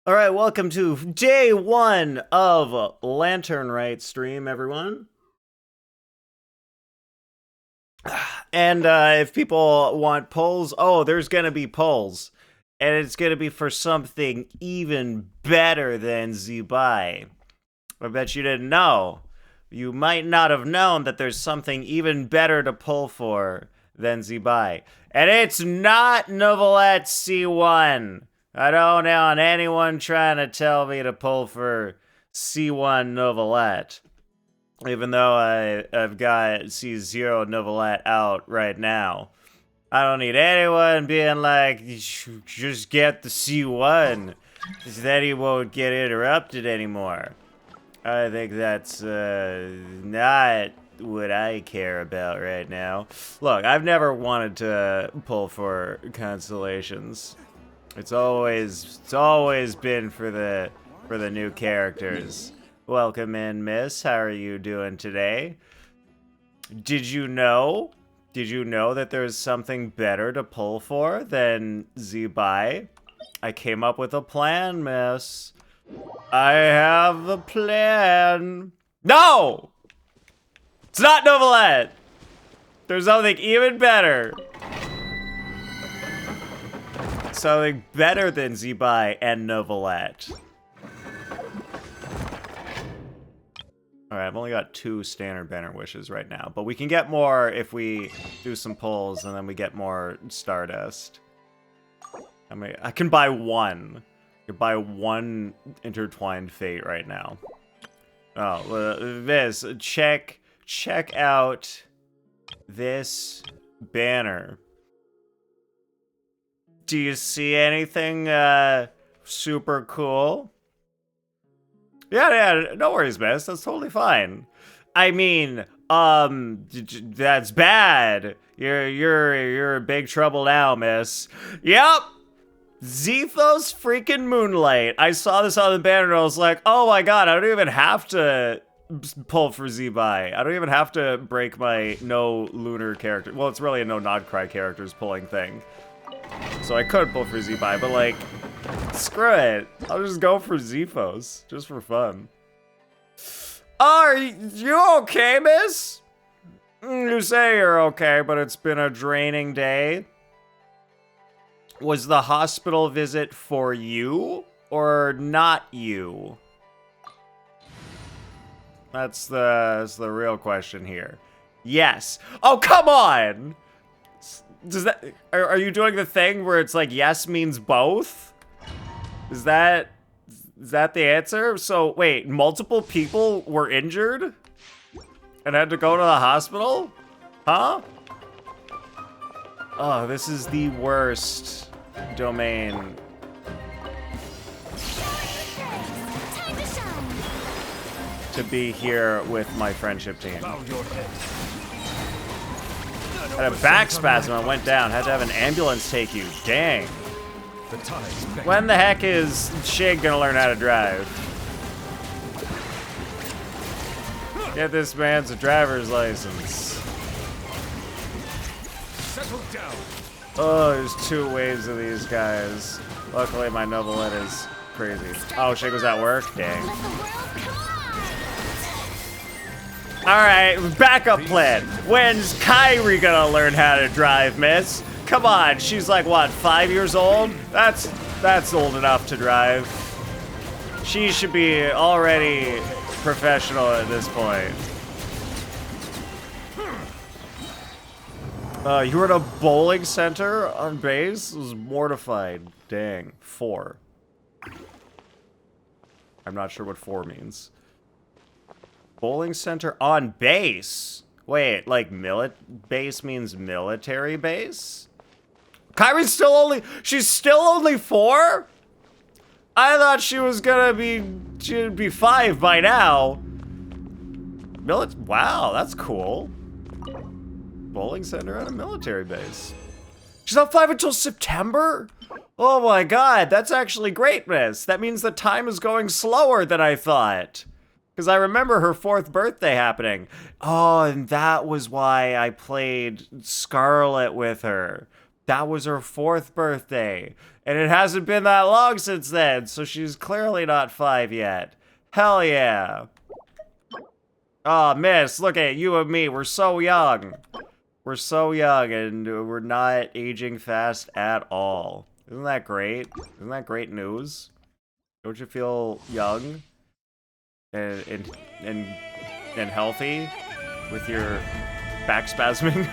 All right, welcome to day one of Lantern Rite stream, everyone. And if people want polls, there's gonna be polls, and it's gonna be for something even better than Zibai. I bet you didn't know. You might not have known that there's something even better to pull for than Zibai, and it's not Neuvillette C1. I don't want anyone trying to tell me to pull for C1 Neuvillette, even though I've got C0 Neuvillette out right now. I don't need anyone being like, just get the C1, then he won't get interrupted anymore. I think that's not what I care about right now. Look, I've never wanted to pull for constellations. It's always been for the new characters. Welcome in, miss. How are you doing today? Did you know? Did you know that there's something better to pull for than Zibai? I came up with a plan, miss. I have a plan. No! It's not Neuvillette! There's something even better. Something better than Zibai and Neuvillette. Alright, I've only got 2 standard banner wishes right now, but we can get more if we do some pulls and then we get more Stardust. I can buy one. I can buy one Intertwined Fate right now. Oh, this, check out this banner. Do you see anything super cool? Yeah, no worries, miss. That's totally fine. I mean, that's bad. You're in big trouble now, miss. Yep. Zethos freaking Moonlight. I saw this on the banner and I was like, oh my god, I don't even have to pull for Zibai. I don't even have to break my no lunar character. Well, it's really a no Nod Cry characters pulling thing. So I could pull for Zibai, but like, screw it. I'll just go for Zethos, just for fun. Are you okay, miss? You say you're okay, but it's been a draining day. Was the hospital visit for you or not you? That's the real question here. Yes. Oh, come on! Does that are you doing the thing where it's like yes means both? Is that the answer? So wait, multiple people were injured and had to go to the hospital? Huh? Oh, this is the worst domain. To be here with my friendship team. Had a back spasm and went down. Had to have an ambulance take you. Dang. When the heck is Shig gonna learn how to drive? Get this man's a driver's license. Oh, there's 2 waves of these guys. Luckily, my Neuvillette is crazy. Oh, Shig was at work? Dang. Alright, backup plan. When's Kyrie gonna learn how to drive, miss? Come on, she's like, what, 5 years old? That's old enough to drive. She should be already professional at this point. You were at a bowling center on base? I was mortified. Dang. 4. I'm not sure what 4 means. Bowling center on base? Wait, like base means military base? Kyrie's she's still only 4? I thought she was gonna she'd be 5 by now. Wow, that's cool. Bowling center at a military base. She's not 5 until September? Oh my god, that's actually great, miss. That means the time is going slower than I thought. Because I remember her 4th birthday happening. Oh, and that was why I played Scarlet with her. That was her 4th birthday. And it hasn't been that long since then, so she's clearly not 5 yet. Hell yeah. Oh, miss, look at you and me. We're so young. We're so young, and we're not aging fast at all. Isn't that great? Isn't that great news? Don't you feel young and healthy with your back spasming?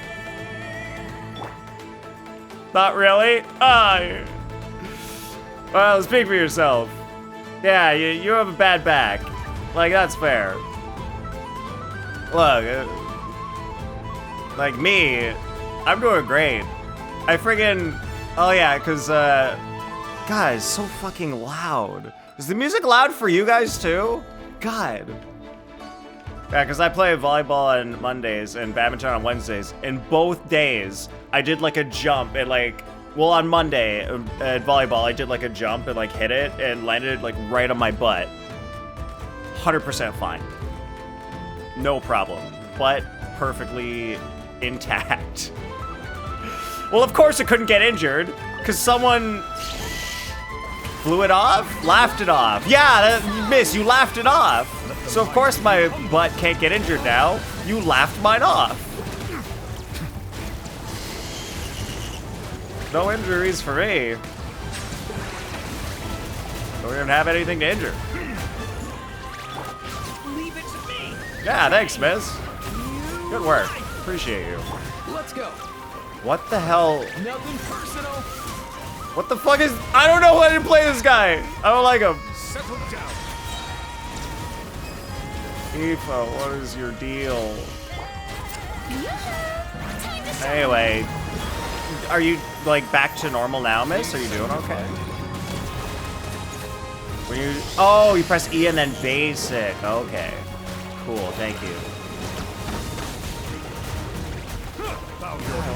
Not really? Oh. Well, speak for yourself. Yeah, you have a bad back. Like, that's fair. Look, like me, I'm doing great. I friggin', oh yeah, cause, God, it's so fucking loud. Is the music loud for you guys too? God. Yeah, cause I play volleyball on Mondays and badminton on Wednesdays, and both days I did like a jump and like, well, on Monday at volleyball I did like a jump and like hit it and landed like right on my butt. 100% fine. No problem. Butt perfectly intact. Well, of course it couldn't get injured, because someone flew it off? Laughed it off. Yeah, miss, you laughed it off. So of course my butt can't get injured now. You laughed mine off. No injuries for me. Don't even have anything to injure. Leave it to me. Yeah, thanks, miss. Good work. Appreciate you. Let's go. What the hell? Nothing personal. What the fuck is... I don't know how to play this guy. I don't like him. Settle down. Aoife, what is your deal? Anyway, are you, like, back to normal now, miss? Are you doing okay? When you... Oh, you press E and then basic. Okay. Cool, thank you.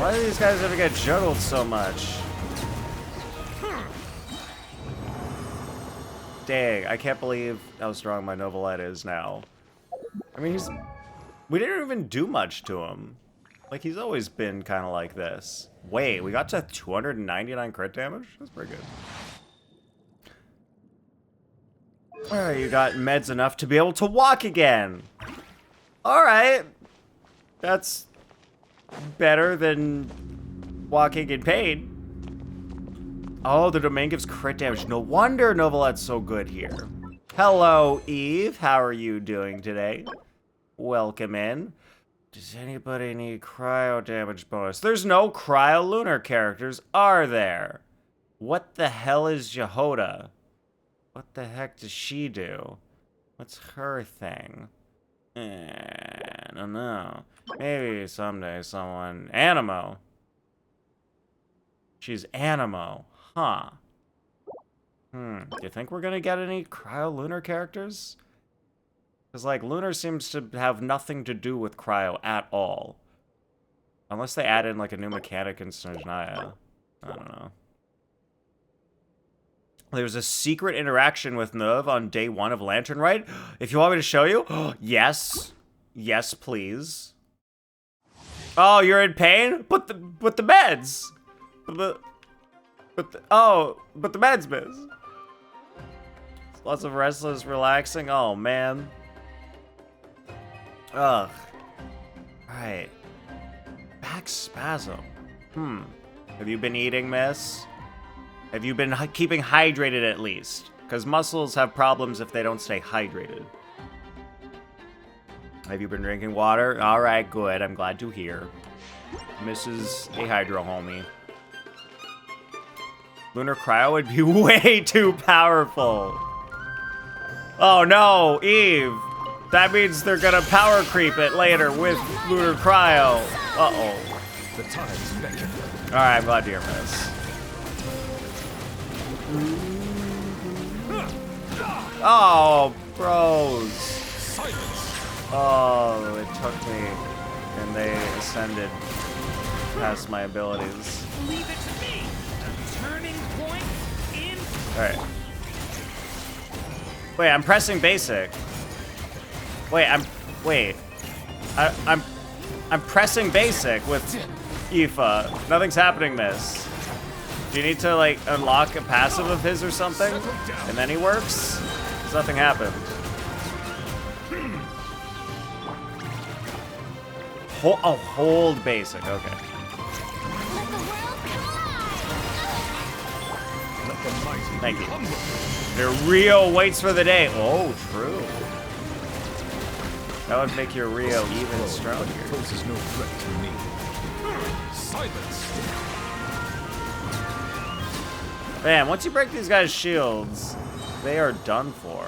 Why do these guys ever get juggled so much? Dang, I can't believe how strong my Neuvillette is now. I mean, we didn't even do much to him. Like, he's always been kind of like this. Wait, we got to 299 crit damage? That's pretty good. Alright, you got meds enough to be able to walk again. Alright. That's better than walking in pain. Oh, the domain gives crit damage. No wonder Neuvillette's so good here. Hello, Eve. How are you doing today? Welcome in. Does anybody need cryo damage bonus? There's no cryo lunar characters, are there? What the hell is Jehoda? What the heck does she do? What's her thing? I don't know. Maybe someday someone... Animo. She's Animo. Huh. Do you think we're gonna get any cryo lunar characters? Because, like, lunar seems to have nothing to do with cryo at all. Unless they add in, like, a new mechanic in Snezhnaya. I don't know. There's a secret interaction with Neuv on day 1 of Lantern Rite. If you want me to show you? Yes. Yes, please. Oh, you're in pain? Put the meds. But the meds, miss. Lots of restless, relaxing. Oh, man. Ugh. Alright. Back spasm. Have you been eating, miss? Have you been keeping hydrated at least? Because muscles have problems if they don't stay hydrated. Have you been drinking water? Alright, good. I'm glad to hear. Mrs. Ahydro homie. Lunar cryo would be way too powerful. Oh no, Eve. That means they're gonna power creep it later with lunar cryo. Uh-oh. The time's beckon. Alright, I'm glad to hear this. Oh, bros. Silence. Oh, it took me, and they ascended past my abilities. Leave it to me. A turning point in. Alright. Wait, I'm pressing basic. Wait, I'm pressing basic with Aoife. Nothing's happening, miss. Do you need to, like, unlock a passive of his or something? And then he works? 'Cause nothing happened. Hold basic, okay. Let the world collide. Let the mighty Thank be you. humble. The Rio waits for the day. Oh, true. That would make your Rio even stronger. Poses no threat to me. Silence. Man, once you break these guys' shields, they are done for.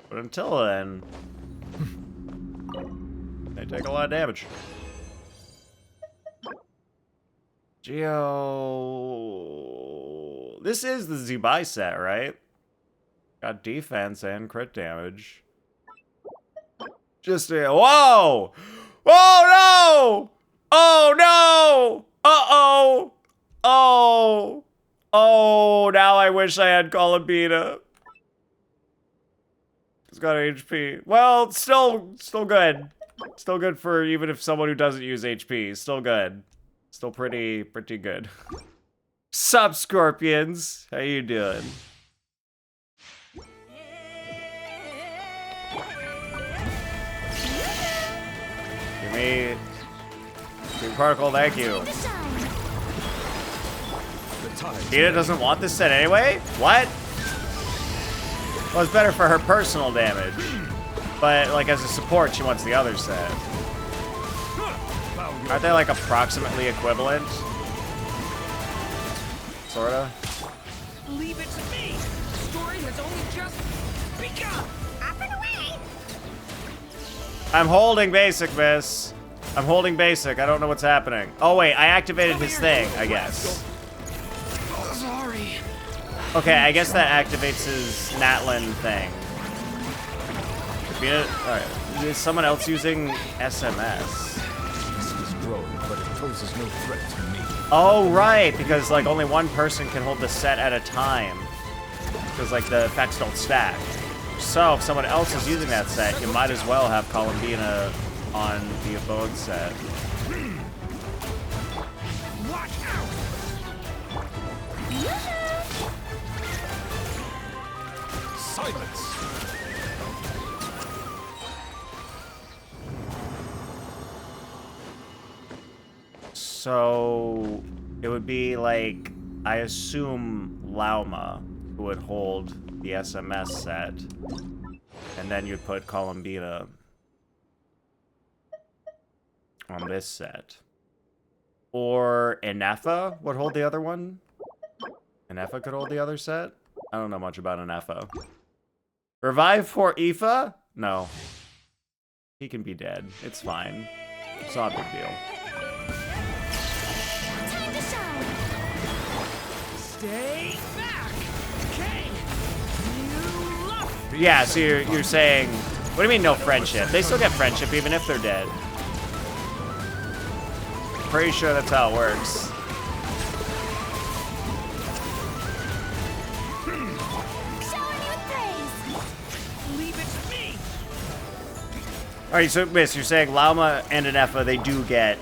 But until then, they take a lot of damage. Geo... This is the Zibai set, right? Got defense and crit damage. Just a... Whoa! Oh, no! Oh, no! Uh-oh! Oh! Oh, now I wish I had Columbina. It's got HP. Well, still good. Still good for even if someone who doesn't use HP. Still good. Still pretty good. Sup, Scorpions? How you doing? Give me... Green Particle, thank you. To shine. The tide. Ida doesn't want this set anyway? What? Well, it's better for her personal damage. But, like, as a support, she wants the other set. Aren't they, like, approximately equivalent? Sorta? Leave it to me. The story has only just begun. Up and away. I'm holding basic, miss. I'm holding basic. I don't know what's happening. Oh, wait. I activated his thing, I guess. Sorry. Okay, I guess that activates his Natlin thing. Alright. Is someone else using SMS? This is growing, but it poses no threat to me. Oh, right, because, like, only one person can hold the set at a time. Because, like, the effects don't stack. So, if someone else is using that set, you might as well have Columbina on the abode set. Watch out. Silence. So, it would be, like, I assume Lauma who would hold the SMS set. And then you'd put Columbina on this set. Or Inefa would hold the other one. Inefa could hold the other set. I don't know much about Inefa. Revive for Aoife? No. He can be dead. It's fine. It's not a big deal. Time to shine. Stay back. Okay. You love me. Yeah, so you're saying... What do you mean no friendship? They still get friendship even if they're dead. Pretty sure that's how it works. Showing you praise. Leave it to me. Alright, so Miss, you're saying Lauma and Inefa, they do get...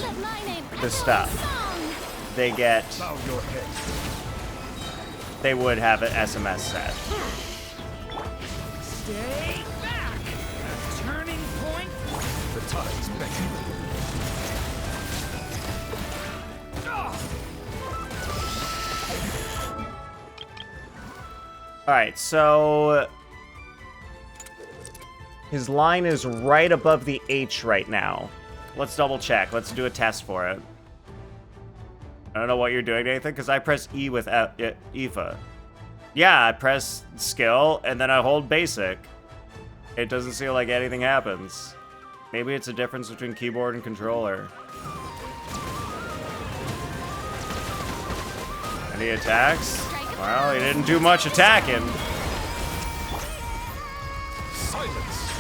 Let my name The stuff. song. They get... Bow your head. They would have an SMS set. Stay back. A turning point. The tide's beckoning. Alright, so... His line is right above the H right now. Let's double check. Let's do a test for it. I don't know what you're doing, Nathan, because I press E with Aoife. Yeah, I press skill, and then I hold basic. It doesn't seem like anything happens. Maybe it's a difference between keyboard and controller. Any attacks? Well, he didn't do much attacking. Silence.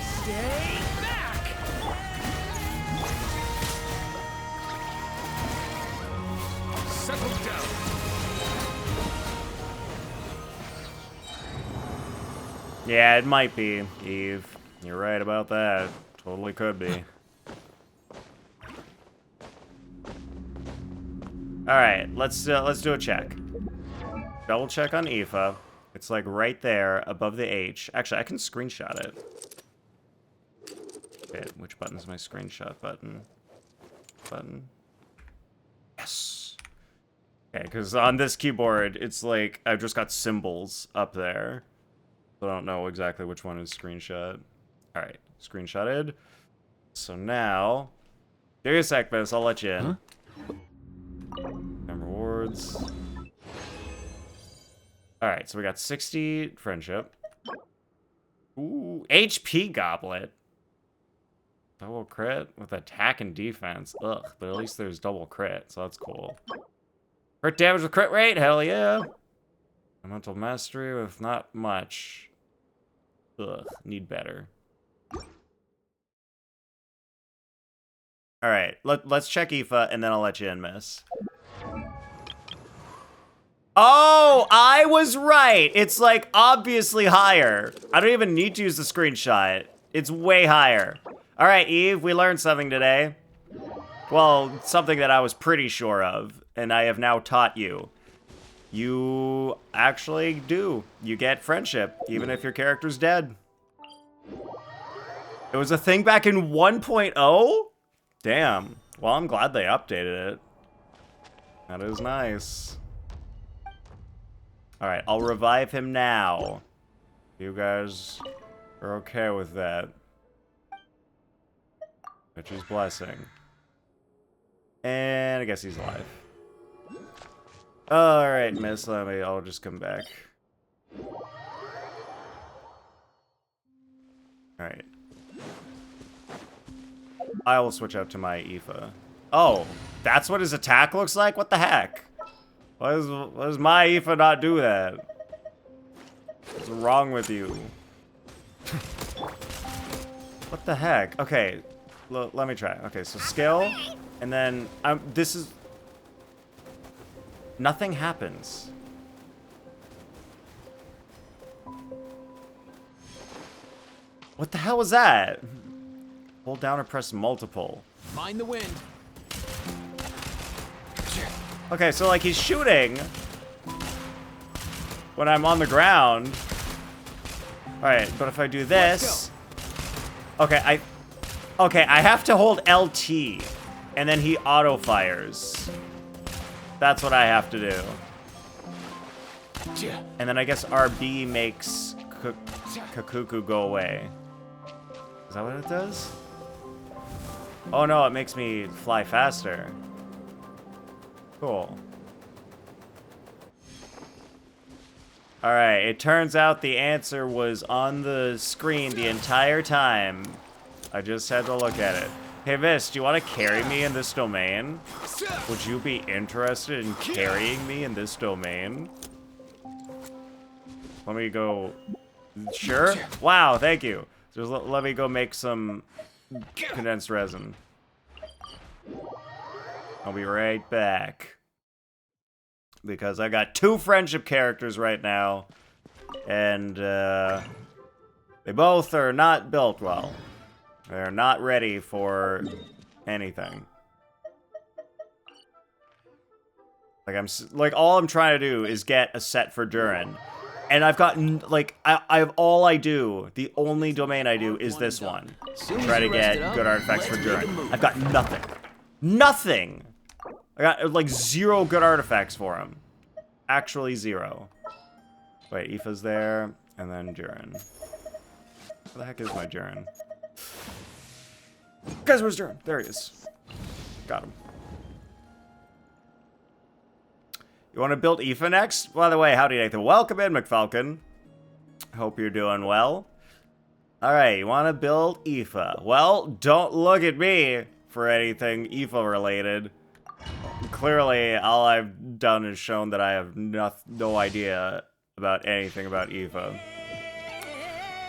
Stay back. Settle down. Yeah, it might be, Eve. You're right about that. Totally could be. All right, let's do a check. Double check on Aoife. It's like right there above the H. Actually, I can screenshot it. Okay, which button's my screenshot button? Yes. Okay, because on this keyboard, it's like I've just got symbols up there. So I don't know exactly which one is screenshot. All right, screenshotted. So now, give me a sec, Miss. I'll let you in. Huh? And rewards. All right, so we got 60 friendship. Ooh, HP goblet. Double crit with attack and defense. Ugh, but at least there's double crit, so that's cool. Crit damage with crit rate? Hell yeah. Mental mastery with not much. Ugh, need better. All right, let's check Aoife, and then I'll let you in, Miss. Oh, I was right. It's like obviously higher. I don't even need to use the screenshot. It's way higher. All right, Eve, we learned something today. Well, something that I was pretty sure of, and I have now taught you. You actually do. You get friendship, even if your character's dead. It was a thing back in 1.0? Damn. Well, I'm glad they updated it. That is nice. All right, I'll revive him now. You guys are okay with that. Witch's blessing. And I guess he's alive. All right, Miss, I'll just come back. All right. I will switch out to my Aoife. Oh, that's what his attack looks like? What the heck? Why does my Aoife not do that? What's wrong with you? What the heck? Okay, let me try. Okay, so skill, and then this is... Nothing happens. What the hell was that? Hold down or press multiple. Mind the wind. Okay, so like he's shooting when I'm on the ground. All right, but if I do this, okay, I have to hold LT, and then he auto fires. That's what I have to do. And then I guess RB makes Kakuku go away. Is that what it does? Oh no, it makes me fly faster. Cool. Alright, it turns out the answer was on the screen the entire time. I just had to look at it. Hey, Miss, do you want to carry me in this domain? Would you be interested in carrying me in this domain? Let me go... Sure? Wow, thank you. Just let me go make some condensed resin. I'll be right back. Because I got 2 friendship characters right now. And, they both are not built well. They're not ready for anything. Like, all I'm trying to do is get a set for Durin. And I've gotten, like, the only domain I do is this one. Try to get good artifacts for Durin. I've got nothing. Nothing! I got, like, 0 good artifacts for him. Actually 0. Wait, Aoife's there, and then Durin. Where the heck is my Durin? Guys, where's Durin? There he is. Got him. You want to build Aoife next? By the way, howdy, Nathan. Welcome in, McFalcon. Hope you're doing well. Alright, you want to build Aoife. Well, don't look at me for anything Aoife related. Clearly, all I've done is shown that I have no idea about anything about Aoife.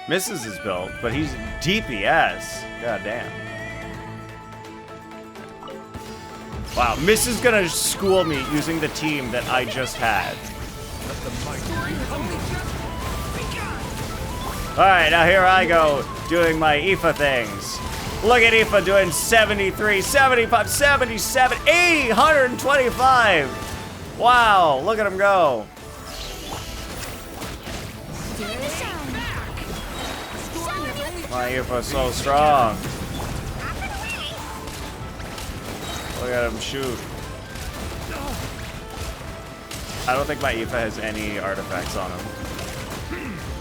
Mrs. is built, but he's DPS. God damn. Wow, Miss is gonna school me using the team that I just had. Alright, now here I go, doing my Aoife things. Look at Aoife doing 73, 75, 77, 80, 125. Wow, look at him go. Time to shine. My Aoife's so strong. Look at him shoot. I don't think my Aoife has any artifacts on him.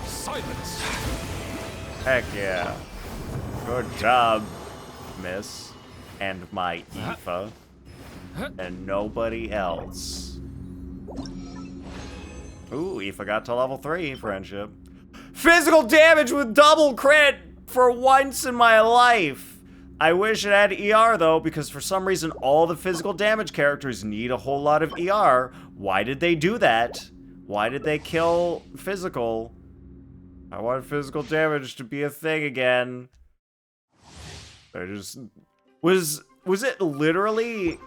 Silence. Heck yeah. Good job, miss. And my Aoife. And nobody else. Ooh, Aoife got to level 3, friendship. Physical damage with double crit for once in my life. I wish it had ER though, because for some reason all the physical damage characters need a whole lot of ER. Why did they do that? Why did they kill physical? I want physical damage to be a thing again. I just... Was it literally...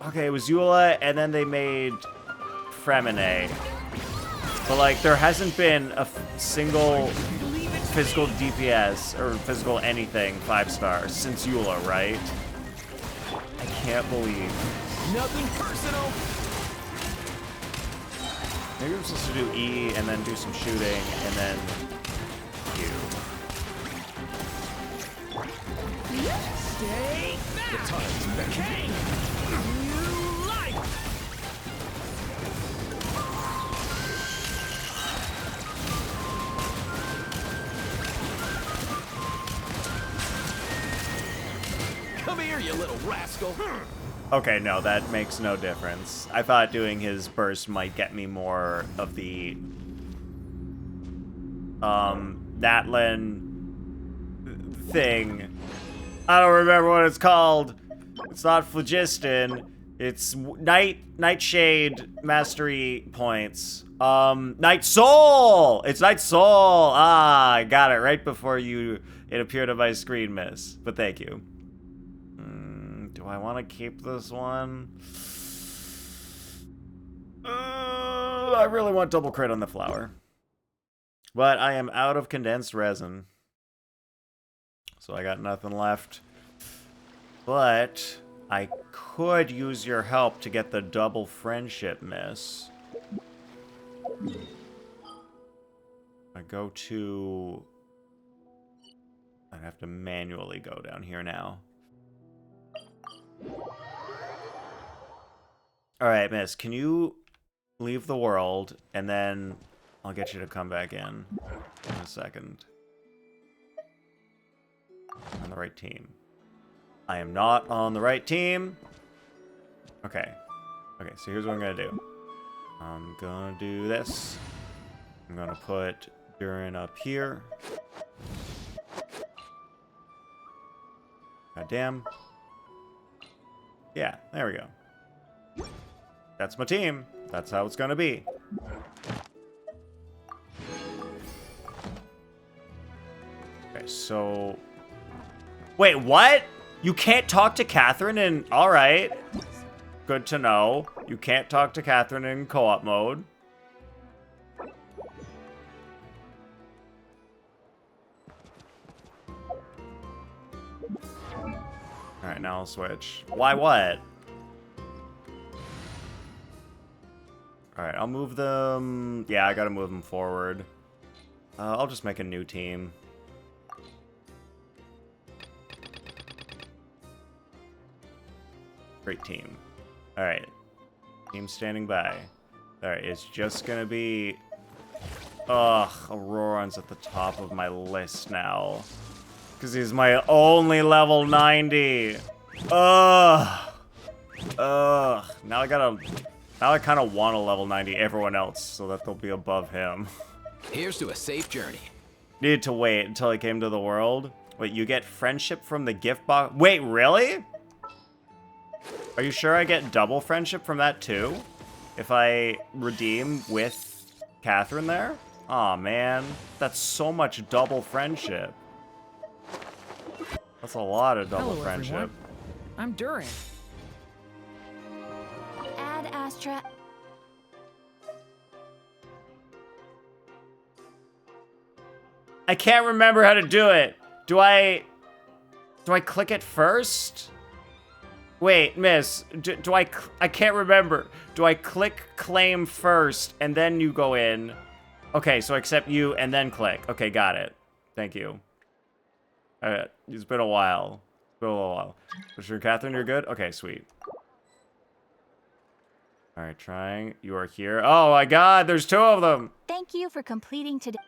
Okay, it was Eula, and then they made Fremine. But like, there hasn't been a single physical DPS, or physical anything 5-star since Eula, right? I can't believe. Nothing personal. Maybe I'm supposed to do E, and then do some shooting, and then Q. Stay back. The time's beckoning. New life. Come here, you little rascal. Okay, no, that makes no difference. I thought doing his burst might get me more of the Natlan thing. I don't remember what it's called. It's not phlogiston. It's Nightshade mastery points. Night Soul! It's Night Soul! Ah, I got it right before it appeared on my screen, miss. But thank you. Do I want to keep this one? I really want double crit on the flower. But I am out of condensed resin. So I got nothing left. But I could use your help to get the double friendship, miss. I go to... I have to manually go down here now. Alright, miss, can you leave the world, and then I'll get you to come back in a second. On the right team. I am not on the right team. Okay. Okay, so here's what I'm gonna do. I'm gonna do this. I'm gonna put Durin up here. Goddamn. Yeah, there we go. That's my team. That's how it's gonna be. Okay, so... Wait, what? You can't talk to Catherine in... Alright. Good to know. You can't talk to Catherine in co-op mode. Alright, now I'll switch. Why what? Alright, I'll move them... Yeah, I gotta move them forward. I'll just make a new team. Great team. Alright. Team standing by. Alright, it's just gonna be... Ugh, Auroran's at the top of my list now. Because he's my only level 90. Ugh. Ugh. Now I kind of want to level 90 everyone else so that they'll be above him. Here's to a safe journey. Needed to wait until he came to the world. Wait, you get friendship from the gift box? Wait, really? Are you sure I get double friendship from that too? If I redeem with Catherine there? Aw, man. That's so much double friendship. That's a lot of double Hello, friendship. everyone. I'm Durin. Add Astra. I can't remember how to do it. Do I... Do I click it first? Wait, miss, do I can't remember. Do I click claim first and then you go in? Okay, so accept you and then click. Okay, got it. Thank you. Alright, it's been a while. It's been a little while. For sure, Catherine, you're good? Okay, sweet. Alright, trying. You are here. Oh my god, there's 2 of them! Thank you for completing today.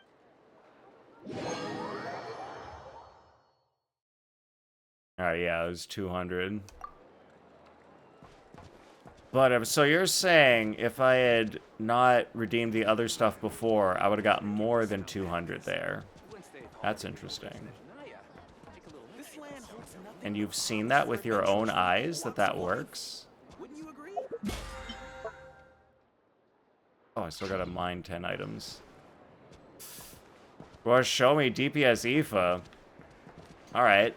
Alright, yeah, it was 200. But, so you're saying if I had not redeemed the other stuff before, I would have got more than 200 there. That's interesting. And you've seen that with your own eyes, that works? Oh, I still gotta mine 10 items. Well, show me DPS IFA. Alright.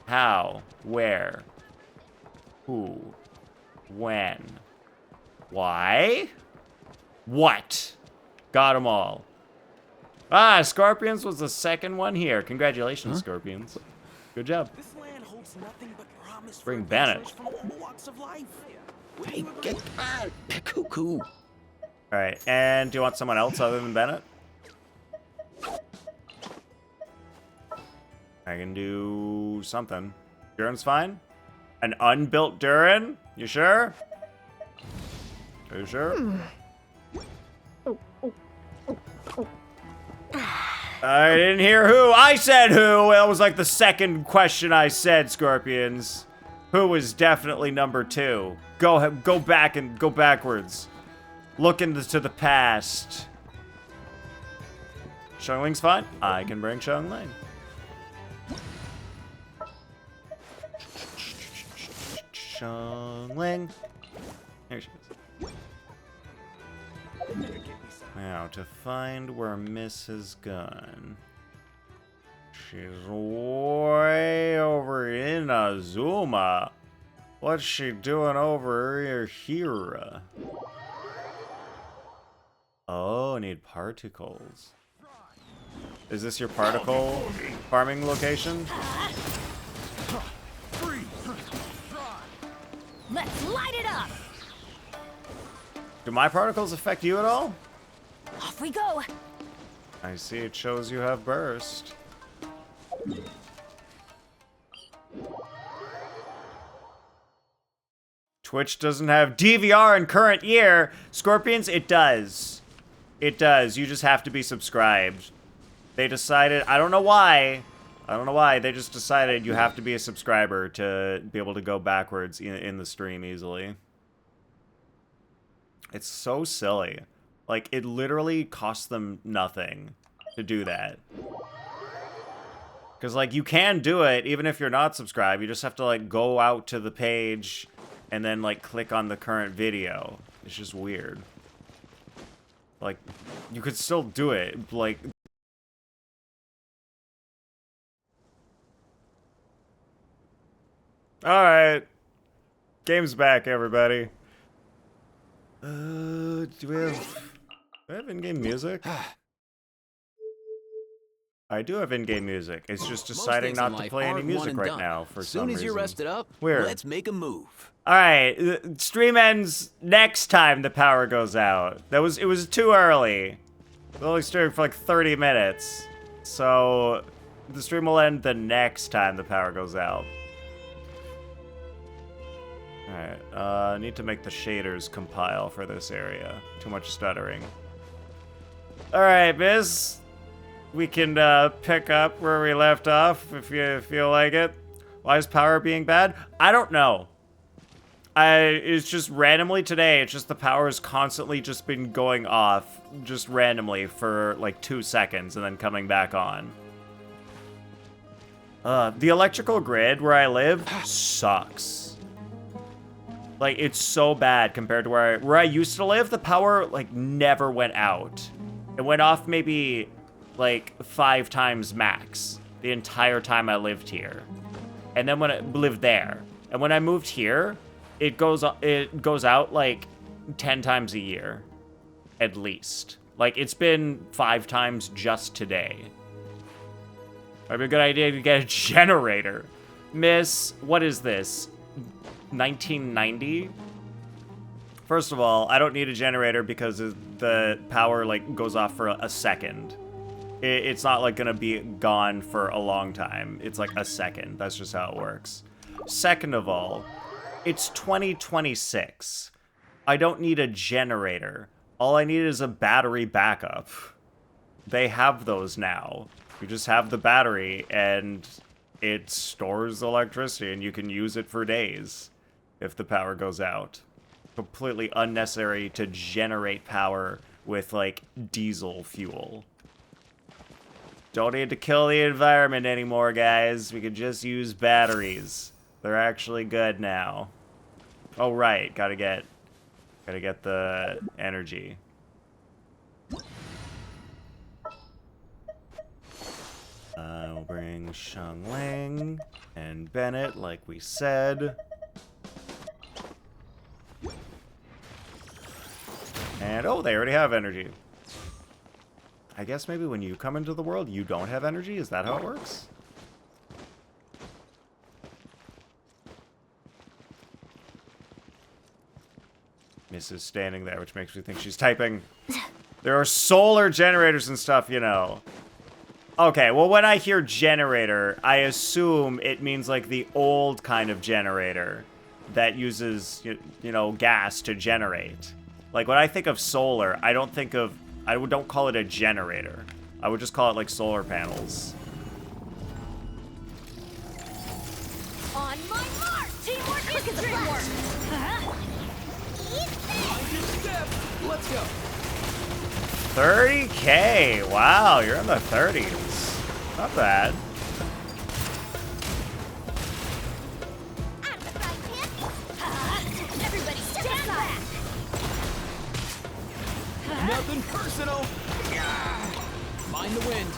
How? Where? Who? When? Why? What? Got them all. Ah, Scorpions was the second one here. Congratulations, Scorpions. Good job. This land holds nothing but promise. Bring Bennett. From all walks of life. Hey, get on. Cuckoo. Alright, and do you want someone else other than Bennett? I can do something. Durin's fine? An unbuilt Durin? You sure? Are you sure? I didn't hear who. I said who. That was like the second question I said, Scorpions. Who was definitely number 2. Go back and go backwards. Look into the past. Xiangling's fine. I can bring Xiangling. Xiangling. Here she is. Now, to find where Miss has gone. She's way over in Azuma. What's she doing over here? Oh, I need particles. Is this your particle farming location? Let's light it up. Do my particles affect you at all? Off we go. I see it shows you have burst. Twitch doesn't have DVR in current year. Scorpions, it does. It does. You just have to be subscribed. They decided, I don't know why. I don't know why. They just decided you have to be a subscriber to be able to go backwards in the stream easily. It's so silly. Like, it literally costs them nothing to do that. Because, like, you can do it even if you're not subscribed. You just have to, like, go out to the page and then, like, click on the current video. It's just weird. Like, you could still do it. Like... Alright. Game's back, everybody. Do we have in-game music? I do have in-game music. It's just deciding not to play any music right now for some reason. As soon as you're rested up, Weird. let's make a move. Alright, stream ends next time the power goes out. It was too early. We're only streaming for like 30 minutes. So the stream will end the next time the power goes out. Alright, I need to make the shaders compile for this area. Too much stuttering. Alright, Biz. We can pick up where we left off if you feel like it. Why is power being bad? I don't know. It's just randomly today, it's just the power has constantly just been going off just randomly for like 2 seconds and then coming back on. The electrical grid where I live sucks. Like, it's so bad compared to where I used to live. The power, like, never went out. It went off maybe, like, 5 times max the entire time I lived here. And then when I lived there. And when I moved here, it goes out, like, 10 times a year. At least. Like, it's been 5 times just today. Might be a good idea to get a generator. Miss, what is this? 1990? First of all, I don't need a generator because the power like goes off for a second. It's not like gonna be gone for a long time. It's like a second. That's just how it works. Second of all, it's 2026. I don't need a generator. All I need is a battery backup. They have those now. You just have the battery and it stores electricity and you can use it for days if the power goes out. Completely unnecessary to generate power with like diesel fuel. Don't need to kill the environment anymore, guys. We can just use batteries. They're actually good now. Oh right, gotta get the energy. I'll bring Shangling and Bennett, like we said. And, oh, they already have energy. I guess maybe when you come into the world, you don't have energy? Is that how it works? Miss is standing there, which makes me think she's typing. There are solar generators and stuff, you know. Okay, well, when I hear generator, I assume it means like the old kind of generator that uses, you know, gas to generate. Like, when I think of solar, I don't call it a generator. I would just call it, like, solar panels. On my mark! Teamwork is teamwork! Let's go. 30K! Wow, you're in the 30s. Not bad. Everybody stand back! Nothing personal. Mind the wind.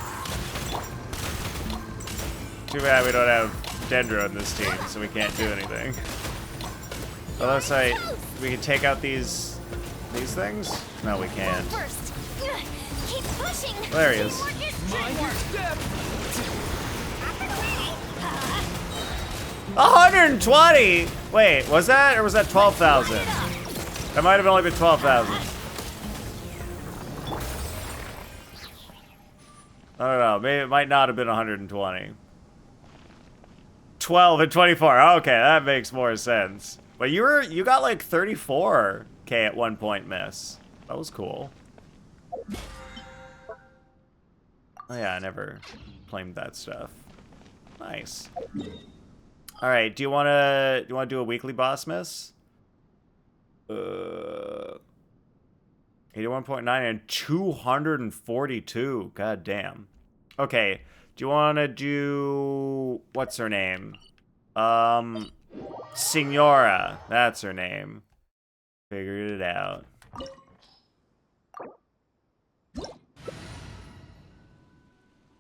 Too bad we don't have Dendro in this team, so we can't do anything. Unless we can take out these things? No, we can't. First. Keep pushing! There he is. Mind your step. 120! Wait, was that, or was that 12,000? That might have only been 12,000. I don't know, maybe it might not have been 120. 12 and 24, okay, that makes more sense. But you got like 34K at one point, Miss. That was cool. Oh yeah, I never claimed that stuff. Nice. All right, do you wanna do a weekly boss, Miss? 81.9 and 242. God damn. Okay, do you wanna do what's her name? Signora. That's her name. Figured it out.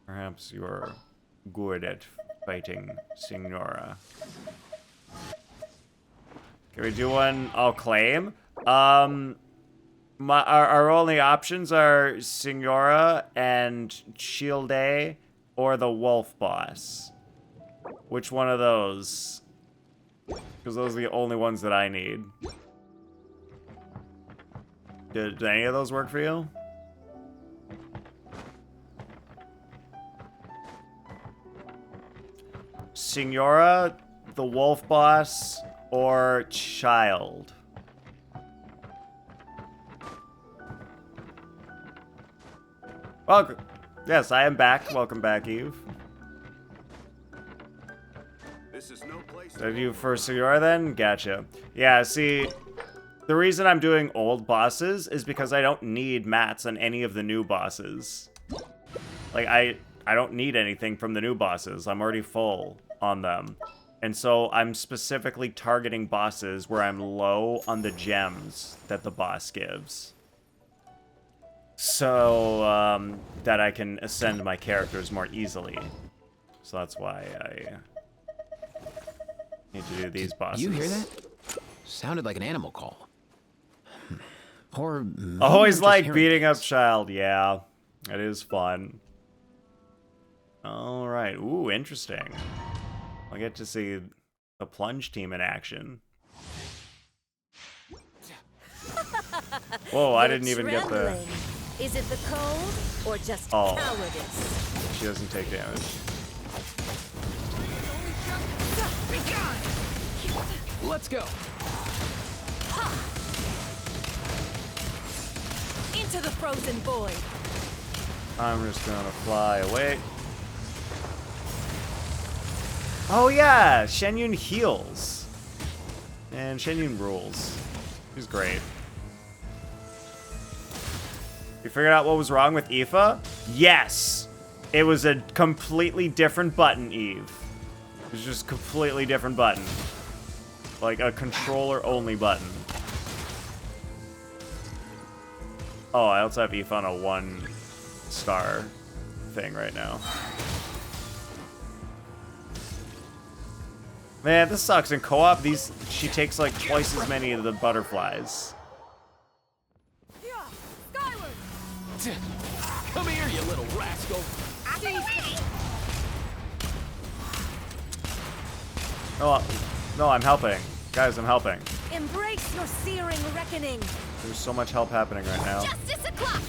Perhaps you're good at fighting Signora. Can we do one I'll claim? Our only options are Signora and Shielday or the Wolf Boss. Which one of those? Because those are the only ones that I need. Did any of those work for you? Signora, the Wolf Boss, or Child? Welcome. Yes, I am back. Welcome back, Eve. This is no place. Did you for Signora then? Gotcha. Yeah, see, the reason I'm doing old bosses is because I don't need mats on any of the new bosses. Like, I don't need anything from the new bosses. I'm already full on them. And so I'm specifically targeting bosses where I'm low on the gems that the boss gives. So, that I can ascend my characters more easily. So that's why I need to do these bosses. You hear that? Sounded like an animal call. Or Always just like hearing beating up things. Child. Yeah, it is fun. All right. Ooh, interesting. I'll get to see the plunge team in action. Whoa, I didn't even get the... Trembling. Is it the cold or just cowardice? She doesn't take damage. Let's go. Into the frozen void. I'm just gonna fly away. Oh yeah, Shenyun heals. And Shenyun rules. She's great. You figured out what was wrong with Aoife? Yes! It was a completely different button, Eve. It was just a completely different button. Like a controller-only button. Oh, I also have Aoife on a 1-star thing right now. Man, this sucks. In co-op, she takes like twice as many of the butterflies. Come here, you little rascal. Oh, no, I'm helping. Guys, I'm helping. Embrace your searing reckoning. There's so much help happening right now. Justice o'clock.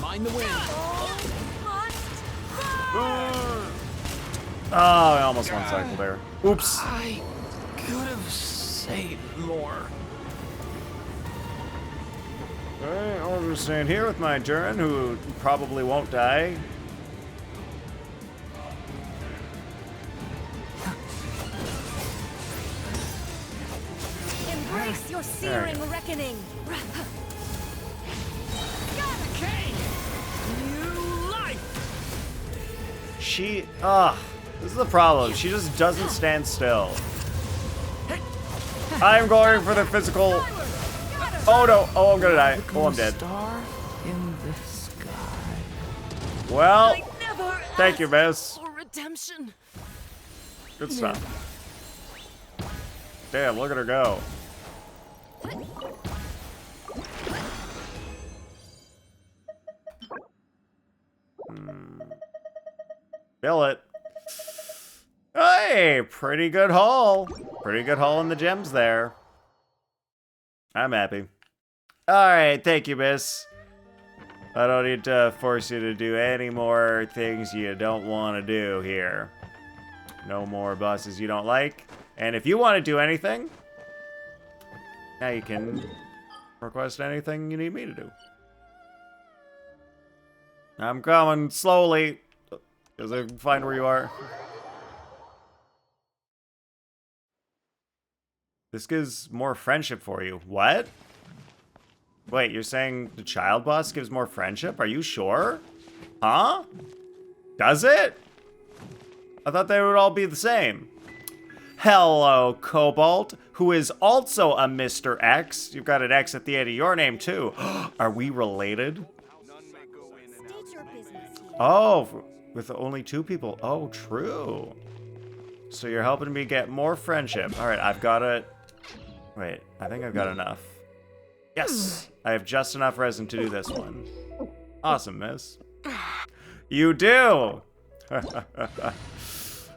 Mind the wind. Oh, I almost one-cycled there. Oops. I could have saved more. Okay, I'll just stand here with my Durin, who probably won't die. Embrace your searing reckoning. She, this is the problem. She just doesn't stand still. I'm going for the physical. Oh no! Oh, I'm gonna die. Oh, I'm dead. Star in the sky. Well, thank you, miss. For redemption. Good stuff. Damn, look at her go. Fill it. Hey, pretty good haul. Pretty good haul in the gems there. I'm happy. Alright, thank you, miss. I don't need to force you to do any more things you don't want to do here. No more bosses you don't like. And if you want to do anything, now you can request anything you need me to do. I'm coming slowly, because I can find where you are. This gives more friendship for you. What? Wait, you're saying the child boss gives more friendship? Are you sure? Huh? Does it? I thought they would all be the same. Hello, Cobalt, who is also a Mr. X. You've got an X at the end of your name, too. Are we related? State your business. Oh, with only 2 people. Oh, true. So you're helping me get more friendship. All right, I've got it. Wait, I think I've got enough. Yes, I have just enough resin to do this one. Awesome, miss. You do!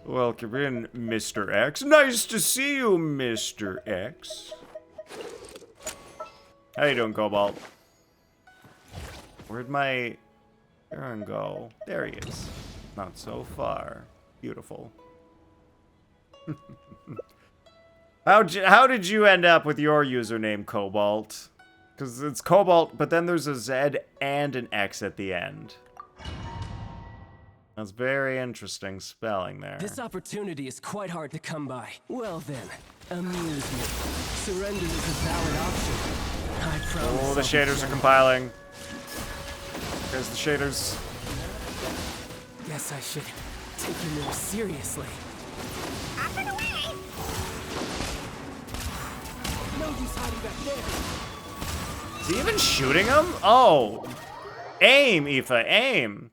Welcome in, Mr. X. Nice to see you, Mr. X. How you doing, Cobalt? Where'd my Aaron go? There he is. Not so far. Beautiful. How did you end up with your username, Cobalt? Because it's Cobalt, but then there's a Z and an X at the end. That's very interesting spelling there. This opportunity is quite hard to come by. Well then, amuse me. Surrender is a valid option. I promise. Oh, the shaders are compiling. There's the shaders. Guess I should take you more seriously. Up and away! No use hiding back there. Is he even shooting him? Oh. Aim, Aoife, aim.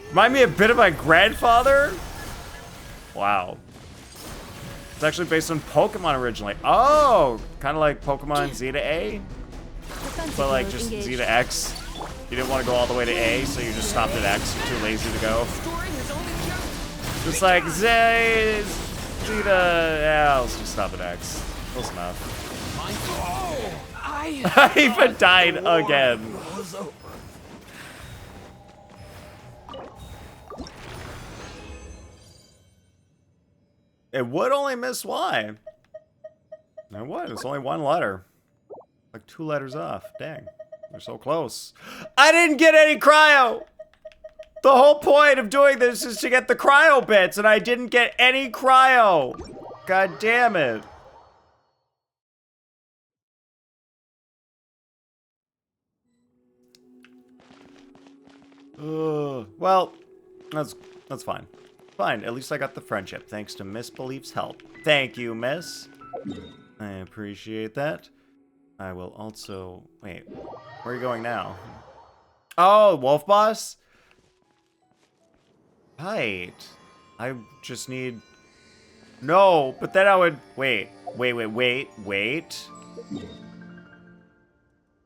Remind me a bit of my grandfather? Wow. It's actually based on Pokemon originally. Oh, kind of like Pokemon Z to A, but like just Z to X. You didn't want to go all the way to A, so you just stopped at X. You're too lazy to go. Story has only just... Just like, Zeta. Yeah, let's just stop at X. Close enough. I even died again. It would only miss Y. It would. It's only one letter. Like 2 letters off. Dang. We're so close. I didn't get any cryo! The whole point of doing this is to get the cryo bits, and I didn't get any cryo! God damn it. Well, that's fine. Fine, at least I got the friendship, thanks to Miss Belief's help. Thank you, Miss. I appreciate that. I will also... Wait, where are you going now? Oh, Wolf Boss? Right. I just need... No, but then I would... Wait.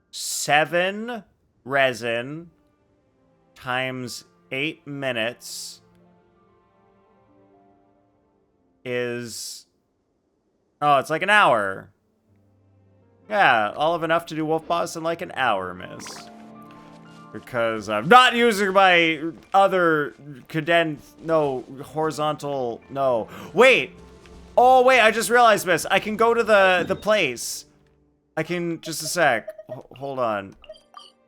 7 resin times 8 minutes is... Oh, it's like an hour. Yeah, all of enough to do Wolf Boss in like an hour, miss. Because I'm not using my other horizontal, no. Wait! Oh, wait, I just realized, miss. I can go to the place. I can, just a sec. Hold on.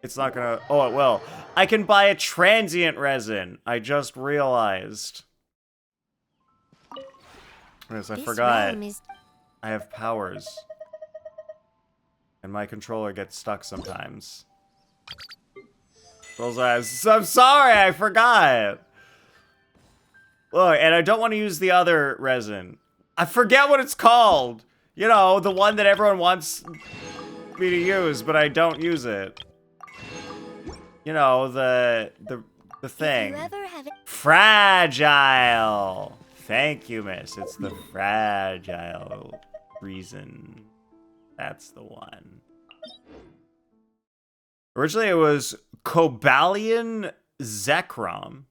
It's not gonna, oh, it will. I can buy a transient resin. I just realized. Yes, I forgot. I have powers. And my controller gets stuck sometimes. I'm sorry, I forgot. Look, and I don't want to use the other resin. I forget what it's called. You know, the one that everyone wants me to use, but I don't use it. You know, the thing. Fragile. Thank you, miss. It's the fragile reason. That's the one. Originally, it was Cobalion Zekrom.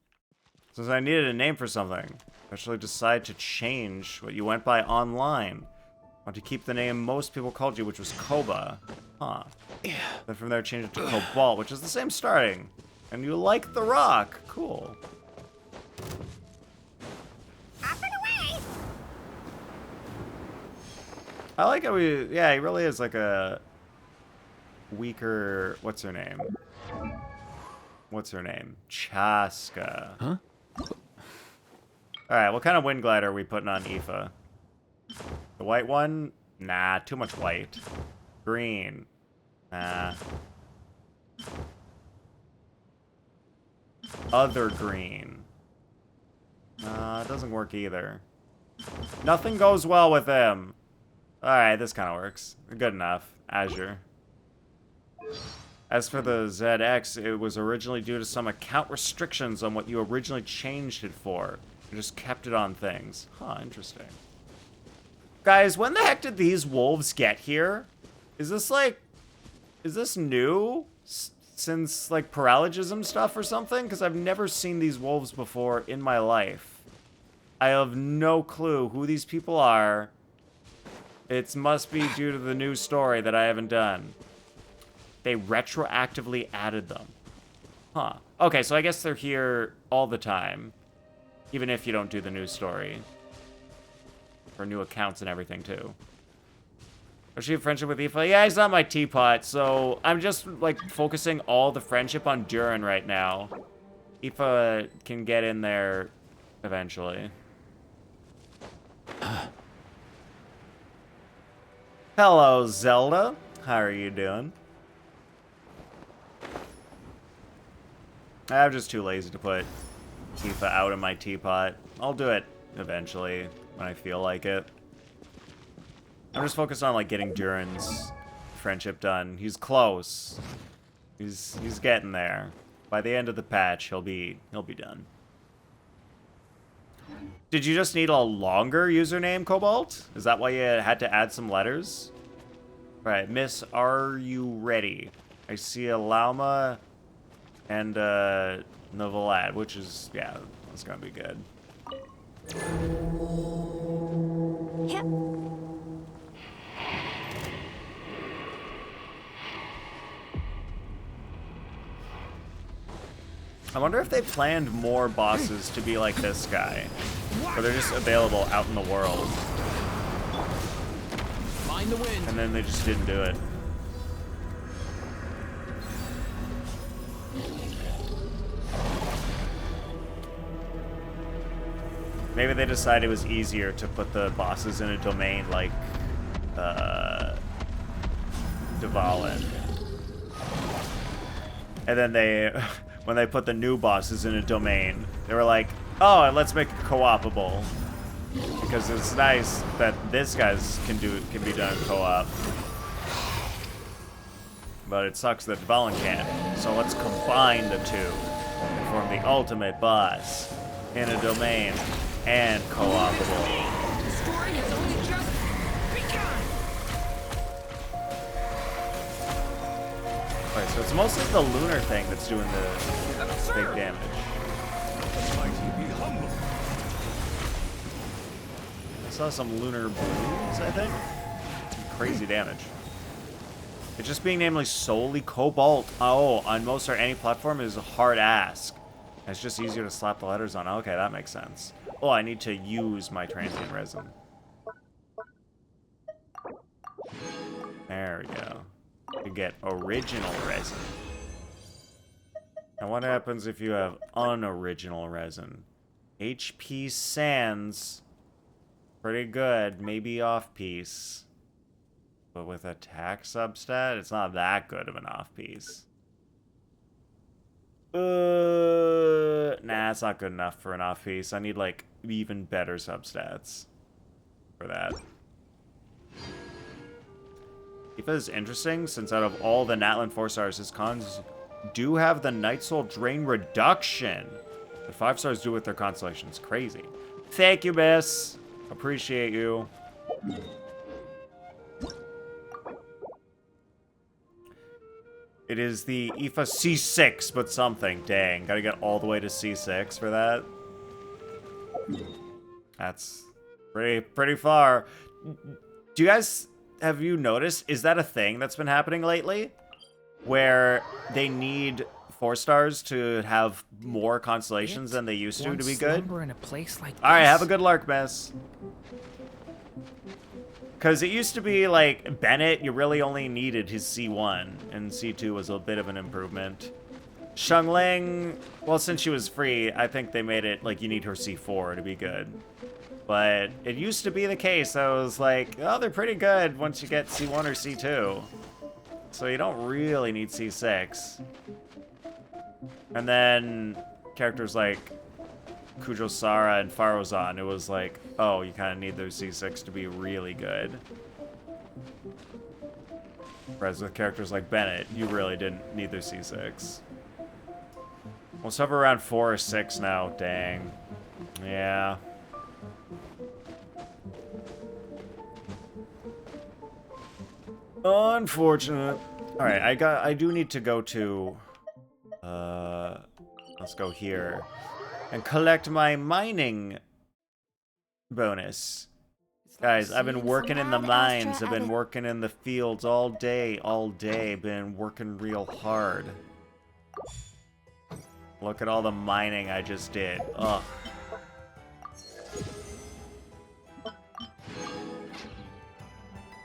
Since I needed a name for something, I actually decided to change what you went by online. I want to keep the name most people called you, which was Koba. Huh. Yeah. Then from there, changed it to Cobalt, which is the same starting. And you like the rock. Cool. Up and away! I like how yeah, he really is like a weaker, what's her name? Chaska. Huh? Alright, what kind of wind glider are we putting on Aoife? The white one? Nah, too much white. Green. Nah. Other green. It doesn't work either. Nothing goes well with him. Alright, this kind of works. Good enough. Azure. As for the ZX, it was originally due to some account restrictions on what you originally changed it for. You just kept it on things. Huh, interesting. Guys, when the heck did these wolves get here? Is this new? Since, like, paralogism stuff or something? Because I've never seen these wolves before in my life. I have no clue who these people are. It must be due to the new story that I haven't done. They retroactively added them. Huh. Okay, so I guess they're here all the time. Even if you don't do the new story. For new accounts and everything, too. Does she have friendship with Aoife? Yeah, he's not my teapot, so I'm just, like, focusing all the friendship on Durin right now. Aoife can get in there eventually. Hello, Zelda. How are you doing? I'm just too lazy to put Aoife out in my teapot. I'll do it eventually when I feel like it. I'm just focused on, like, getting Durin's friendship done. He's close. He's getting there. By the end of the patch, he'll be done. Did you just need a longer username, Cobalt? Is that why you had to add some letters? Right, Miss, are you ready? I see a llama And Neuvillette, which is, yeah, that's gonna be good. Yep. I wonder if they planned more bosses to be like this guy, or they're just available out in the world, Find the wind. and then they just didn't do it. Maybe they decided it was easier to put the bosses in a domain like Dvalin. And then they, when they put the new bosses in a domain, they were like, oh, and let's make it co-opable. Because it's nice that this guy's can be done co-op. But it sucks that Dvalin can't. So let's combine the two and form the ultimate boss in a domain and co-opable. The story has only just begun. Alright, so it's mostly the lunar thing that's doing the big damage. Mighty be humble. I saw some lunar balloons, I think. Some crazy damage. It's just being named like solely Cobalt. Oh, on most or any platform is a hard ask. It's just easier to slap the letters on. Okay, that makes sense. Oh, I need to use my transient resin. There we go. To get original resin. And what happens if you have unoriginal resin? HP Sands. Pretty good. Maybe off-piece. But with attack substat, it's not that good of an off-piece. Nah, it's not good enough for an off-piece. I need, like, even better substats for that. Tifa is interesting, since out of all the Natlan 4-stars, his cons do have the Night Soul Drain reduction. The 5-stars do with their constellations. Crazy. Thank you, miss. Appreciate you. It is the IFA C6, but something. Dang, gotta get all the way to C6 for that. That's pretty far. Do you guys, have you noticed, is that a thing that's been happening lately? Where they need 4-stars to have more constellations than they used to be good? In a place like Alright, have a good lark, miss. Because it used to be like Bennett, you really only needed his C1, and C2 was a bit of an improvement. Xiangling, well, since she was free, I think they made it like you need her C4 to be good. But it used to be the case. I was like, oh, they're pretty good once you get C1 or C2. So you don't really need C6. And then characters like Kujo Sara and Farozan, it was like, oh, you kind of need their C6 to be really good. Whereas with characters like Bennett, you really didn't need their C6. We'll hover around 4 or 6 now, dang. Yeah. Unfortunate. Alright, I do need to go to let's go here and collect my mining bonus. Guys, I've been working in the mines, I've been working in the fields all day, been working real hard. Look at all the mining I just did. Ugh.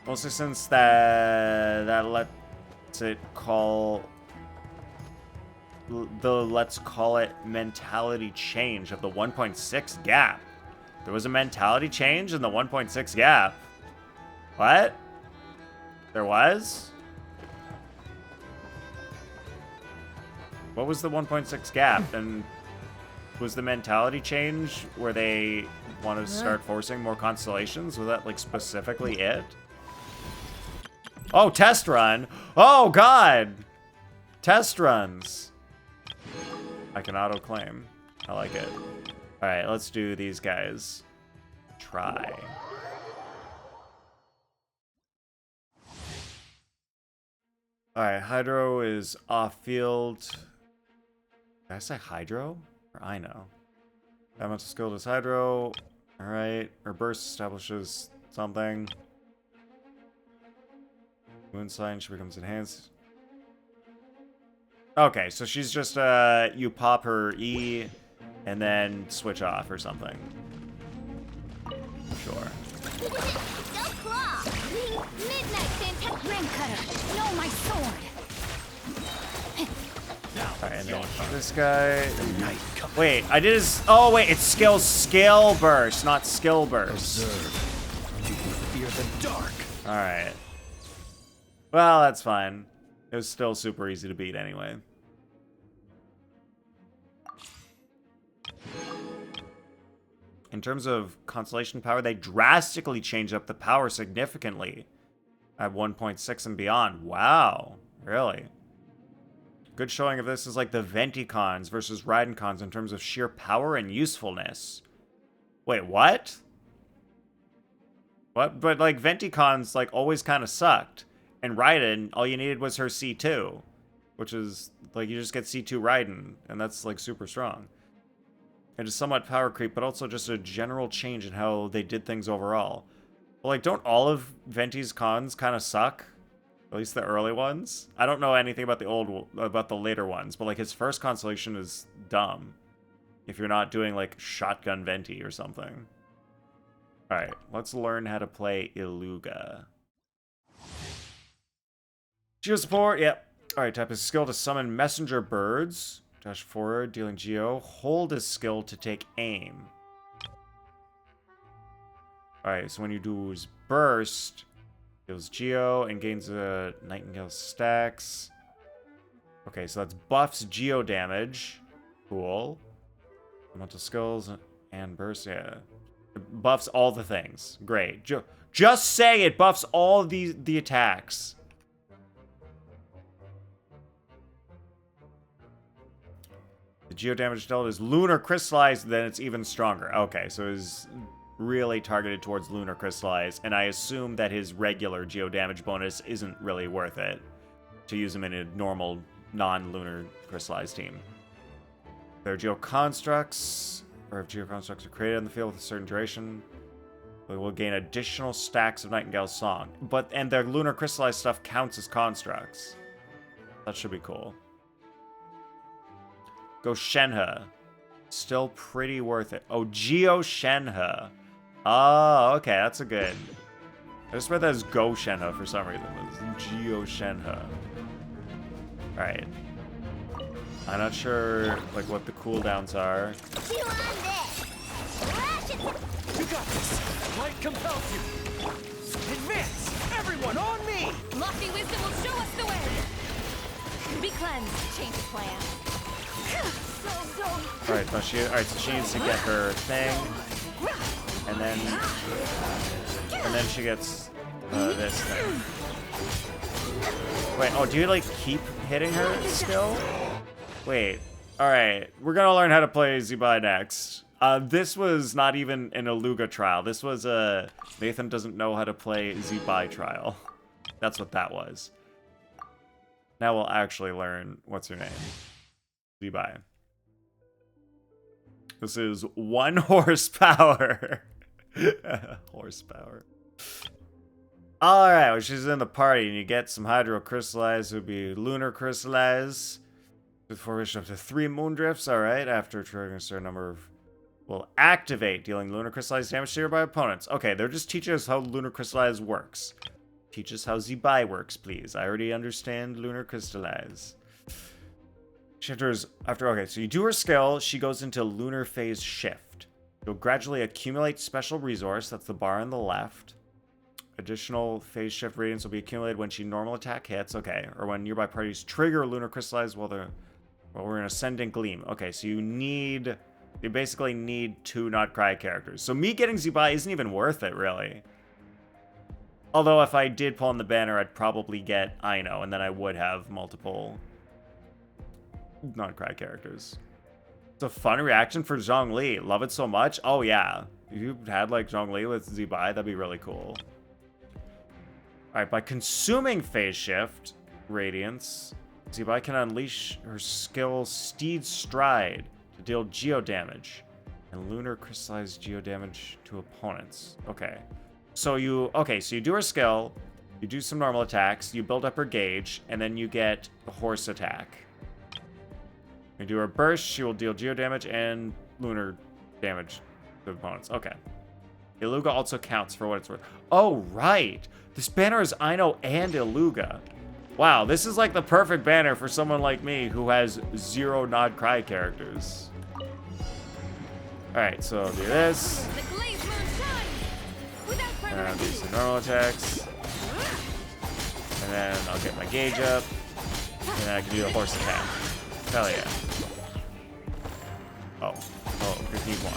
Mostly since that lets it call the let's call it mentality change of the 1.6 gap. There was a mentality change in the 1.6 gap. What? There was? What was the 1.6 gap? And was the mentality change where they want to start forcing more constellations? Was that like specifically it? Oh, test run. Oh, God. Test runs. I can auto-claim. I like it. All right, let's do these guys. Try. All right, Hydro is off-field. Did I say Hydro? Or I know. Elemental skill is Hydro. Alright. Her burst establishes something. Moon sign, she becomes enhanced. Okay, so she's just, you pop her E and then switch off or something. Sure. Go claw! Midnight fantastic ring cutter! No, my sword! Alright, and then this guy. Wait, I did his. Oh, wait, it's skill burst, not skill burst. You can fear the dark. Alright. Well, that's fine. It was still super easy to beat anyway. In terms of constellation power, they drastically changed up the power significantly at 1.6 and beyond. Wow, really? Good showing of this is like the Venticons versus Raidencons in terms of sheer power and usefulness. Wait, what? What? But like Venticons like always kind of sucked. And Raiden, all you needed was her C2. Which is like you just get C2 Raiden, and that's like super strong. It is somewhat power creep, but also just a general change in how they did things overall. Well, like, don't all of Venti's cons kind of suck? At least the early ones. I don't know anything about the later ones, but like his first constellation is dumb. If you're not doing like shotgun Venti or something. All right, let's learn how to play Iluga. Geo support, yep. All right, tap his skill to summon messenger birds. Dash forward, dealing Geo. Hold his skill to take aim. All right, so when you do his burst, heals Geo and gains a Nightingale stacks. Okay, so that's buffs Geo damage. Cool. Mental skills and burst, yeah. It buffs all the things. Great. Just say it buffs all the attacks. The Geo damage dealt is lunar crystallized, then it's even stronger. Okay, so it's really targeted towards lunar crystallize, and I assume that his regular geo damage bonus isn't really worth it to use him in a normal non-lunar crystallized team. There are geo constructs, or if geo constructs are created in the field with a certain duration, we will gain additional stacks of Nightingale's song. And their lunar crystallized stuff counts as constructs. That should be cool. Go Shenhe. Still pretty worth it. Oh, Geo Shenhe. Oh, okay, that's a good. I just read that as Go Shenhe for some reason. It's Geo Shenhe. Alright. I'm not sure like what the cooldowns are. You got this. Light compels you. Advance! Everyone on me! Lofty wisdom will show us the way! Be cleansed, change of plan. Alright, so she needs to get her thing. And then she gets this thing. Wait, oh, do you like keep hitting her still? Wait. Alright, we're gonna learn how to play Zibai next. This was not even an Iluga trial. This was a Nathan doesn't know how to play Zibai trial. That's what that was. Now we'll actually learn what's her name. Zibai. This is 1 horsepower. Horsepower. Alright, well, she's in the party, and you get some hydro crystallize. It would be lunar crystallize. With formation up to 3 moon drifts. Alright, after triggering a certain number of. Will activate, dealing lunar crystallize damage to nearby opponents. Okay, they're just teaching us how lunar crystallize works. Teach us how Zibai works, please. I already understand lunar crystallize. She enters after, okay, so you do her skill, she goes into lunar phase shift. You'll gradually accumulate special resource, that's the bar on the left. Additional phase shift radiance will be accumulated when she normal attack hits, okay, or when nearby parties trigger lunar crystallize while we're in ascendant gleam. Okay, so you basically need 2 Not Cry characters. So me getting Zibai isn't even worth it, really. Although if I did pull in the banner, I'd probably get Aino, and then I would have multiple Not Cry characters. It's a fun reaction for Zhongli. Love it so much. Oh yeah. If you had like Zhongli with Zibai, that'd be really cool. Alright, by consuming phase shift radiance, Zibai can unleash her skill Steed Stride to deal geo damage and lunar crystallized geo damage to opponents. Okay. So you do her skill, you do some normal attacks, you build up her gauge, and then you get the horse attack. You do her burst, she will deal geo damage and lunar damage to opponents. Okay. Iluga also counts for what it's worth. Oh, right. This banner is Aino and Iluga. Wow, this is like the perfect banner for someone like me who has 0 Nod Cry characters. Alright, so I'll do this. The glaze moon shines. Without And further I'll do ado. some normal attacks. And then I'll get my gauge up. And then I can do the horse attack. Hell yeah. Oh, just need one.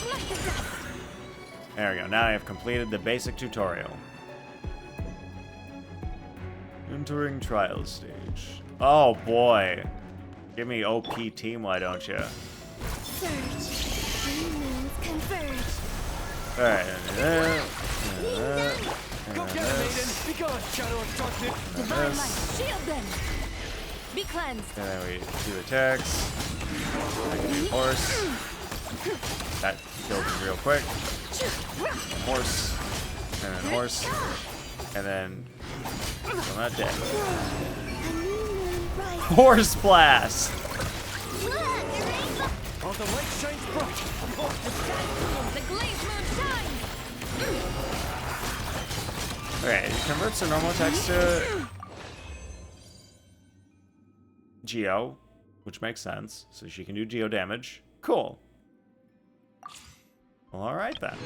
There we go. Now I have completed the basic tutorial. Entering trial stage. Oh boy. Give me OP team, why don't you? Surge. Three moons converge. Alright. Go get it, maiden! Be gone, shadow of darkness! Divine light. Shield them. Be cleansed. And then we do attacks. I can do horse. That kills him real quick. And horse. And then horse. And then I'm not dead. A new moon rises. Horse blast! Look, the rainbow. Oh, the light shines bright! Behold, the sky! The glaze moon shines. Okay, it converts the normal attacks to Geo, which makes sense. So she can do Geo damage. Cool. Well, alright then.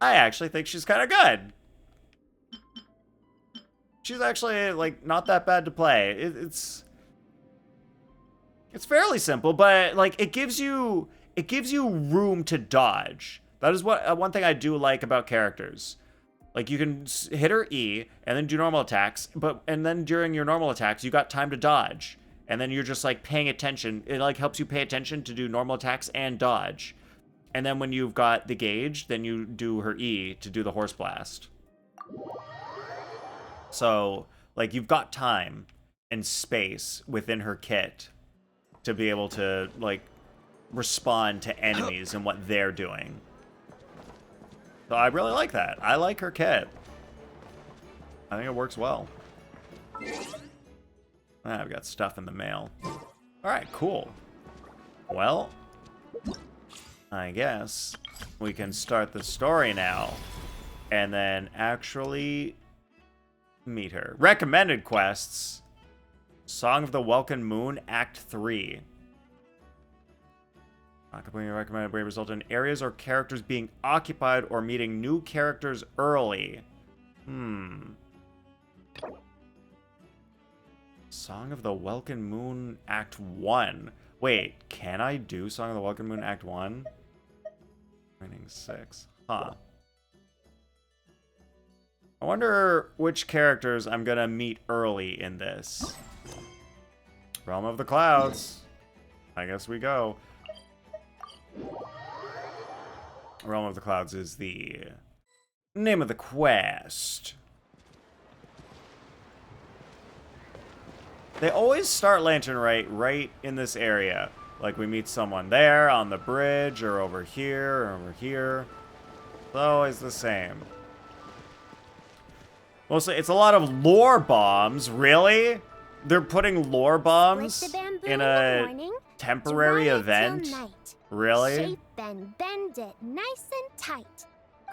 I actually think she's kind of good. She's actually, like, not that bad to play. It's fairly simple, but, like, it gives you room to dodge. That is what one thing I do like about characters. Like, you can hit her E and then do normal attacks, and then during your normal attacks, you got time to dodge. And then you're just, like, paying attention. It, like, helps you pay attention to do normal attacks and dodge. And then when you've got the gauge, then you do her E to do the horse blast. So, like, you've got time and space within her kit to be able to, like, respond to enemies and what they're doing. So I really like that. I like her kit. I think it works well. Ah, I've got stuff in the mail. Alright, cool. Well, I guess we can start the story now. And then actually meet her. Recommended quests. Song of the Welkin Moon, Act 3. Not completing a recommended may result in areas or characters being occupied or meeting new characters early. Song of the Welkin Moon, Act 1. Wait, can I do Song of the Welkin Moon, Act 1? Training 6. Huh. I wonder which characters I'm gonna meet early in this. Realm of the Clouds. I guess we go. Realm of the Clouds is the name of the quest. They always start Lantern Rite right in this area. Like we meet someone there on the bridge or over here or over here. It's always the same. Mostly, it's a lot of lore bombs. Really? They're putting lore bombs in a temporary event? Really? Shape and bend it nice and tight.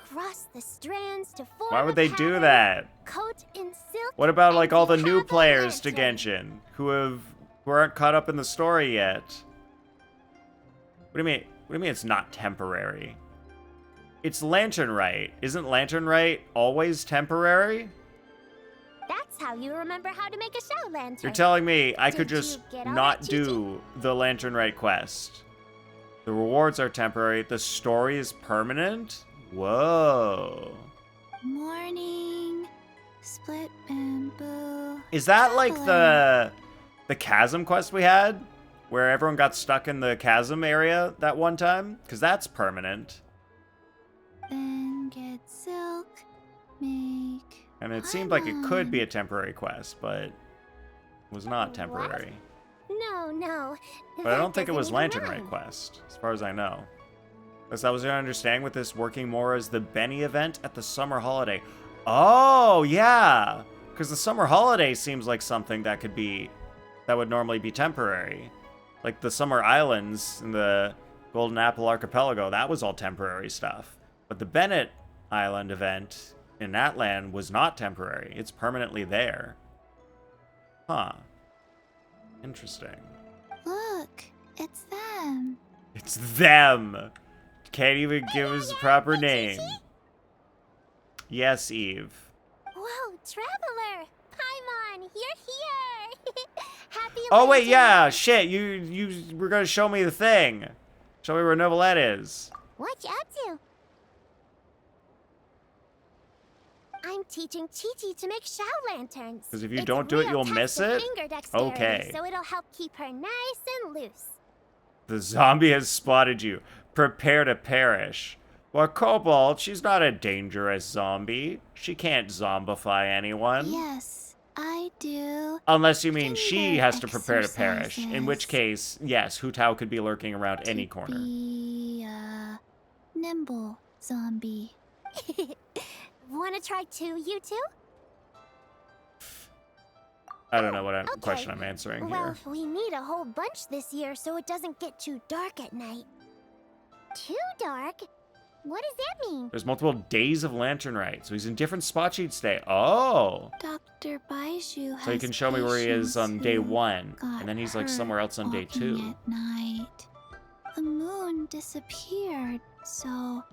Cross the strands to form Why would a they do pattern. that? Coat in silk. What about like all the and you new have a players to lantern. Genshin who aren't caught up in the story yet? What do you mean? What do you mean it's not temporary? It's Lantern Rite. Isn't Lantern Rite always temporary? That's how you remember how to make a show lantern. You're telling me I could Did just you get all not that, Gigi? do the Lantern Rite quest. The rewards are temporary. The story is permanent? Whoa. Morning, split bamboo. Is that like the chasm quest we had? Where everyone got stuck in the chasm area that one time? Because that's permanent. Then get silk, make. And it seemed like it could be a temporary quest, but was not temporary. No. But I don't think it was Lantern Rite Rite quest, as far as I know. As I was going to understand with this working more as the Benny event at the summer holiday. Oh, yeah! Because the summer holiday seems like something that would normally be temporary. Like the summer islands in the Golden Apple Archipelago, that was all temporary stuff. But the Bennett Island event in that land was not temporary. It's permanently there. Huh. Interesting. Look, it's them. It's them! Can't even give us a proper name. Yes, Eve. Whoa, Traveler! Paimon, you're here! Happy Oh wait, Lantern yeah, Rite. shit, you were gonna show me the thing. Show me where Neuvillette is. What you up to? I'm teaching Chi-Chi to make Shao lanterns. 'Cause if you It's don't do it, real you'll test miss of it? finger dexterity, Okay. So it'll help keep her nice and loose. The zombie has spotted you. Prepare to perish. Well, Cobalt, she's not a dangerous zombie. She can't zombify anyone. Yes, I do. Unless you mean Give me she their has to prepare to perish. In which exercises. case, yes, Hu Tao could be lurking around any corner. Be a nimble zombie. Wanna try too, you two? I don't know what Okay. question I'm answering Well, here. we need a whole bunch this year so it doesn't get too dark at night. Too dark? What does that mean? There's multiple days of Lantern Rite, so he's in different spots each day. Oh! Dr. Baiju has So you can show me where he is on day patients who 1, got and then he's like hurt somewhere else on day walking 2. At night. The moon disappeared, so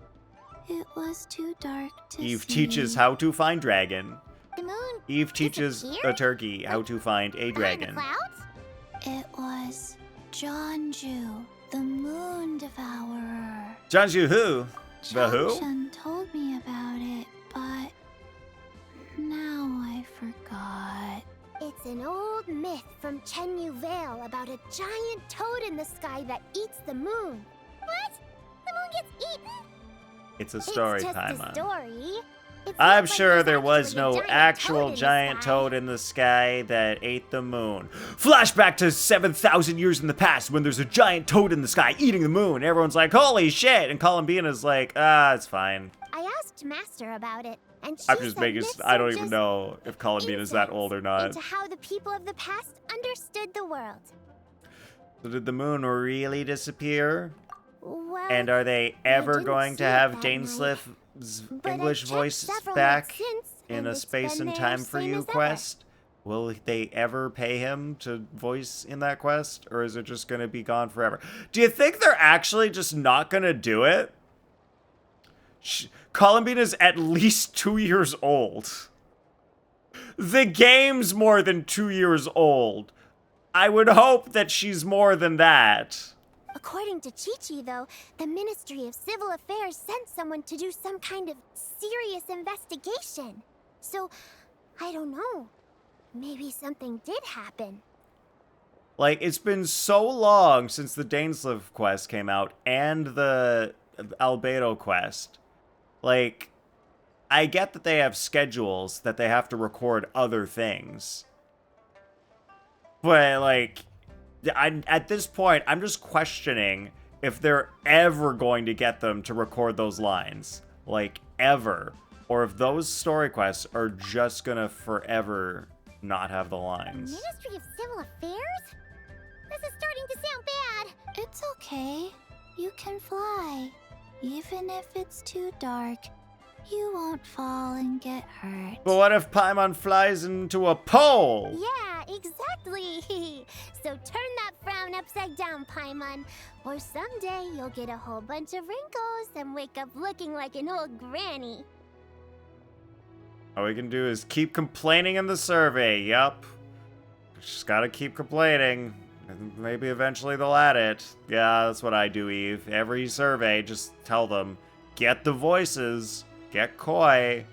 it was too dark to Eve see. teaches how to find dragon. The moon Eve teaches a disappeared? turkey how to find a behind the dragon. clouds? It was Jonju, the moon devourer. Janju who? The who? Chang-Shun told me about it, but now I forgot. It's an old myth from Chenyu Vale about a giant toad in the sky that eats the moon. What? The moon gets eaten? It's a story, It's just a Paimon. story. It's I'm not like sure there's there was actually a no giant actual toad in the giant sky. toad in the sky that ate the moon. Flashback to 7,000 years in the past when there's a giant toad in the sky eating the moon. Everyone's like, holy shit! And Columbina's like, it's fine. I asked Master about it, and she I'm just said making. myths I are don't even just know if Columbina's that old or not. into how the people of the past understood the world. So did the moon really disappear? Well, And are they I ever didn't going see to it have that Daneslith's but I've English checked voice several back nights since, in and a it's space been and there time for same you as ever. quest? Will they ever pay him to voice in that quest, or is it just going to be gone forever? Do you think they're actually just not going to do it? Columbina's at least 2 years old. The game's more than 2 years old. I would hope that she's more than that. According to Chi-Chi, though, the Ministry of Civil Affairs sent someone to do some kind of serious investigation. So, I don't know. Maybe something did happen. Like, it's been so long since the Dainsleif quest came out and the Albedo quest. Like, I get that they have schedules that they have to record other things. But, like, at this point, I'm just questioning if they're ever going to get them to record those lines. Like, ever. Or if those story quests are just gonna forever not have the lines. Ministry of Civil Affairs? This is starting to sound bad. It's okay. You can fly. Even if it's too dark, you won't fall and get hurt. But what if Paimon flies into a pole? Yeah, exactly. So turn that frown upside down, Paimon. Or someday you'll get a whole bunch of wrinkles and wake up looking like an old granny. All we can do is keep complaining in the survey. Yup. Just gotta keep complaining. And maybe eventually they'll add it. Yeah, that's what I do, Eve. Every survey, just tell them, get the voices. Get Koi.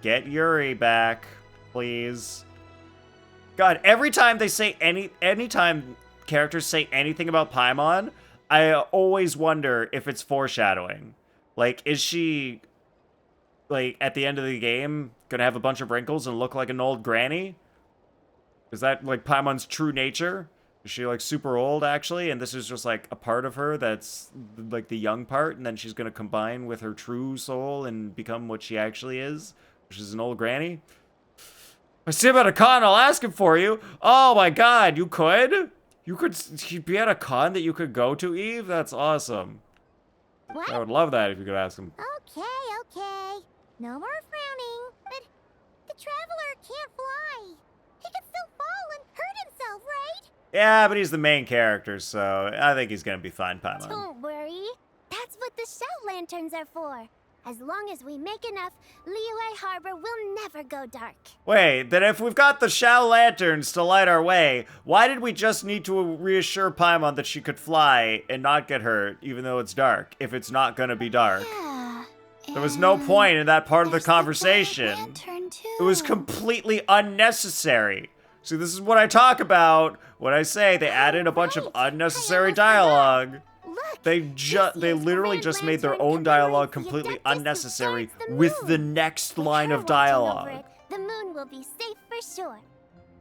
Get Yuri back, please. God, every time they say anytime characters say anything about Paimon, I always wonder if it's foreshadowing. Like, is she, like, at the end of the game, gonna have a bunch of wrinkles and look like an old granny? Is that like Paimon's true nature? Is she like super old actually, and this is just like a part of her that's like the young part, and then she's gonna combine with her true soul and become what she actually is, which is an old granny? If I see him at a con, I'll ask him for you. Oh my god, you could? You could be at a con that you could go to, Eve? That's awesome. What? I would love that if you could ask him. Okay. No more frowning. But the Traveler can't fly. He could still fall and hurt himself, right? Yeah, but he's the main character, so I think he's gonna be fine, Paimon. Don't worry. That's what the shout lanterns are for. As long as we make enough, Liyue Harbor will never go dark. Wait, then if we've got the Shao Lanterns to light our way, why did we just need to reassure Paimon that she could fly and not get hurt, even though it's dark, if it's not gonna be dark? Yeah. There was no point in that part of the conversation. Lantern too. It was completely unnecessary. See, this is what I talk about when I say they added a bunch of unnecessary dialogue. Look, They literally just made their own dialogue completely unnecessary with the next line of dialogue. The moon will be safe for sure.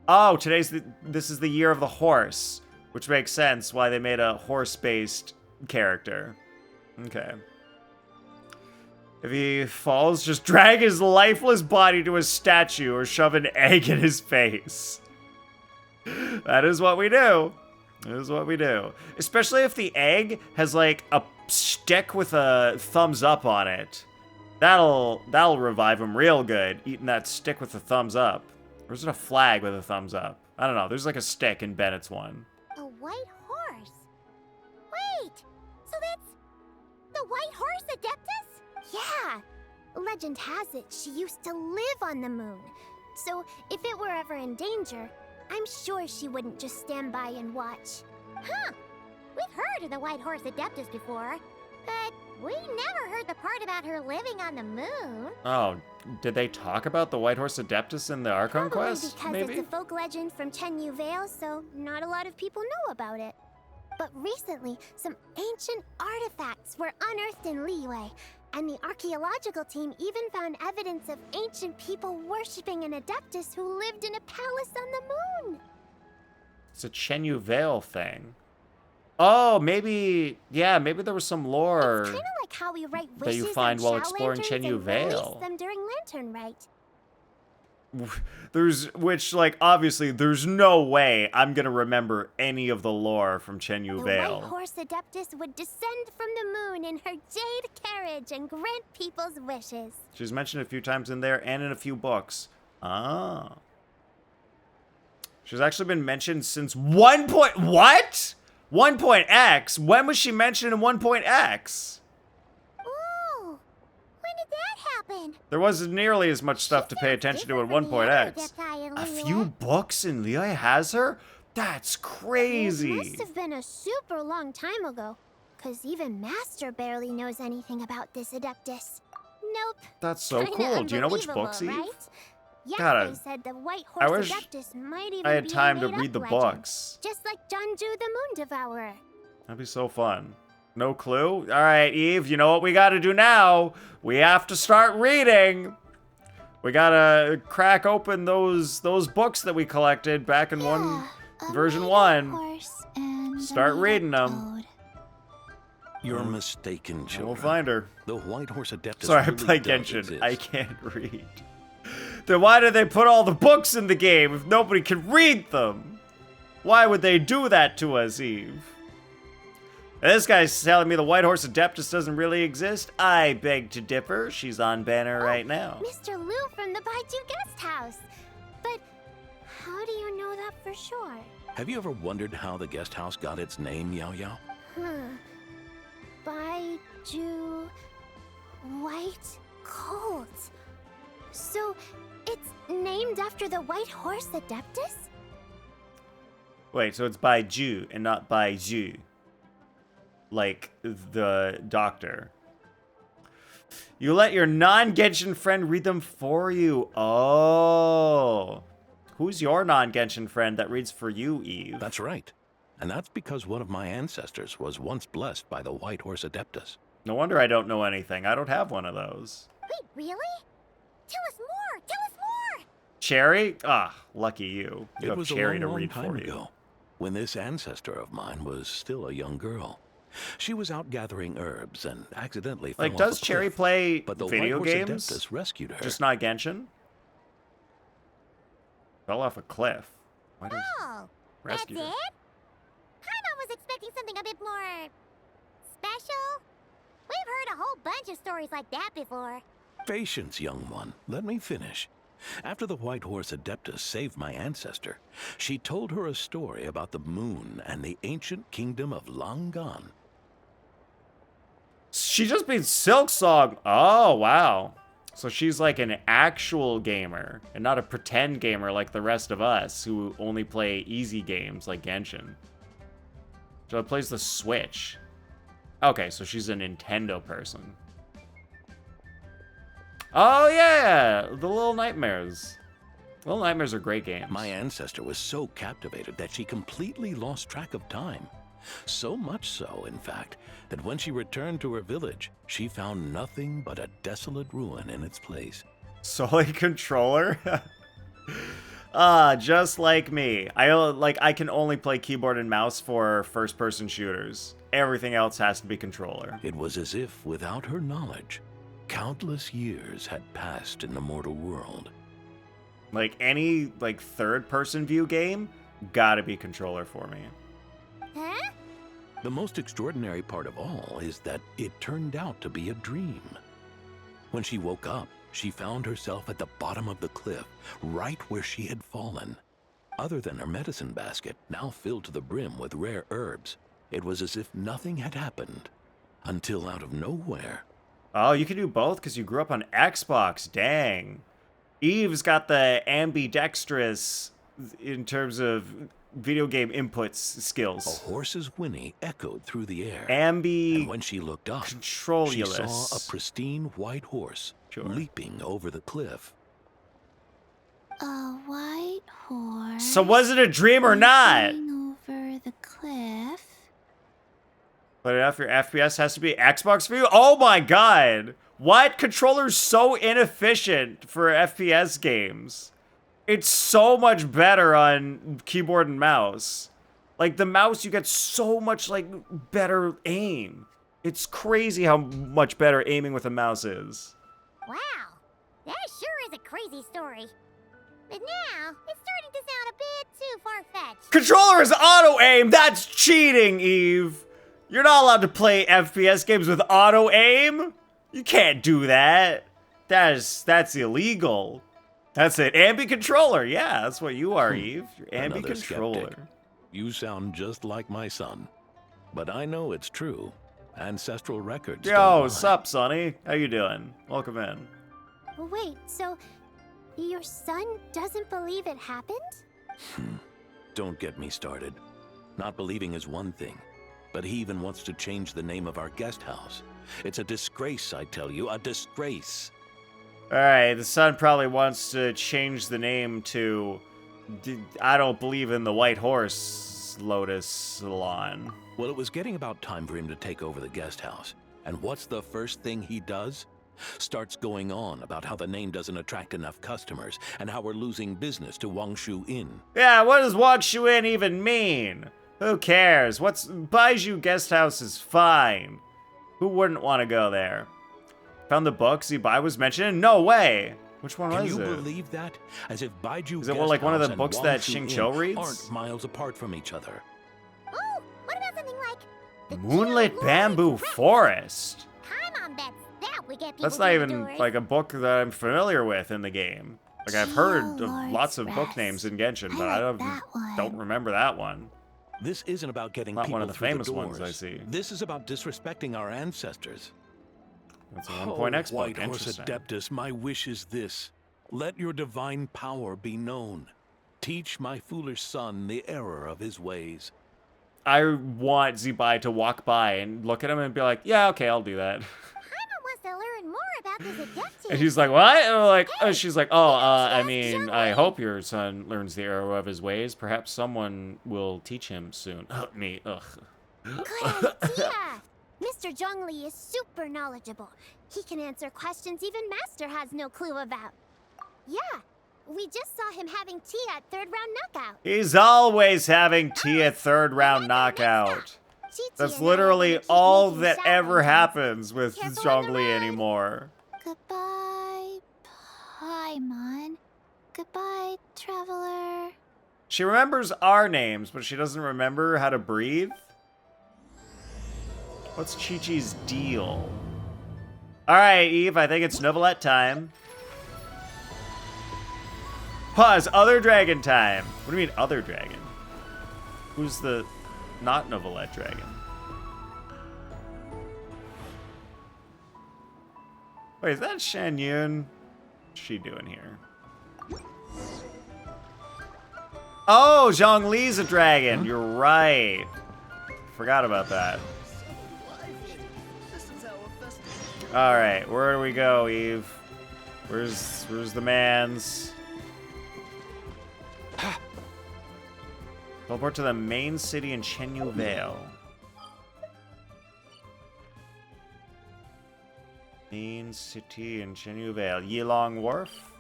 Oh, this is the year of the horse, which makes sense why they made a horse-based character. Okay. If he falls, just drag his lifeless body to a statue or shove an egg in his face. That is what we do. That is what we do. Especially if the egg has like a stick with a thumbs up on it. That'll revive him real good, eating that stick with a thumbs up. Or is it a flag with a thumbs up? I don't know. There's like a stick in Bennett's one. A white horse? Wait! So that's the white horse Adeptus? Yeah! Legend has it she used to live on the moon. So if it were ever in danger, I'm sure she wouldn't just stand by and watch. Huh! We've heard of the white horse Adeptus before, but we never heard the part about her living on the moon. Oh, did they talk about the White Horse Adeptus in the Archon quest? Because Maybe? it's a folk legend from Chenyu Vale, so not a lot of people know about it. But recently, some ancient artifacts were unearthed in Liyue, and the archaeological team even found evidence of ancient people worshipping an Adeptus who lived in a palace on the moon. It's a Chenyu Vale thing. Oh, maybe there was some lore. It's kind of like how we write that wishes you find on while Shao exploring lanterns Chenyu and release Vale. them during Lantern Rite. Obviously, there's no way I'm gonna remember any of the lore from Chenyu The Vale. white horse Adeptus would descend from the moon in her jade carriage and grant people's wishes. She's mentioned a few times in there and in a few books. Ah. She's actually been mentioned since 1.X? When was she mentioned in 1.X? Ooh, when did that happen? There wasn't nearly as much stuff to pay attention to in 1.X. A few books in Liyue has her? That's It crazy. must have been a super long time ago, because even Master barely knows anything about this Adeptus. Nope. That's so Kinda cool. Do you know which books, Eve? unbelievable, right? Yeah, God, they said the white I horse wish Adeptus might even I had be time a to made-up read the legend, books. just like Janju the Moon Devourer. That'd be so fun. No clue? All right, Eve, you know what we gotta do now? We have to start reading. We gotta crack open those books that we collected back in version 1. Start reading them. You're mistaken, children. We'll find her. The White Horse Adeptus Sorry, I really play does Genshin. exist. I can't read. Then why did they put all the books in the game if nobody can read them? Why would they do that to us, Eve? And this guy's telling me the White Horse Adeptus doesn't really exist? I beg to differ. She's on banner right now. Mr. Liu from the Baiju Guest House. But how do you know that for sure? Have you ever wondered how the guest house got its name, Yao Yao? Baiju White Colt. So it's named after the White Horse Adeptus? Wait, so it's by Ju and not by Ju. Like the doctor. You let your non-Genshin friend read them for you. Oh. Who's your non-Genshin friend that reads for you, Eve? That's right. And that's because one of my ancestors was once blessed by the White Horse Adeptus. No wonder I don't know anything. I don't have one of those. Wait, really? Tell us more! Tell us more! Cherry? Ah, lucky you. You It have was a Cherry long, to long read time for you. ago, when this ancestor of mine was still a young girl. She was out gathering herbs and accidentally fell Like, off does a Cherry cliff, play but the video White Horse games? Adeptus rescued her. Just not Genshin? Fell off a cliff. Why does Oh, rescue that's her? it? Paimon was expecting something a bit more special. We've heard a whole bunch of stories like that before. Patience, young one. Let me finish. After the White Horse Adeptus saved my ancestor, she told her a story about the moon and the ancient kingdom of Langan. She just beat Silksong. Oh, wow. So she's like an actual gamer and not a pretend gamer like the rest of us who only play easy games like Genshin. So it plays the Switch. Okay, so she's a Nintendo person. Oh, yeah. The Little Nightmares. Little Nightmares are great games. My ancestor was so captivated that she completely lost track of time. So much so, in fact, that when she returned to her village, she found nothing but a desolate ruin in its place. Solely controller? Just like me. I can only play keyboard and mouse for first-person shooters. Everything else has to be controller. It was as if, without her knowledge, countless years had passed in the mortal world. Like any third-person view game, gotta be controller for me. Huh? The most extraordinary part of all is that it turned out to be a dream. When she woke up, she found herself at the bottom of the cliff, right where she had fallen. Other than her medicine basket, now filled to the brim with rare herbs, it was as if nothing had happened. Until out of nowhere, Oh, you can do both because you grew up on Xbox. Dang. Eve's got the ambidextrous in terms of video game inputs a skills. horse's whinny echoed through the air. And when she looked up, she controlulous. saw a pristine white horse Sure. leaping over the cliff. A white horse. So was it a dream or not? leaping over the cliff. But if your FPS has to be Xbox for you? Oh my god! What? Controller's so inefficient for FPS games. It's so much better on keyboard and mouse. Like, the mouse, you get so much, better aim. It's crazy how much better aiming with a mouse is. Wow, that sure is a crazy story. But now, it's starting to sound a bit too far-fetched. Controller is auto-aim! That's cheating, Eve! You're not allowed to play FPS games with auto-aim! You can't do that. That's illegal. That's it. Ambi-controller. Yeah, that's what you are, Eve. You're Another ambi-controller. skeptic. You sound just like my son. But I know it's true. Ancestral records don't Yo, lie. what's up, Sonny? How you doing? Welcome in. Wait, so your son doesn't believe it happened? Don't get me started. Not believing is one thing, but he even wants to change the name of our guest house. It's a disgrace, I tell you, a disgrace. Alright, the son probably wants to change the name to I don't believe in the White Horse Lotus Salon. Well, it was getting about time for him to take over the guest house. And what's the first thing he does? Starts going on about how the name doesn't attract enough customers and how we're losing business to Wangshu Inn. Yeah, what does Wangshu Inn even mean? Who cares? Baiju Guest House is fine. Who wouldn't want to go there? Found the book Zibai was mentioned? No way! Which one Can was you it? believe that? As if Baiju Is it Guest like one of the House and books that Wangshu Xingqiu Inn reads? aren't miles apart from each other. Oh, what about something like the Moonlit Two Bamboo Lords Rest? Forest. Paimon bets that we get people That's not through even the doors. like a book that I'm familiar with in the game. Like, I've heard of Lord's lots of book Rest. names in Genshin, I but I like that one. don't remember that one. This isn't about getting Not people one of the through famous the ones doors. I see. This is about disrespecting our ancestors. That's a 1.x book. White Horse Interesting. Adeptus, my wish is this. Let your divine power be known. Teach my foolish son the error of his ways. I want Zibai to walk by and look at him and be like, yeah, okay, I'll do that. Paimon wants to learn more about this Adeptus. And he's like, what? And we're like, she's like, oh, I that's mean, your I way. hope your son learns the error of his ways. Perhaps someone will teach him soon. Me, ugh. Good idea. Mr. Zhongli is super knowledgeable. He can answer questions even Master has no clue about. Yeah, We just saw him having tea at third round knockout. He's always having tea at third round knockout. Chi-Chi That's and I are literally gonna keep all making that shower ever engines. happens with Careful on the Zhongli ride. anymore. Goodbye, Paimon. Goodbye, traveler. She remembers our names, but she doesn't remember how to breathe. What's Chi-Chi's deal? Alright, Eve, I think it's Neuvillette time. Pause, other dragon time. What do you mean, other dragon? Who's the not Neuvillette dragon? Wait, is that Shan Yun? What's she doing here? Oh, Zhongli's a dragon. You're right. Forgot about that. All right, where do we go, Eve? Where's the man's? Teleport to the main city in Neuvillette. Main city in Neuvillette. Yilong Wharf?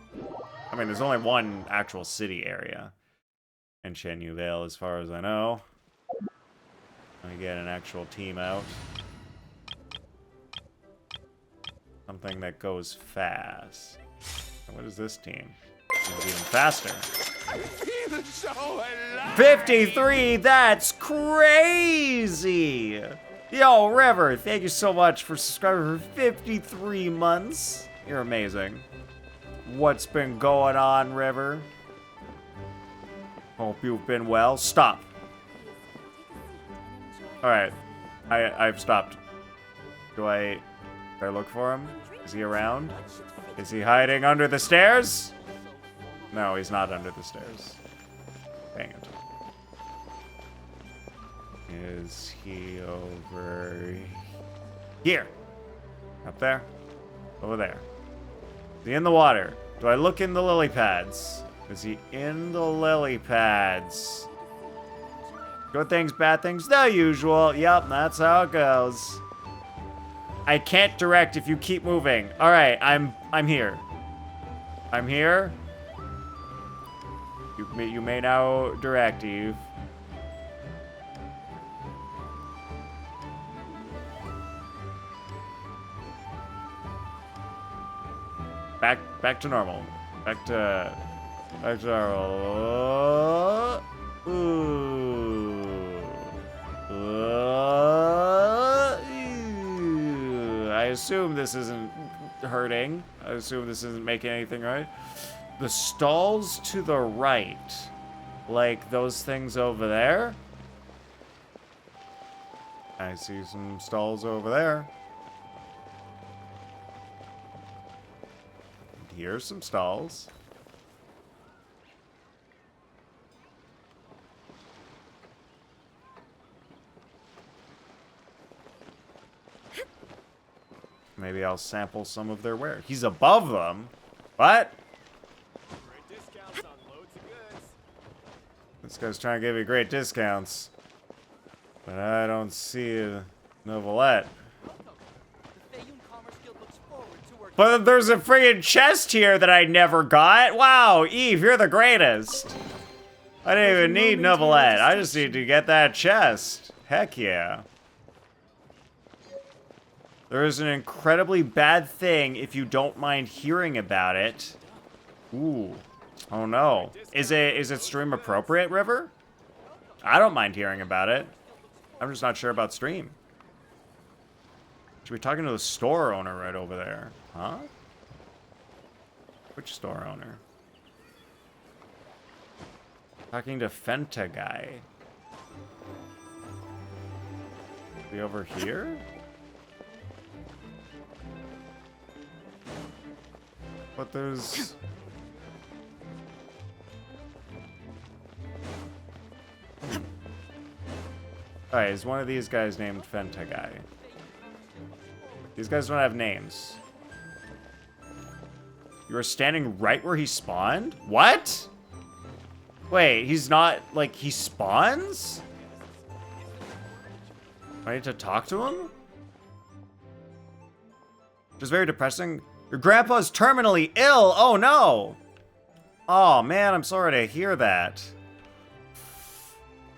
I mean, there's only one actual city area in Neuvillette, as far as I know. Let me get an actual team out. Something that goes fast. What is this team? It's even faster. 53, that's crazy! Yo, River, thank you so much for subscribing for 53 months. You're amazing. What's been going on, River? Hope you've been well. Stop. Alright. I've stopped. Do I look for him? Is he around? Is he hiding under the stairs? No, he's not under the stairs. Dang it. Is he over here? Up there? Over there. Is he in the water? Do I look in the lily pads? Is he in the lily pads? Good things, bad things, the usual. Yep, that's how it goes. I can't direct if you keep moving. All right, I'm here. I'm here. You may now direct, Eve. Back to normal. Back to normal. I assume this isn't hurting. I assume this isn't making anything right. The stalls to the right. Like those things over there. I see some stalls over there. Here's some stalls. Maybe I'll sample some of their wear. He's above them. What? This guy's trying to give me great discounts. But I don't see a Neuvillette. But there's a friggin' chest here that I never got. Wow, Eve, you're the greatest. I didn't even need Neuvillette. I just need to get that chest. Heck yeah. There is an incredibly bad thing if you don't mind hearing about it. Ooh. Oh no. Is it stream appropriate, River? I don't mind hearing about it. I'm just not sure about stream. Should be talking to the store owner right over there. Huh? Which store owner? Talking to Fenta guy. Be over here? But there's... Alright, is one of these guys named Fenta guy? These guys don't have names. You were standing right where he spawned? What? Wait, he's not, like, he spawns? I need to talk to him? Just very depressing. Your grandpa's terminally ill. Oh, no. Oh, man, I'm sorry to hear that.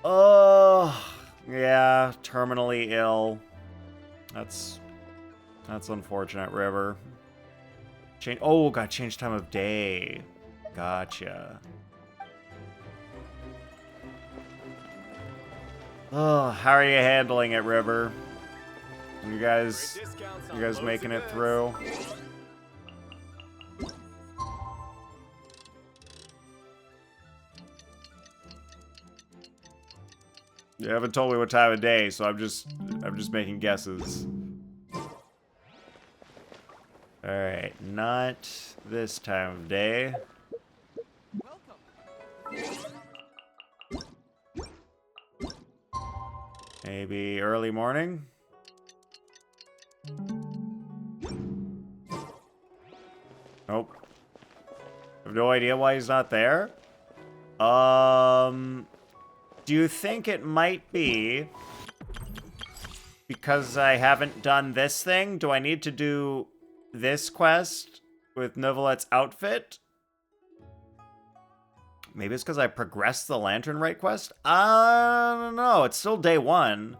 Oh, yeah, terminally ill. That's unfortunate, River. Oh, got change time of day. Gotcha. Oh, how are you handling it, River? You guys making it through? You haven't told me what time of day, so I'm just making guesses. Alright, not this time of day. Maybe early morning? Nope. I have no idea why he's not there. Do you think it might be because I haven't done this thing? Do I need to do this quest with Neuvillette's outfit? Maybe it's because I progressed the Lantern Rite quest? I don't know. It's still day 1.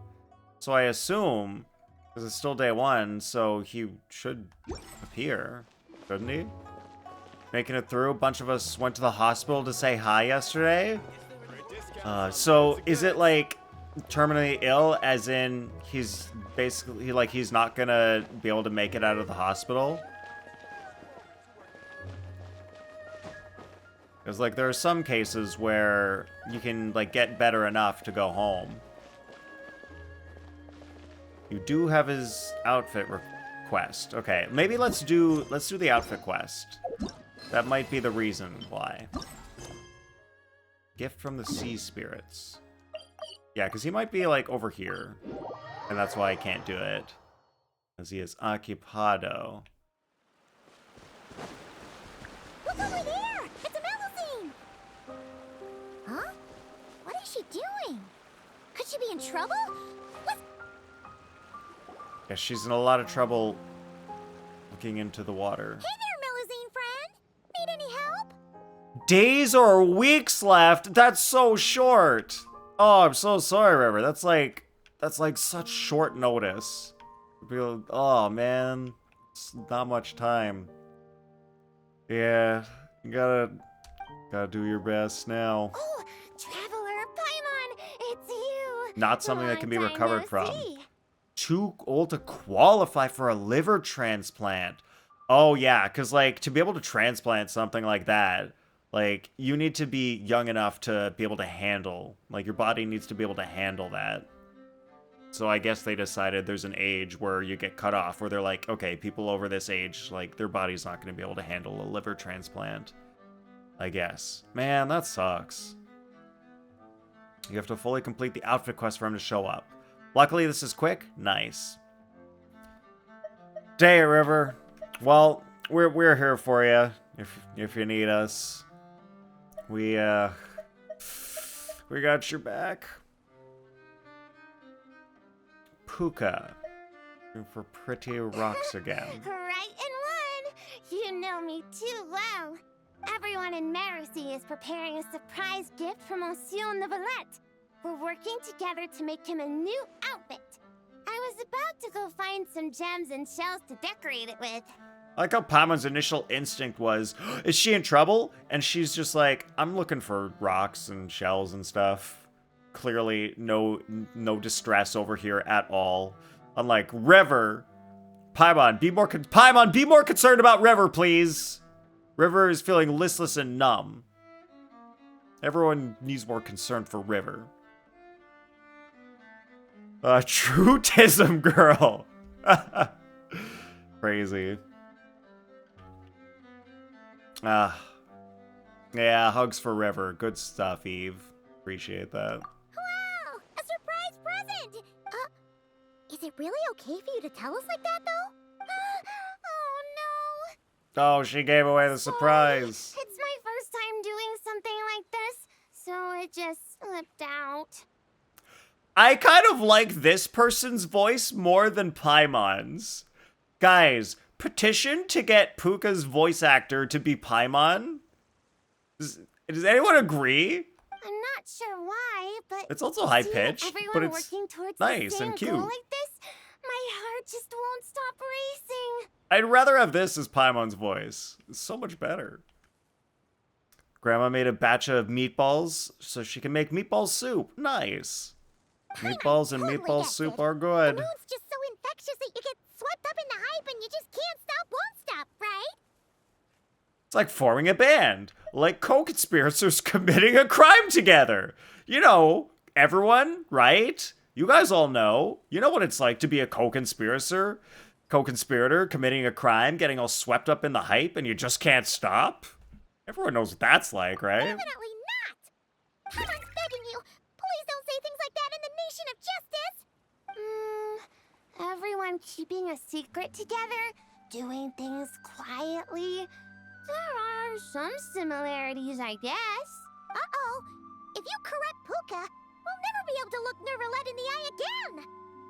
So I assume, because it's still day 1, so he should appear, shouldn't he? Making it through. A bunch of us went to the hospital to say hi yesterday. So is it like terminally ill, as in he's basically like he's not gonna be able to make it out of the hospital? Because like there are some cases where you can like get better enough to go home. You do have his outfit request. Okay, maybe let's do the outfit quest. That might be the reason why. Gift from the sea spirits. Yeah, because he might be like over here. And that's why I can't do it. Because he is occupado. Look over there! It's a Melusine! Huh? What is she doing? Could she be in trouble? What? Yeah, she's in a lot of trouble looking into the water. Hey there, Melusine friend! Need any help? Days or weeks left? That's so short. Oh, I'm so sorry, River. That's like such short notice. Oh man, it's not much time. Yeah, you gotta do your best now. Oh, Traveler Paimon, it's you. Not something that can be Long time recovered no from. see. Too old to qualify for a liver transplant. Oh yeah, because like to be able to transplant something like that, like you need to be young enough to be able to handle, like your body needs to be able to handle that. So I guess they decided there's an age where you get cut off, where they're like, okay, people over this age, like their body's not going to be able to handle a liver transplant. I guess. Man, that sucks. You have to fully complete the outfit quest for him to show up. Luckily, this is quick. Nice. Day, River. Well, we're here for you if you need us. We got your back. Puka. Looking for pretty rocks again. Right in one. You know me too well. Everyone in Maracy is preparing a surprise gift for Monsieur Neuvillette. We're working together to make him a new outfit. I was about to go find some gems and shells to decorate it with. I like how Paimon's initial instinct was, is she in trouble? And she's just like, I'm looking for rocks and shells and stuff. Clearly no distress over here at all. Unlike River. Paimon, be more concerned about River, please. River is feeling listless and numb. Everyone needs more concern for River. True Tism girl. Crazy. Yeah, hugs for River. Good stuff, Eve. Appreciate that. Wow! A surprise present! Is it really okay for you to tell us like that, though? Oh, no. Oh, she gave away the surprise. It's my first time doing something like this, so it just slipped out. I kind of like this person's voice more than Paimon's. Guys, petition to get Puka's voice actor to be Paimon. Does anyone agree? I'm not sure why, but It's also high seeing pitched, everyone but it's working towards nice the same and cute. goal like this, my heart just won't stop racing. I'd rather have this as Paimon's voice. It's so much better. Grandma made a batch of meatballs so she can make meatball soup. Nice. Meatballs and totally meatball gets soup it. are The good. mood's just so infectious that you get swept up in the hype and you just can't stop, won't stop, right? It's like forming a band. Like co-conspirators committing a crime together. You know, everyone, right? You guys all know. You know what it's like to be a co-conspirator committing a crime, getting all swept up in the hype, and you just can't stop? Everyone knows what that's like, right? Definitely not! Paimon's begging you, please don't say things like that in the nation of justice! Everyone keeping a secret together, doing things quietly. There are some similarities, I guess. Uh-oh, if you correct Puka, we'll never be able to look Neuvillette in the eye again!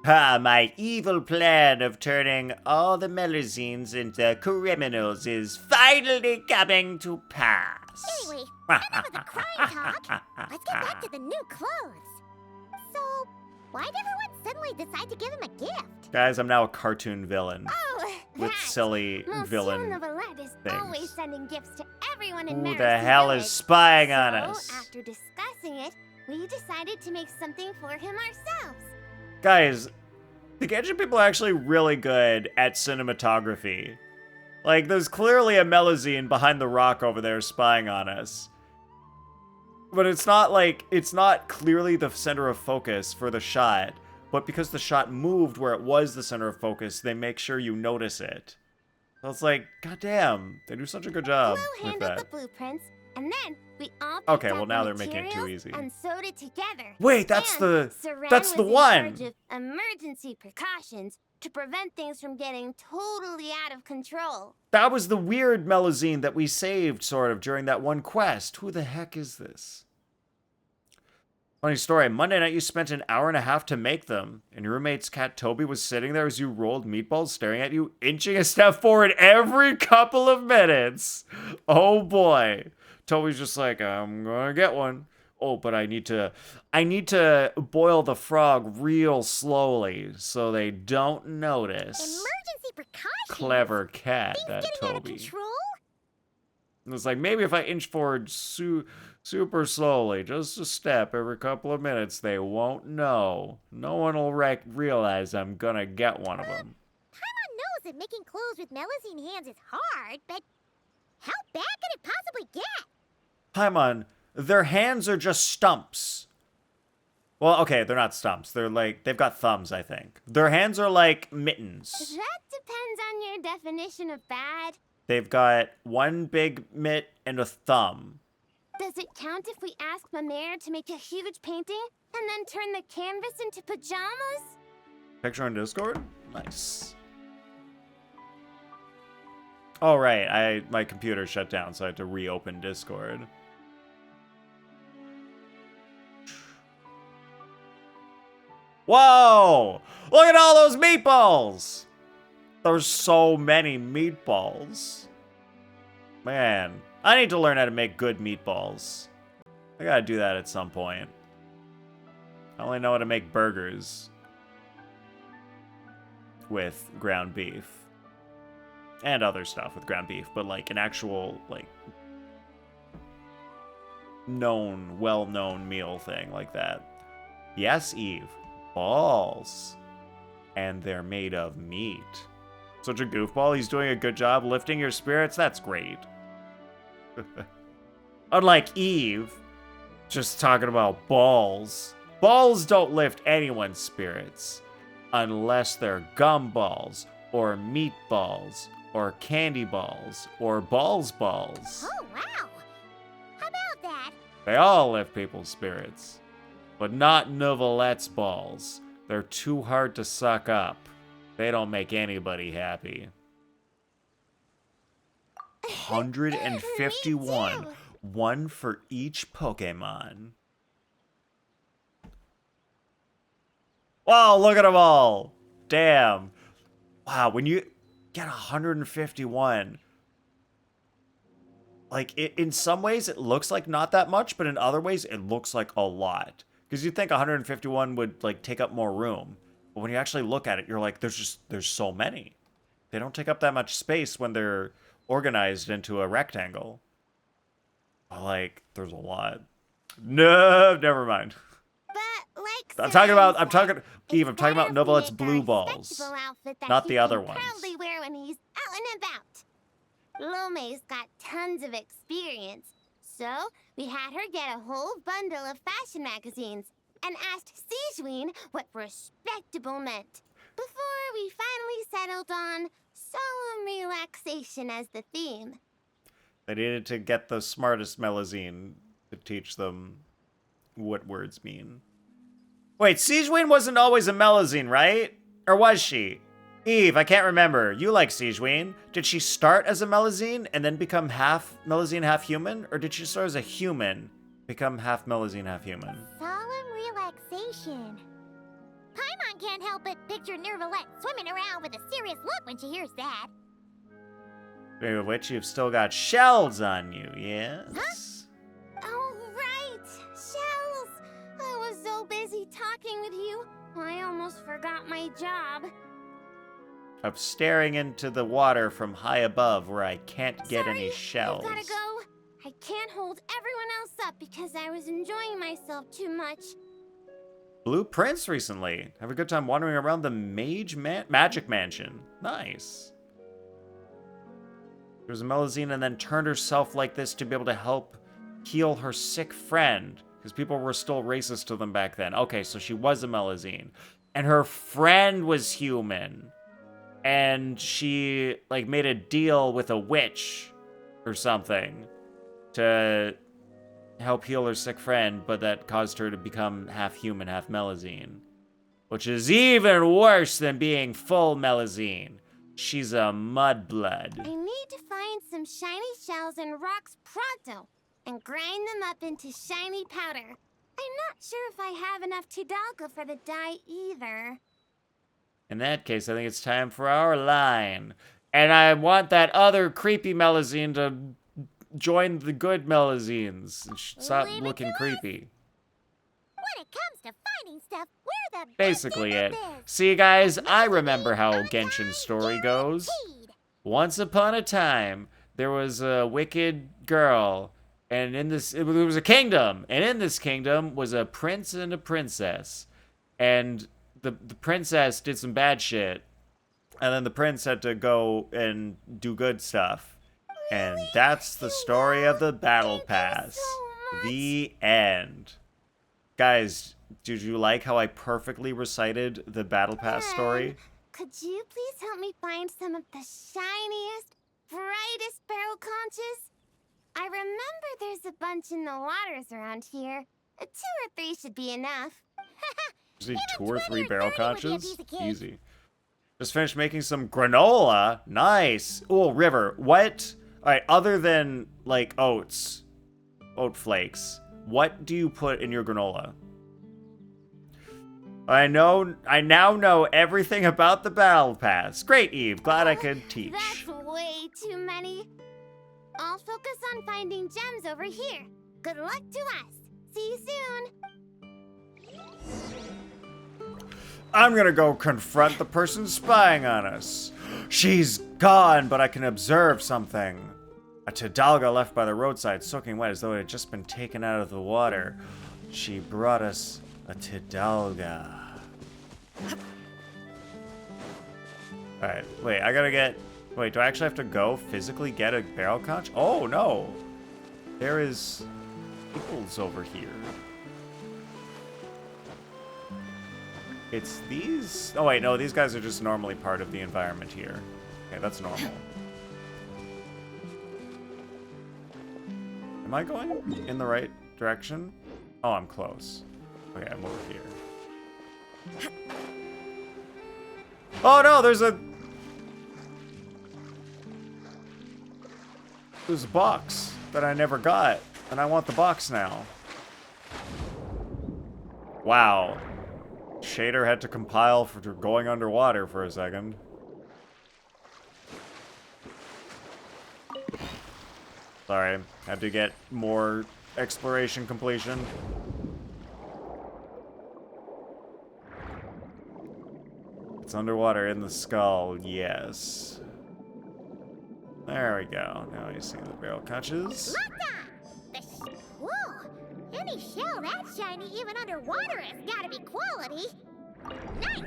Ha, my evil plan of turning all the Melusines into criminals is finally coming to pass. Anyway, enough of the crime talk. Let's get back to the new clothes. So, why'd everyone suddenly decide to give him a gift? Guys, I'm now a cartoon villain Oh, with that. silly Monsieur villain. Neuvillette is things. always sending gifts to everyone in Who Merry the hell Village. is spying So, on us? after discussing it, we decided to make something for him ourselves. Guys, the Genshin people are actually really good at cinematography. Like, there's clearly a Melusine behind the rock over there spying on us. But it's not clearly the center of focus for the shot. But because the shot moved where it was the center of focus, they make sure you notice it. So it's like, goddamn, they do such a good job Blue with handled that. the blueprints, and then we all picked Okay, out well the now they're making it too materials easy. and sewed it together. Wait, that's And the Saran that's the was in one. charge of emergency precautions to prevent things from getting totally out of control. That was the weird Melusine that we saved, sort of, during that one quest. Who the heck is this? Funny story. Monday night, you spent an hour and a half to make them, and your roommate's cat Toby was sitting there as you rolled meatballs, staring at you, inching a step forward every couple of minutes. Oh boy. Toby's just like, I'm gonna get one. Oh, but I need to boil the frog real slowly so they don't notice. Emergency precautions? Clever cat, Things that getting out of Toby. control? And it's like, maybe if I inch forward super slowly, just a step every couple of minutes, they won't know. No one will realize I'm gonna get one of them. Paimon knows that making clothes with Melusine hands is hard, but how bad could it possibly get? Paimon, their hands are just stumps. Well, okay, they're not stumps. They've got thumbs, I think. Their hands are like mittens. That depends on your definition of bad. They've got one big mitt and a thumb. Does it count if we ask Mamere to make a huge painting and then turn the canvas into pajamas? Picture on Discord? Nice. Oh, right. My computer shut down, so I had to reopen Discord. Whoa! Look at all those meatballs! There's so many meatballs. Man, I need to learn how to make good meatballs. I gotta do that at some point. I only know how to make burgers with ground beef. And other stuff with ground beef, but like an actual, like, well-known meal thing like that. Yes, Eve. Balls. And they're made of meat. Such a goofball. He's doing a good job lifting your spirits. That's great. Unlike Eve, just talking about balls. Balls don't lift anyone's spirits. Unless they're gumballs, or meatballs, or candy balls, or balls. Oh, wow. How about that? They all lift people's spirits. But not Neuvillette's balls. They're too hard to suck up. They don't make anybody happy. 151. Me too. One for each Pokemon. Wow, look at them all. Damn. Wow, when you get 151. like, in some ways, it looks like not that much, but in other ways, it looks like a lot. Because you'd think 151 would, like, take up more room. But when you actually look at it, you're like, there's so many. They don't take up that much space when they're organized into a rectangle. But, like, there's a lot. No, never mind. But like I'm talking about Neuvillette's blue balls, not the other ones. Proudly wear when he's out and about. Lome's got tons of experience, so we had her get a whole bundle of fashion magazines and asked Sigewinne what respectable meant. Before we finally settled on solemn relaxation as the theme. They needed to get the smartest Melusine to teach them what words mean. Wait, Sigewinne wasn't always a Melusine, right? Or was she? Eve, I can't remember. You like Sigewinne. Did she start as a Melusine and then become half Melusine, half human? Or did she start as a human, become half Melusine, half human? Solemn relaxation. Paimon can't help but picture Neuvillette swimming around with a serious look when she hears that. Speaking of which, you've still got shells on you, yes? Huh? Oh, right! Shells! I was so busy talking with you, I almost forgot my job. Of staring into the water from high above where I can't get any Sorry, shells. I've gotta go. I can't hold everyone else up because I was enjoying myself too much. Blue Prince recently. Have a good time wandering around the Magic Mansion. Nice. There was a Melusine and then turned herself like this to be able to help heal her sick friend. Because people were still racist to them back then. Okay, so she was a Melusine. And her friend was human. And she, like, made a deal with a witch or something to help heal her sick friend, but that caused her to become half human, half Melusine. Which is even worse than being full Melusine. She's a mudblood. I need to find some shiny shells and rocks pronto and grind them up into shiny powder. I'm not sure if I have enough Tidalga for the dye either. In that case, I think it's time for our line. And I want that other creepy Melusine to join the good Melusines. Stop Leave it looking to us. creepy. When it comes to finding stuff, we're the Basically best in it. the biz. See, guys, I remember how Genshin's story goes. Guaranteed. Once upon a time, there was a wicked girl, and there was a kingdom, and in this kingdom was a prince and a princess. And the princess did some bad shit, and then the prince had to go and do good stuff. And that's the story of the Battle Pass. The end. Guys, did you like how I perfectly recited the Battle Pass story? Could you please help me find some of the shiniest, brightest barrel conches? I remember there's a bunch in the waters around here. 2 or 3 should be enough. Just need Even 2 or 3 barrel 30 would be a conches? piece of cake. Easy. Just finished making some granola. Nice. Oh, River, what? Alright, other than, like, oats, oat flakes, what do you put in your granola? I now know everything about the Battle Pass. Great, Eve. Glad I could teach. That's way too many. I'll focus on finding gems over here. Good luck to us. See you soon. I'm gonna go confront the person spying on us. She's gone, but I can observe something. A Tidalga left by the roadside, soaking wet as though it had just been taken out of the water. She brought us a Tidalga. Alright, wait, I gotta get... Wait, do I actually have to go physically get a barrel conch? Oh, no. There is peoples over here. It's these... Oh, wait, no, these guys are just normally part of the environment here. Okay, that's normal. Am I going in the right direction? Oh, I'm close. Okay, I'm over here. Oh, no, there's a box that I never got, and I want the box now. Wow. Shader had to compile for going underwater for a second. Sorry, had to get more exploration completion. It's underwater in the skull, yes. There we go. Now you see the barrel catches. Whoa! Any shell that shiny, even underwater, has gotta be quality. Nice!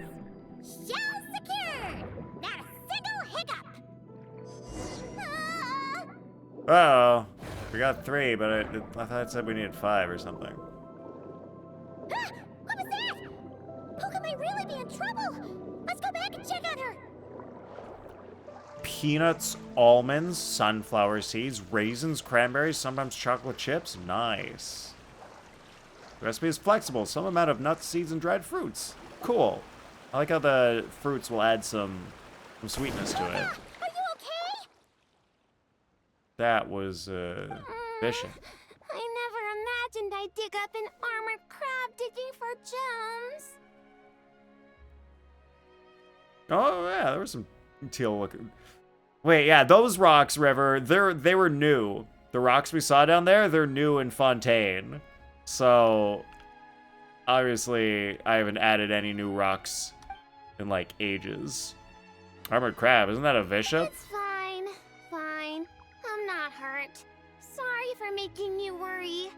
Shell secured! Not a single hiccup! Ah! Uh-oh. We got 3, but I thought it said we needed 5 or something. Ah! What was that? Puka might really be in trouble! Let's go back and check on her! Peanuts, almonds, sunflower seeds, raisins, cranberries, sometimes chocolate chips. Nice. The recipe is flexible. Some amount of nuts, seeds, and dried fruits. Cool. I like how the fruits will add some sweetness to it. Are you okay? That was, Bishop. I never imagined I'd dig up an armored crab digging for gems. Oh, yeah, there was some teal looking. Wait, yeah, those rocks, River, they were new. The rocks we saw down there, they're new in Fontaine. So, obviously, I haven't added any new rocks in, like, ages. Armored crab, isn't that a bishop? It's fine. Fine. I'm not hurt. Sorry for making you worry.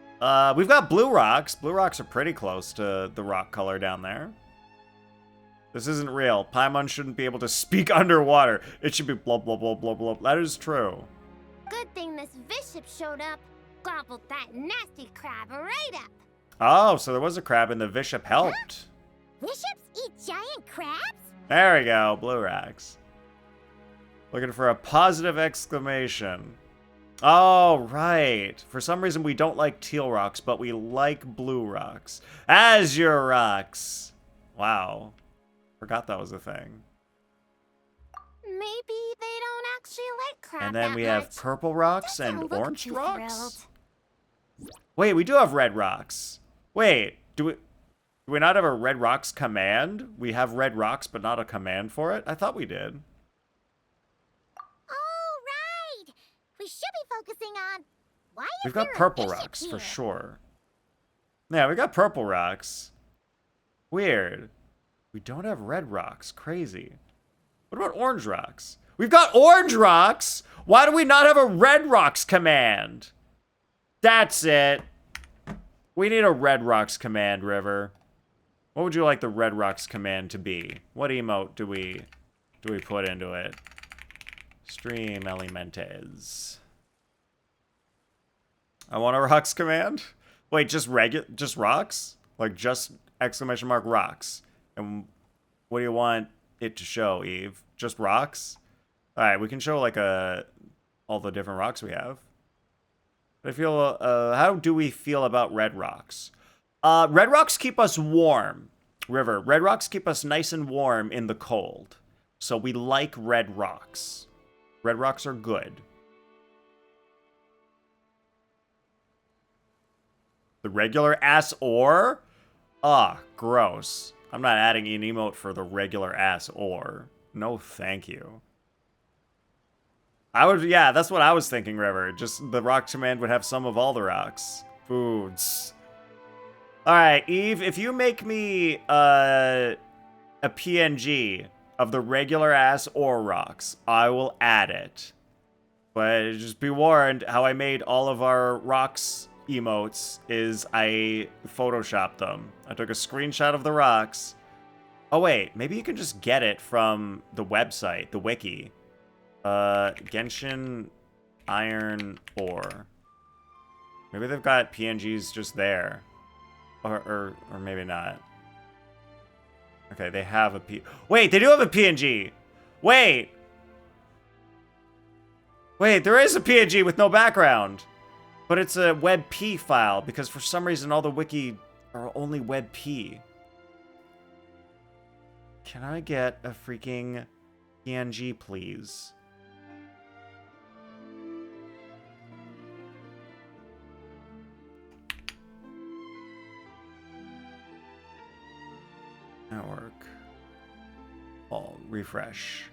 We've got blue rocks. Blue rocks are pretty close to the rock color down there. This isn't real. Paimon shouldn't be able to speak underwater. It should be blah, blah, blah, blah, blah. That is true. Good thing this bishop showed up. Gobbled that nasty crab right up. Oh, so there was a crab and the bishop helped. Bishops eat giant crabs? There we go, blue rocks. Looking for a positive exclamation. Oh, right. For some reason, we don't like teal rocks, but we like blue rocks. Azure rocks. Wow. Forgot that was a thing. Maybe they don't actually like crab And then that we much. have purple rocks Doesn't and look orange too rocks. thrilled. Wait, we do have red rocks. Wait, do we not have a red rocks command? We have red rocks, but not a command for it? I thought we did. Oh, right. We should be focusing on why is We've got there a purple bishop rocks here? for sure. Yeah, we got purple rocks. Weird. We don't have red rocks. Crazy. What about orange rocks? We've got orange rocks! Why do we not have a red rocks command? That's it. We need a red rocks command, River. What would you like the red rocks command to be? What emote do we put into it? Stream elementes. I want a rocks command? Wait, just rocks? Like just exclamation mark rocks. And what do you want it to show, Eve? Just rocks? Alright, we can show like all the different rocks we have. I feel, how do we feel about red rocks? Red rocks keep us warm, River. Red rocks keep us nice and warm in the cold. So we like red rocks. Red rocks are good. The regular ass ore? Ah, gross. I'm not adding an emote for the regular ass ore. No, thank you. Yeah, that's what I was thinking, River. Just the rock command would have some of all the rocks. Foods. Alright, Eve, if you make me a PNG of the regular ass ore rocks, I will add it. But just be warned, how I made all of our rocks emotes is I photoshopped them. I took a screenshot of the rocks. Oh wait, maybe you can just get it from the website, the wiki. Genshin iron ore. Maybe they've got PNGs just there. Or maybe not. Okay, they have a Wait, they do have a PNG! Wait! Wait, there is a PNG with no background! But it's a WebP file, because for some reason all the wiki are only WebP. Can I get a freaking PNG, please? Network. Oh, refresh.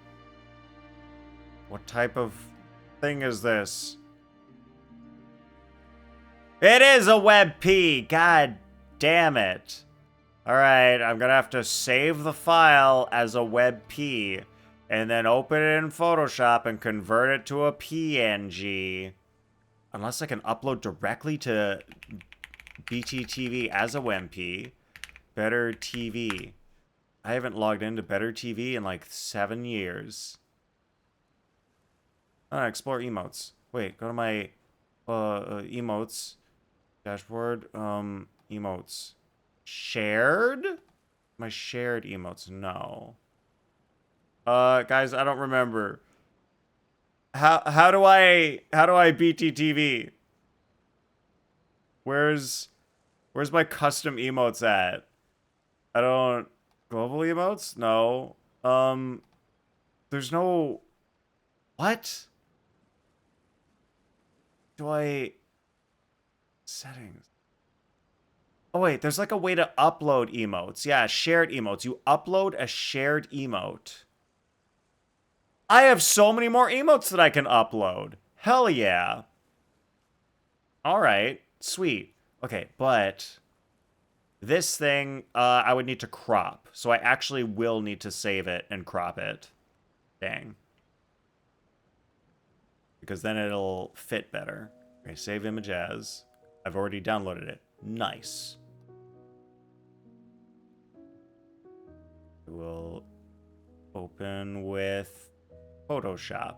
What type of thing is this? It is a WebP. God damn it. All right, I'm gonna have to save the file as a WebP and then open it in Photoshop and convert it to a PNG. Unless I can upload directly to BTTV as a WebP. Better TV. I haven't logged into Better TV in like 7 years. Explore emotes. Wait, go to my emotes. Dashboard. Emotes. Shared? My shared emotes. No. Guys, I don't remember. How do I BTTV? Where's my custom emotes at? I don't global emotes? No. There's no what? Do I settings? Oh wait, there's like a way to upload emotes. Yeah, shared emotes. You upload a shared emote. I have so many more emotes that I can upload. Hell yeah. All right, sweet. Okay, but this thing, I would need to crop. So I actually will need to save it and crop it. Dang. Because then it'll fit better. Okay, save image as. I've already downloaded it. Nice. We'll open with Photoshop.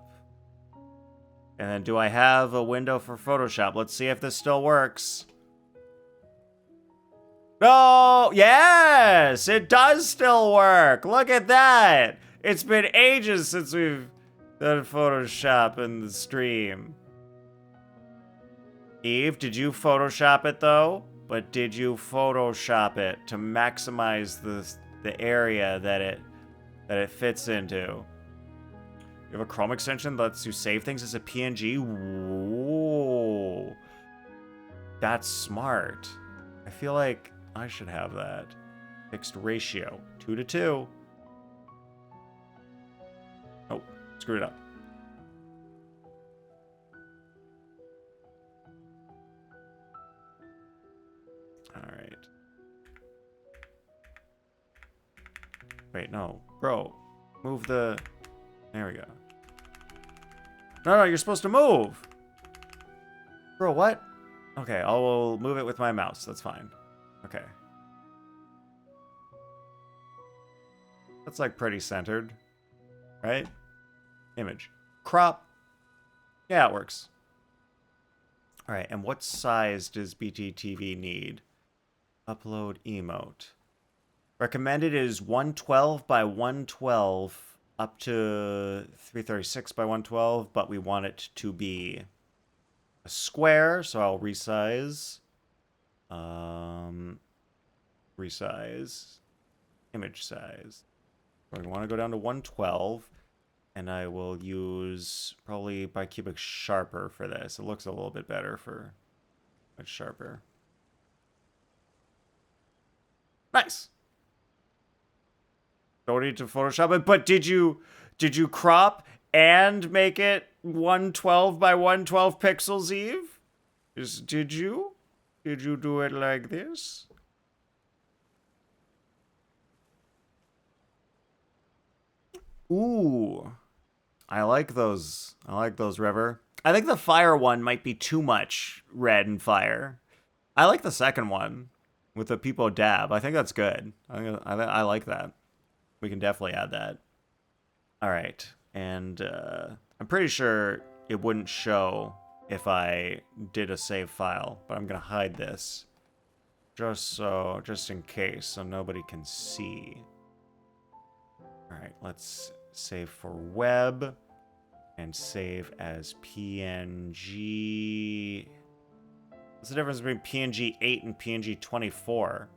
And then do I have a window for Photoshop? Let's see if this still works. No! Yes! It does still work! Look at that! It's been ages since we've done Photoshop in the stream. Eve, did you Photoshop it though? But did you Photoshop it to maximize the area that it fits into? You have a Chrome extension that lets you save things as a PNG? Whoa. That's smart. I feel like I should have that. Fixed ratio. 2:2. Oh, screwed it up. Alright. Wait, no. Bro, move the... There we go. No, you're supposed to move! Bro, what? Okay, I'll move it with my mouse. That's fine. Okay. That's like pretty centered. Right? Image. Crop. Yeah, it works. Alright, and what size does BTTV need? Upload emote. Recommended is 112 by 112 up to 336 by 112, but we want it to be a square, so I'll resize. Resize. Image size. So we want to go down to 112, and I will use probably bicubic sharper for this. It looks a little bit better for much sharper. Nice. Don't need to Photoshop it, but did you crop and make it 112 by 112 pixels, Eve? Did you? Did you do it like this? Ooh. I like those. I like those, River. I think the fire one might be too much red and fire. I like the second one with the Peepo dab. I think that's good. I like that. We can definitely add that. All right. And I'm pretty sure it wouldn't show if I did a save file, but I'm going to hide this just in case, so nobody can see. All right, let's save for web and save as PNG. What's the difference between PNG 8 and PNG 24?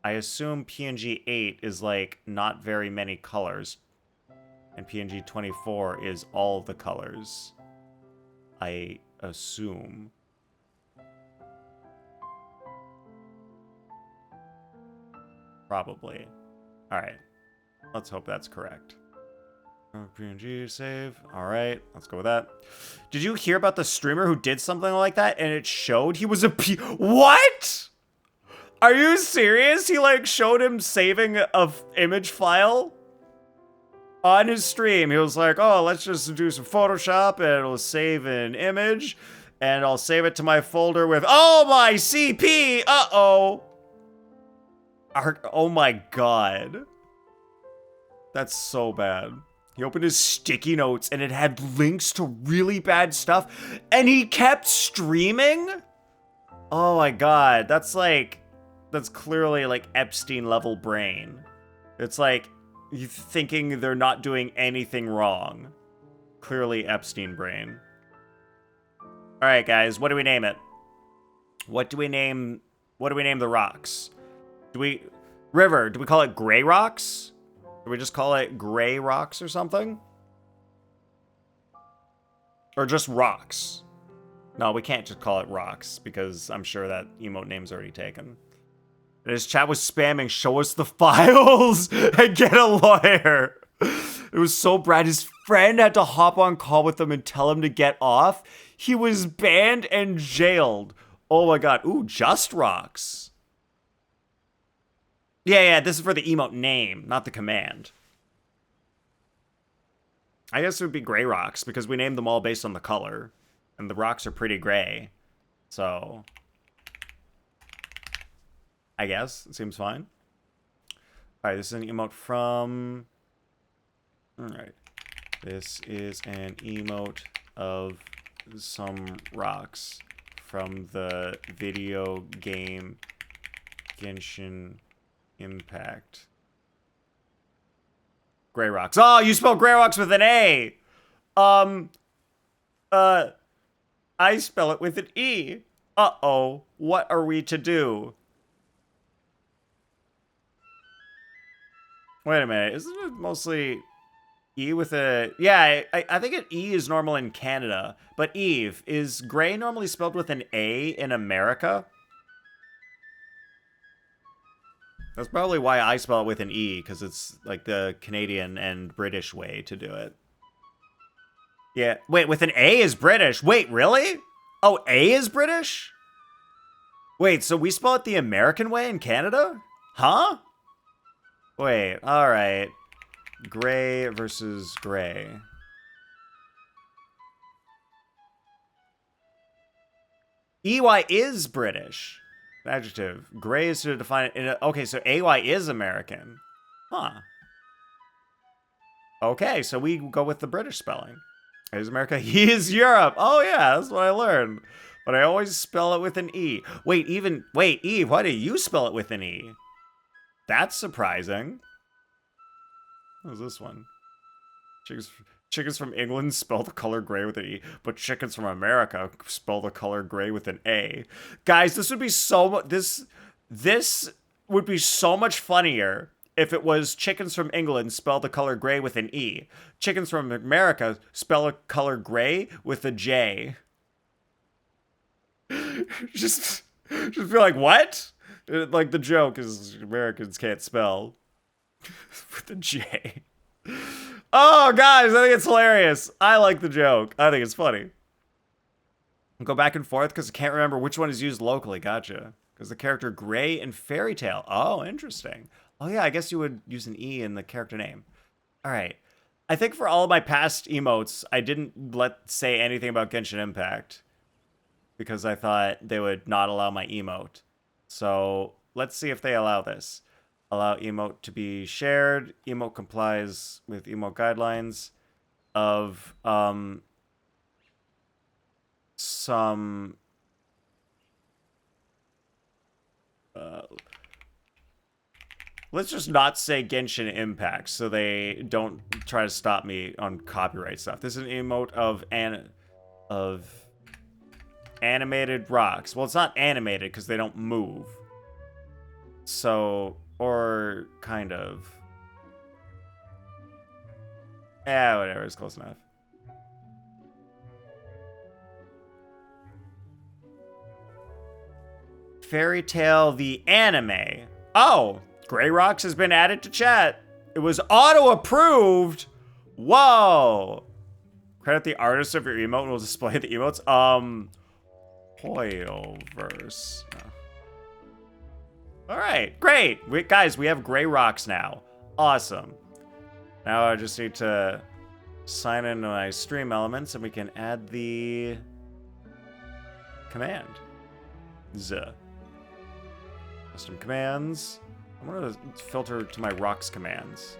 I assume PNG 8 is like not very many colors, and PNG 24 is all the colors. I assume. Probably. All right. Let's hope that's correct. PNG save. All right, let's go with that. Did you hear about the streamer who did something like that and it showed he was a What? Are you serious? He like showed him saving a image file on his stream. He was like, oh, let's just do some Photoshop and it'll save an image and I'll save it to my folder with, oh my CP, uh-oh. Oh my God. That's so bad. He opened his sticky notes and it had links to really bad stuff and he kept streaming? Oh my God, that's clearly like Epstein level brain. It's like you thinking they're not doing anything wrong. Clearly Epstein brain. All right, guys, what do we name it? What do we name the rocks? River, do we call it Gray Rocks? Do we just call it Gray Rocks or something? Or just Rocks? No, we can't just call it Rocks because I'm sure that emote name's already taken. And his chat was spamming, show us the files and get a lawyer. It was so bad. His friend had to hop on call with him and tell him to get off. He was banned and jailed. Oh my God. Ooh, Just Rocks. Yeah, this is for the emote name, not the command. I guess it would be Gray Rocks because we named them all based on the color. And the rocks are pretty gray. So I guess it seems fine. All right, this is an emote from... All right. This is an emote of some rocks from the video game Genshin Impact. Gray Rocks. Oh, you spelled Gray Rocks with an A. I spell it with an E. Uh-oh. What are we to do? Wait a minute. Isn't it mostly E with a... Yeah, I think an E is normal in Canada. But Eve, is gray normally spelled with an A in America? That's probably why I spell it with an E, because it's like the Canadian and British way to do it. Yeah. Wait, with an A is British. Wait, really? Oh, A is British? Wait, so we spell it the American way in Canada? Huh? Wait, all right. Gray versus gray. EY is British. Adjective. Gray is to define it. Okay, so AY is American. Huh. Okay, so we go with the British spelling. A is America. He is Europe. Oh yeah, that's what I learned. But I always spell it with an E. Wait, Eve, why do you spell it with an E? That's surprising. What is this one? Chickens from England spell the color gray with an E, but chickens from America spell the color gray with an A. Guys, this would be so this would be so much funnier if it was chickens from England spell the color gray with an E. Chickens from America spell a color gray with a J. just be like, what? Like the joke is Americans can't spell with a J. Oh, guys, I think it's hilarious. I like the joke. I think it's funny. Go back and forth because I can't remember which one is used locally. Gotcha. Because the character Gray and Fairy Tale. Oh, interesting. Oh, yeah, I guess you would use an E in the character name. All right. I think for all of my past emotes, I didn't say anything about Genshin Impact because I thought they would not allow my emote. So let's see if they allow this. Allow emote to be shared. Emote complies with emote guidelines of some let's just not say Genshin Impact so they don't try to stop me on copyright stuff. This is an emote of animated rocks. Well, it's not animated because they don't move. So, or kind of. Yeah, whatever, it's close enough. Fairy Tale the anime. Oh, Gray Rocks has been added to chat. It was auto-approved. Whoa! Credit the artist of your emote and will display the emotes. Hoyoverse. All right, great. Guys, we have gray rocks now. Awesome. Now I just need to sign into my stream elements and we can add the command. Custom commands. I'm gonna filter to my rocks commands.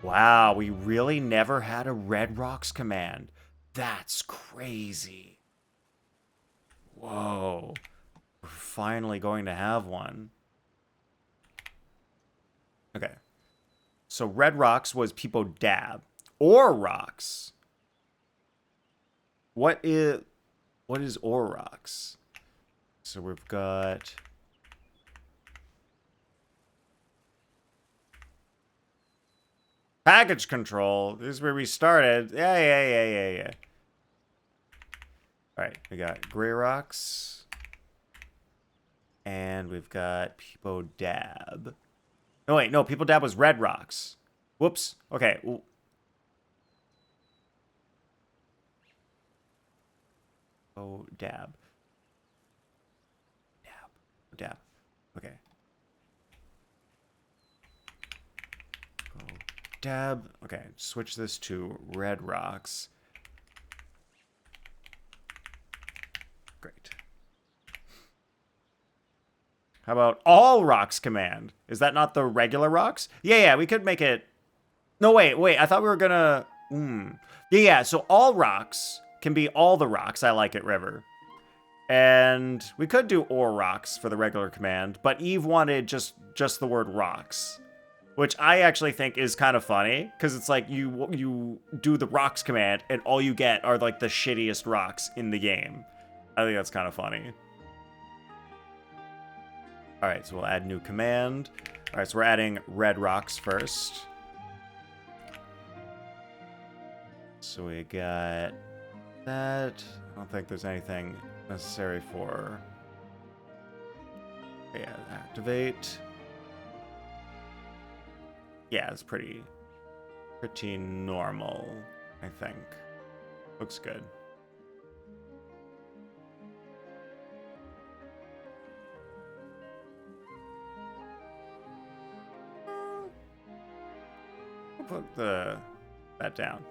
Wow, we really never had a red rocks command. That's crazy. Whoa. We're finally going to have one. Okay. So red rocks was people dab. Or rocks. What is or rocks? So we've got package control. This is where we started. Yeah. All right, we got gray rocks. And we've got people dab. No, wait, no, people dab was red rocks. Whoops. Okay. Oh, dab. Dab. Okay. Go dab. Okay, switch this to red rocks. Great. How about all rocks command? Is that not the regular rocks? Yeah, we could make it... No, wait, I thought we were gonna... Yeah, so all rocks can be all the rocks. I like it, River. And we could do or rocks for the regular command, but Eve wanted just the word rocks, which I actually think is kind of funny, because it's like you do the rocks command and all you get are like the shittiest rocks in the game. I think that's kind of funny. All right, so we'll add new command. All right, so we're adding red rocks first. So we got that. I don't think there's anything necessary for... Yeah, activate. Yeah, it's pretty normal, I think. Looks good. We'll put that down.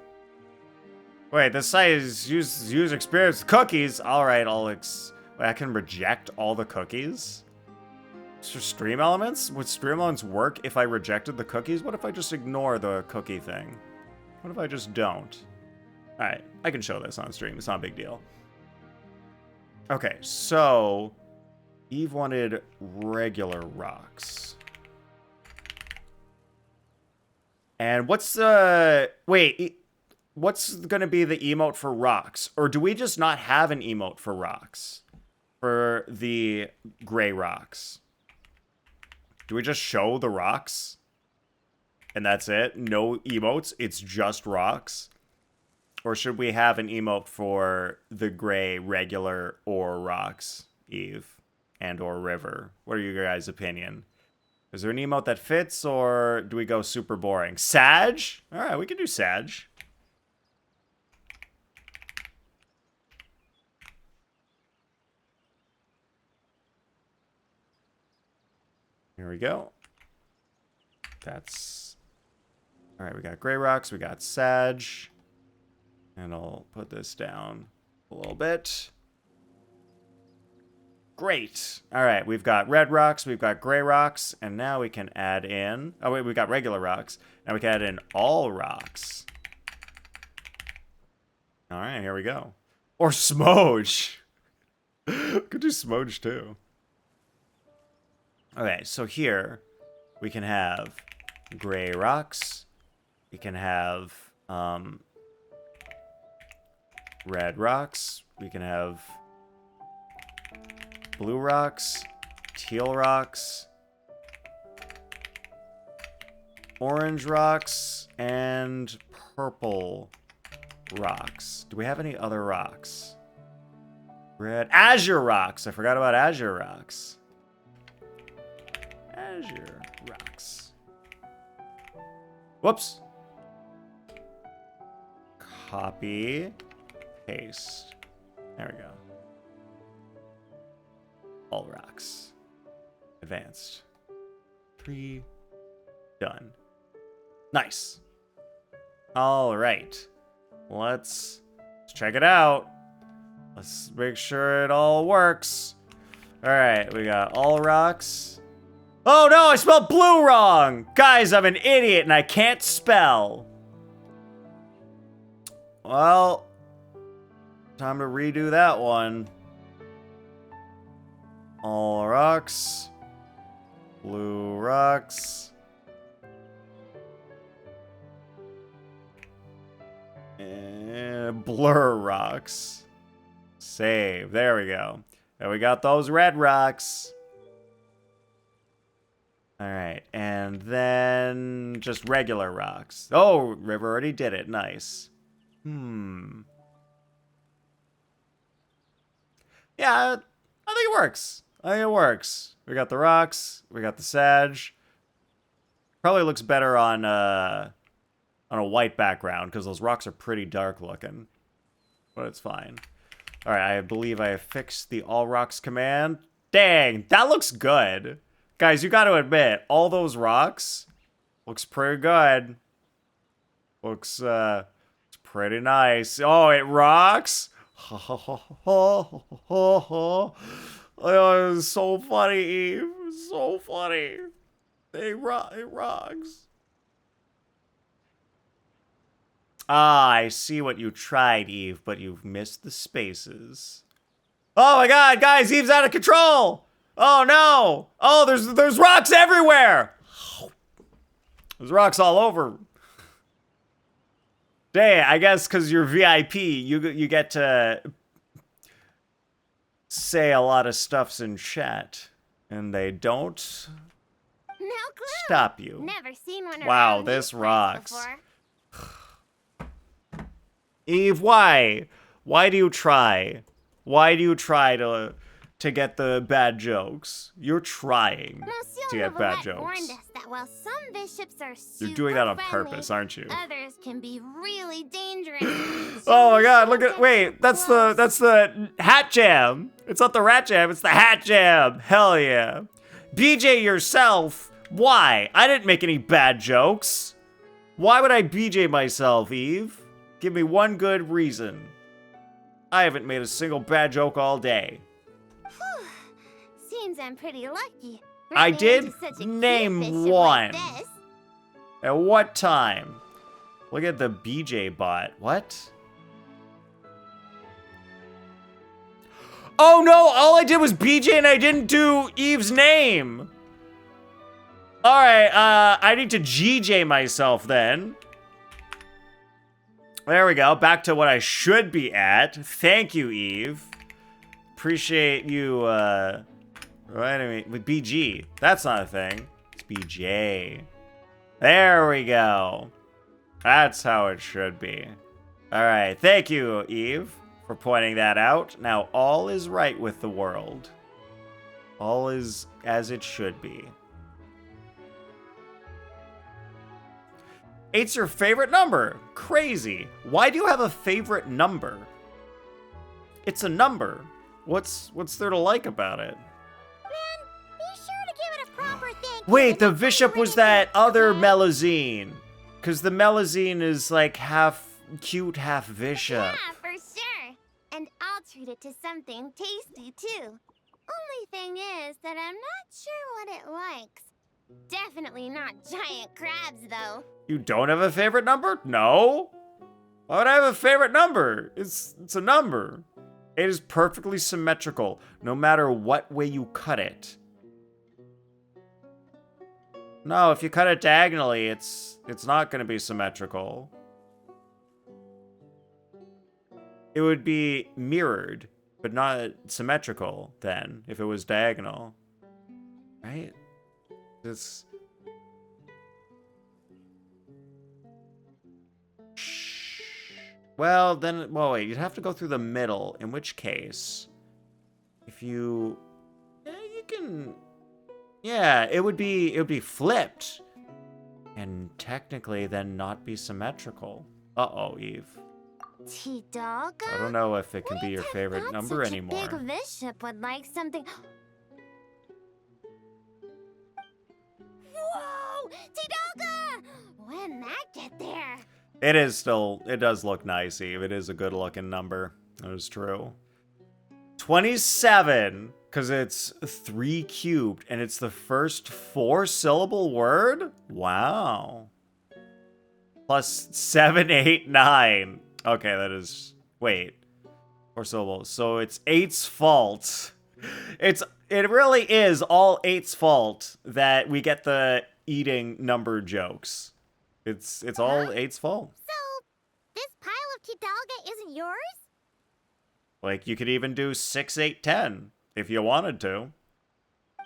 Wait, this site is user experience cookies. All right, wait, I can reject all the cookies? For stream elements? Would stream elements work if I rejected the cookies? What if I just ignore the cookie thing? What if I just don't? All right, I can show this on stream. It's not a big deal. Okay, so Eve wanted regular rocks. And what's what's going to be the emote for rocks? Or do we just not have an emote for rocks? For the gray rocks? Do we just show the rocks? And that's it? No emotes? It's just rocks? Or should we have an emote for the gray, regular, or rocks, Eve? And or River? What are your guys' opinion? Is there an emote that fits, or do we go super boring? Sag? Alright, we can do Sag. Here we go. That's... Alright, we got gray rocks, we got Sag. And I'll put this down a little bit. Great. Alright, we've got red rocks, we've got gray rocks, and now we can add in... Oh, wait, we've got regular rocks. Now we can add in all rocks. Alright, here we go. Or Smoge. Could do Smoge, too. Okay, so here we can have gray rocks. We can have red rocks. We can have blue rocks, teal rocks, orange rocks, and purple rocks. Do we have any other rocks? Red, azure rocks. I forgot about azure rocks. Azure rocks. Whoops. Copy. Paste. There we go. All rocks. Advanced. 3. Done. Nice. All right. Let's check it out. Let's make sure it all works. All right, we got all rocks. Oh no, I spelled blue wrong. Guys, I'm an idiot and I can't spell. Well, time to redo that one. All rocks. Blue rocks. And blur rocks. Save. There we go. And we got those red rocks. Alright, and then just regular rocks. Oh, River already did it. Nice. Yeah, I think it works. I think it works. We got the rocks. We got the sag. Probably looks better on a white background because those rocks are pretty dark looking. But it's fine. Alright, I believe I have fixed the all rocks command. Dang, that looks good. Guys, you got to admit, all those rocks looks pretty good. Looks pretty nice. Oh, it rocks. Oh, it's so funny, Eve. It's so funny. It rocks. Ah, I see what you tried, Eve, but you've missed the spaces. Oh my god, guys, Eve's out of control! Oh no! Oh, there's rocks everywhere! There's rocks all over. Dang, I guess because you're VIP, you get to say a lot of stuffs in chat, and they don't No clue. stop you. Never seen one Wow, around this these parts rocks. before. Eve, why? Why do you try? Why do you try to get the bad jokes? You're trying Monsieur to get bad Neuvillette warned jokes. us that while some bishops are super You're doing that on friendly, purpose, aren't you? others can be really dangerous. Oh my So god, we look at shouldn't wait, get that's close. the hat jam. It's not the rat jam, it's the hat jam. Hell yeah. BJ yourself. Why? I didn't make any bad jokes. Why would I BJ myself, Eve? Give me one good reason. I haven't made a single bad joke all day. Whew. Seems I'm pretty lucky. I running did? into such a cute Name bishop one. Like this. At what time? Look at the BJ bot. What? Oh no, all I did was BJ and I didn't do Eve's name. Alright, I need to GJ myself then. There we go, back to what I should be at. Thank you, Eve. Appreciate you, what do I mean, with BG. That's not a thing. It's BJ. There we go. That's how it should be. Alright, thank you, Eve, for pointing that out. Now, all is right with the world. All is as it should be. 8's your favorite number. Crazy. Why do you have a favorite number? It's a number. What's there to like about it? Man, be sure to give it a proper thank you. Wait, the It's bishop was really that good, other okay? Melazine. Because the Melazine is like half cute, half bishop. Yeah, for sure. And I'll treat it to something tasty, too. Only thing is that I'm not sure what it likes. Definitely not giant crabs, though. You don't have a favorite number? No. Why would I have a favorite number? It's a number. It is perfectly symmetrical, no matter what way you cut it. No, if you cut it diagonally, it's not going to be symmetrical. It would be mirrored, but not symmetrical then, if it was diagonal. Right? It's... Well, then, well, wait, you'd have to go through the middle, in which case, if you... Yeah, you can... Yeah, it would be flipped. And technically then not be symmetrical. Uh-oh, Eve. Tidalga? I don't know if it can be your Wouldn't have favorite thought number such anymore. A big bishop would like something. Whoa! Tidalga! When that get there? It is still, it does look nice, Eve. It is a good looking number. That is true. 27, because it's 3 cubed, and it's the first 4-syllable word? Wow. Plus 7, 8, 9. Okay, that is, wait. 4 syllables. So it's 8's fault. It really is all 8's fault that we get the eating number jokes. It's all 8's fault. So, this pile of Tidalga isn't yours? Like, you could even do 6, 8, 10 if you wanted to.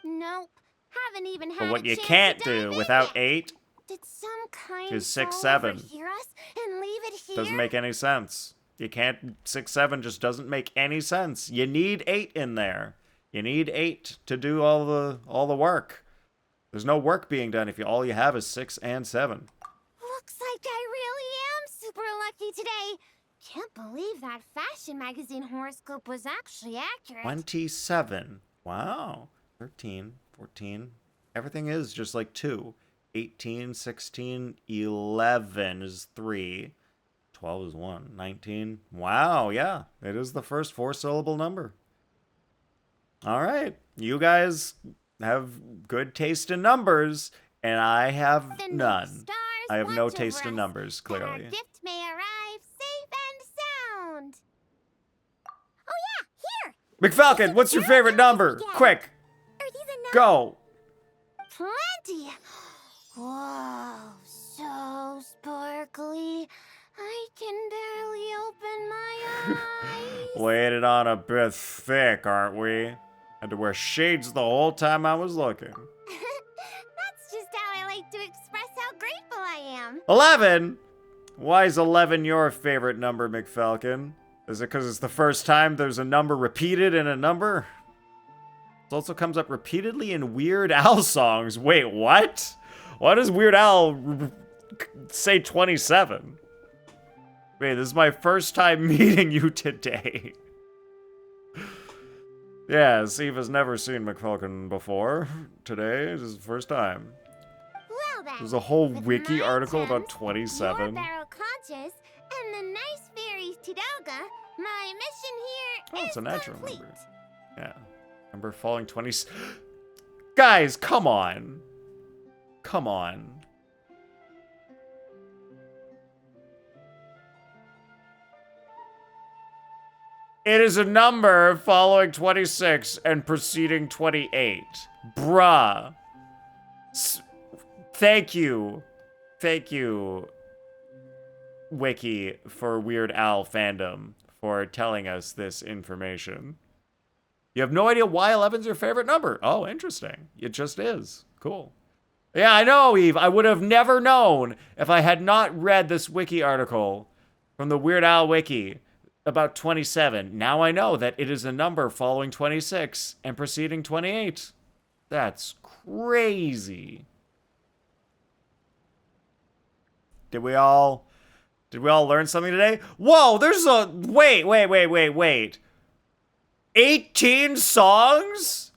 Nope. Haven't even had But what a you chance can't to dive do in without yet. 8 Did some kind is 6, soul 7. overhear us and leave it here? Doesn't make any sense. You can't, 6, 7 just doesn't make any sense. You need 8 in there. You need 8 to do all the work. There's no work being done if all you have is 6 and 7. Looks like I really am super lucky today. Can't believe that fashion magazine horoscope was actually accurate. 27. Wow. 13, 14. Everything is just like 2. 18, 16, 11 is 3. 12 is 1. 19. Wow, yeah. It is the first 4-syllable number. All right. You guys have good taste in numbers, and I have The none. stars I have no watch taste over in us, numbers, that our clearly. gift may arrive safe and sound. Oh yeah, here. McFalcon, what's your favorite number? Quick, Are these enough? go. Plenty. Whoa, so sparkly. I can barely open my eyes. Laid it on a bit thick, aren't we? Had to wear shades the whole time I was looking. That's just how I like to express how grateful I am. 11? Why is 11 your favorite number, McFalcon? Is it because it's the first time there's a number repeated in a number? It also comes up repeatedly in Weird Al songs. Wait, what? Why does Weird Al say 27? Wait, this is my first time meeting you today. Yeah, Steve has never seen McFalcon before. Today is his first time. Well then, There's a whole with wiki my article about gems, 27. Your barrel conscious, and the nice fairies Tidalga, my mission here Oh, it's is a natural complete. number. Yeah. Number falling 20. Guys, come on. Come on. It is a number following 26 and preceding 28. Bruh. Thank you. Thank you, Wiki, for Weird Al fandom, for telling us this information. You have no idea why 11's your favorite number. Oh, interesting. It just is. Cool. Yeah, I know, Eve. I would have never known if I had not read this wiki article from the Weird Al wiki about 27. Now I know that it is a number following 26 and preceding 28. That's crazy. Did we all learn something today? Whoa, there's a wait. 18 songs?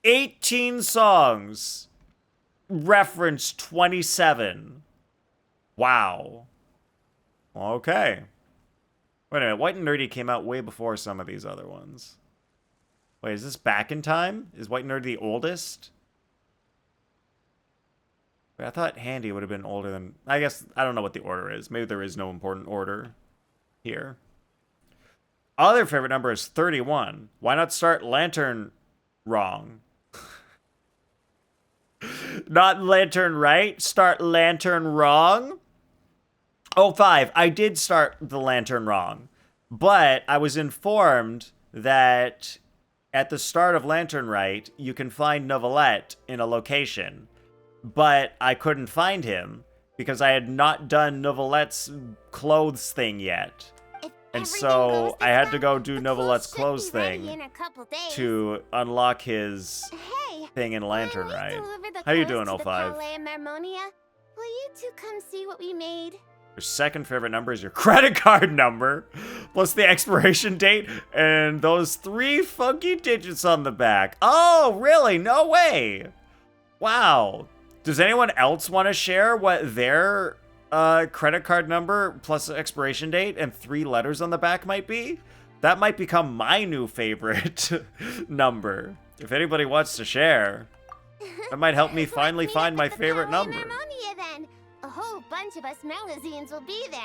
18 songs reference 27. Wow. Okay. Wait a minute, White and Nerdy came out way before some of these other ones. Wait, is this back in time? Is White and Nerdy the oldest? Wait, I thought Handy would have been older than... I guess, I don't know what the order is. Maybe there is no important order here. Other favorite number is 31. Why not start Lantern wrong? Not Lantern Rite? Start Lantern wrong? Oh, 5. I did start the Lantern wrong. But I was informed that at the start of Lantern Rite, you can find Neuvillette in a location. But I couldn't find him because I had not done Neuvillette's clothes thing yet. And so I had to go do Neuvillette's clothes thing to unlock his thing in Lantern Rite. How you doing, 05? Will you two come see what we made? Your second favorite number is your credit card number, plus the expiration date, and those 3 funky digits on the back. Oh, really? No way. Wow. Does anyone else want to share what their credit card number plus expiration date and 3 letters on the back might be? That might become my new favorite number. If anybody wants to share, that might help me finally find my favorite number. Then. A whole bunch of us Melazines will be there.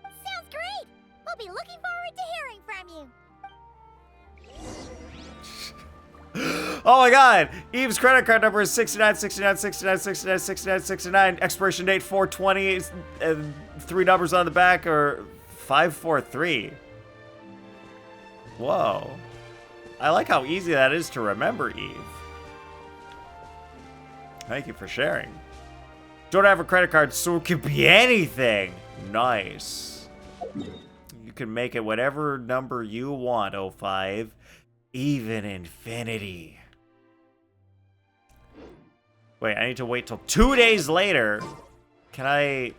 Sounds great. We'll be looking forward to hearing from you. Oh my god! Eve's credit card number is 69, 69, 69, 69, 69, 69. Expiration date 420, and 3 numbers on the back are 543. Whoa. I like how easy that is to remember, Eve. Thank you for sharing. Don't have a credit card, so it could be anything. Nice. You can make it whatever number you want, 05. Even infinity. Wait, I need to wait till 2 days later. Can I,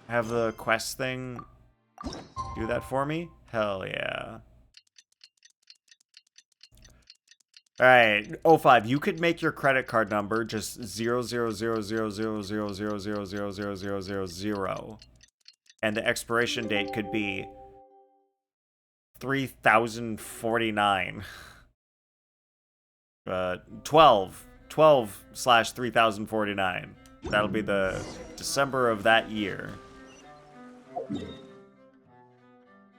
have the quest thing do that for me? Hell yeah. Alright, 05, you could make your credit card number just 0000000000000, and the expiration date could be 3049. 12/3049. That'll be the December of that year.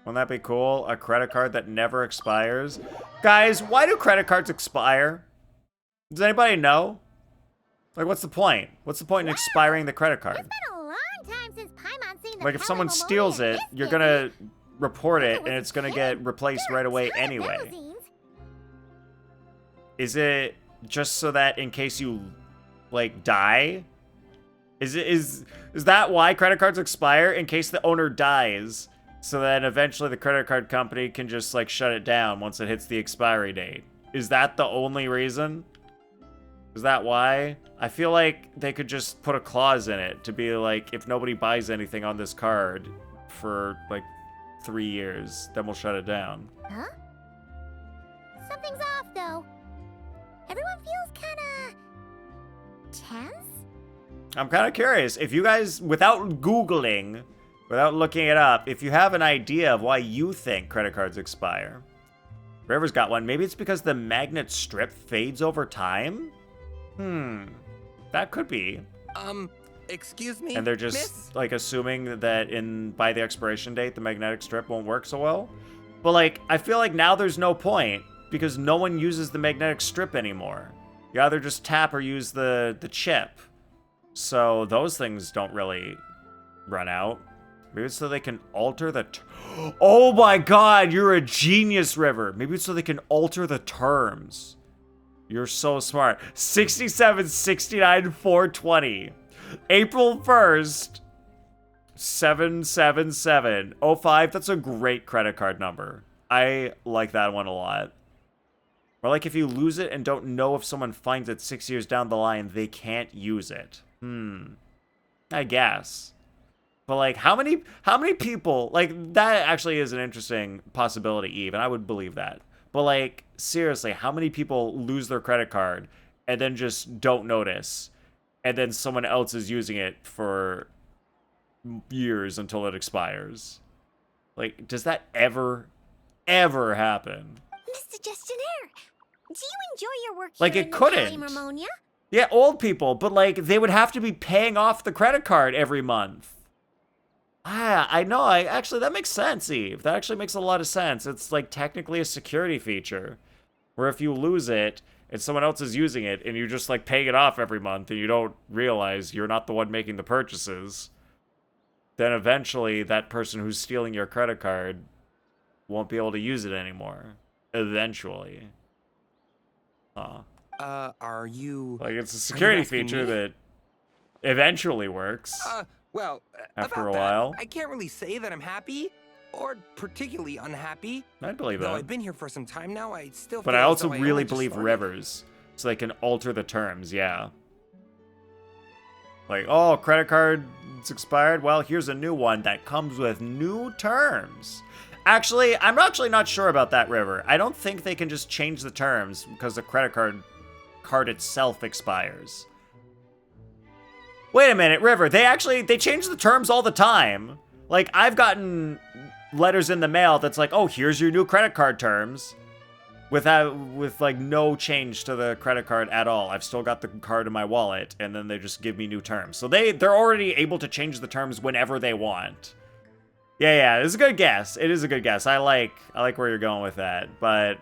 Wouldn't that be cool? A credit card that never expires? Guys, why do credit cards expire? Does anybody know? Like, what's the point? What's the point in expiring the credit card? It's been a long time since Paimon seen the Like, if someone steals it, you're gonna report it, and it's gonna get replaced right away anyway. Is it just so that in case you, like, die? Is that why credit cards expire? In case the owner dies? So then eventually the credit card company can just, like, shut it down once it hits the expiry date. Is that the only reason? Is that why? I feel like they could just put a clause in it to be like, if nobody buys anything on this card for, like, 3 years, then we'll shut it down. Huh? Something's off, though. Everyone feels kinda tense? I'm kind of curious. If you guys, without Googling, without looking it up, if you have an idea of why you think credit cards expire. River's got one. Maybe it's because the magnet strip fades over time? That could be. Excuse me, And they're just, miss? like, assuming that by the expiration date, the magnetic strip won't work so well. But, like, I feel like now there's no point, because no one uses the magnetic strip anymore. You either just tap or use the chip. So those things don't really run out. Maybe it's so they can alter the... Oh my god, you're a genius, River. Maybe it's so they can alter the terms. You're so smart. 67, 69, 420. April 1st, 777. 05, that's a great credit card number. I like that one a lot. Or like if you lose it and don't know if someone finds it 6 years down the line, they can't use it. I guess. But, like, how many people, like, that actually is an interesting possibility, Eve, and I would believe that. But, like, seriously, how many people lose their credit card and then just don't notice, and then someone else is using it for years until it expires? Like, does that ever happen? Mr. Gestionnaire, do you enjoy your work Like, here it in the couldn't. Valley Marmonia? Yeah, old people, but, like, they would have to be paying off the credit card every month. I know. Actually, that makes sense, Eve. That actually makes a lot of sense. It's, like, technically a security feature, where if you lose it and someone else is using it and you just, like, paying it off every month and you don't realize you're not the one making the purchases, then eventually that person who's stealing your credit card won't be able to use it anymore. Eventually. Are you... Like, it's a security asking feature me? that eventually works. Well, After about a that, while. I can't really say that I'm happy, or particularly unhappy. I believe Though that. I've been here for some time now, I still But feel I as also though really only just believe started. Rivers, so they can alter the terms, yeah. Like, oh, credit card's expired. Well, here's a new one that comes with new terms. Actually, I'm actually not sure about that, River. I don't think they can just change the terms because the credit card itself expires. Wait a minute, River. They change the terms all the time. Like, I've gotten letters in the mail that's like, oh, here's your new credit card terms. With like no change to the credit card at all. I've still got the card in my wallet, and then they just give me new terms. So they're already able to change the terms whenever they want. Yeah, it's a good guess. It is a good guess. I like where you're going with that, but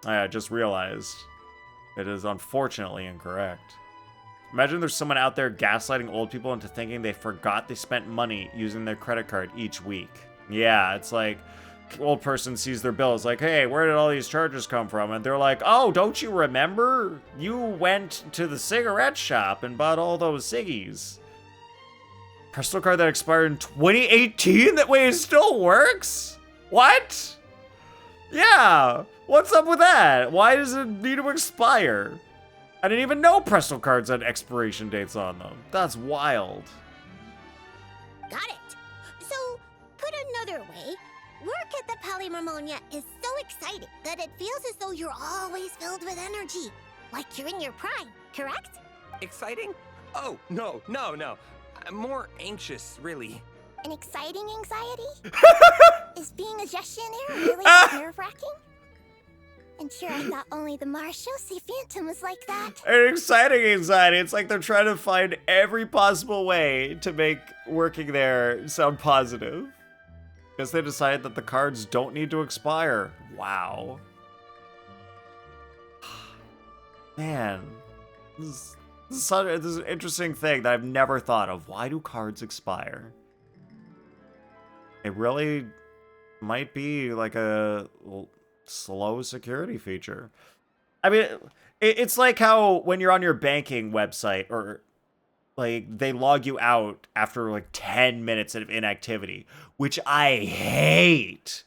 I just realized it is unfortunately incorrect. Imagine there's someone out there gaslighting old people into thinking they forgot they spent money using their credit card each week. Yeah, it's like old person sees their bill, is like, hey, where did all these charges come from? And they're like, oh, don't you remember? You went to the cigarette shop and bought all those ciggies. Personal card that expired in 2018? That way it still works? What? Yeah, what's up with that? Why does it need to expire? I didn't even know personal cards had expiration dates on them. That's wild. Got it. So, put another way, work at the Palimormonia is so exciting that it feels as though you're always filled with energy. Like you're in your prime, correct? Exciting? Oh, no. I'm more anxious, really. An exciting anxiety? Is being a gestionnaire really nerve-wracking? And sure, I thought only the Marechaussee Phantom was like that. An exciting anxiety. It's like they're trying to find every possible way to make working there sound positive. Because they decided that the cards don't need to expire. Wow. Man, this is an interesting thing that I've never thought of. Why do cards expire? It really might be like a slow security feature. I mean, it's like how when you're on your banking website, or like they log you out after like 10 minutes of inactivity, which I hate.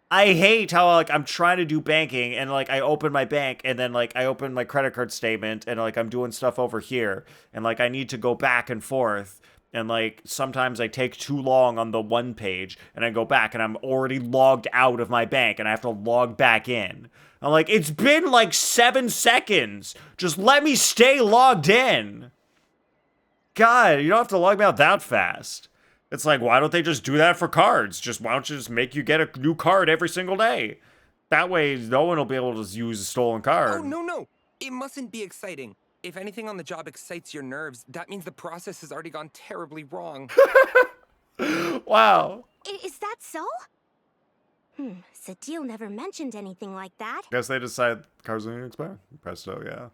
I hate how like I'm trying to do banking and like I open my bank and then like I open my credit card statement and like I'm doing stuff over here and like I need to go back and forth. And, like, sometimes I take too long on the one page, and I go back, and I'm already logged out of my bank, and I have to log back in. I'm like, it's been, like, 7 seconds. Just let me stay logged in. God, you don't have to log me out that fast. It's like, why don't they just do that for cards? Why don't you just make you get a new card every single day? That way, no one will be able to use a stolen card. Oh, no. It mustn't be exciting. If anything on the job excites your nerves, that means the process has already gone terribly wrong. Wow. Is that so? Sadil never mentioned anything like that. Guess they decide cards don't expire. Presto, yeah.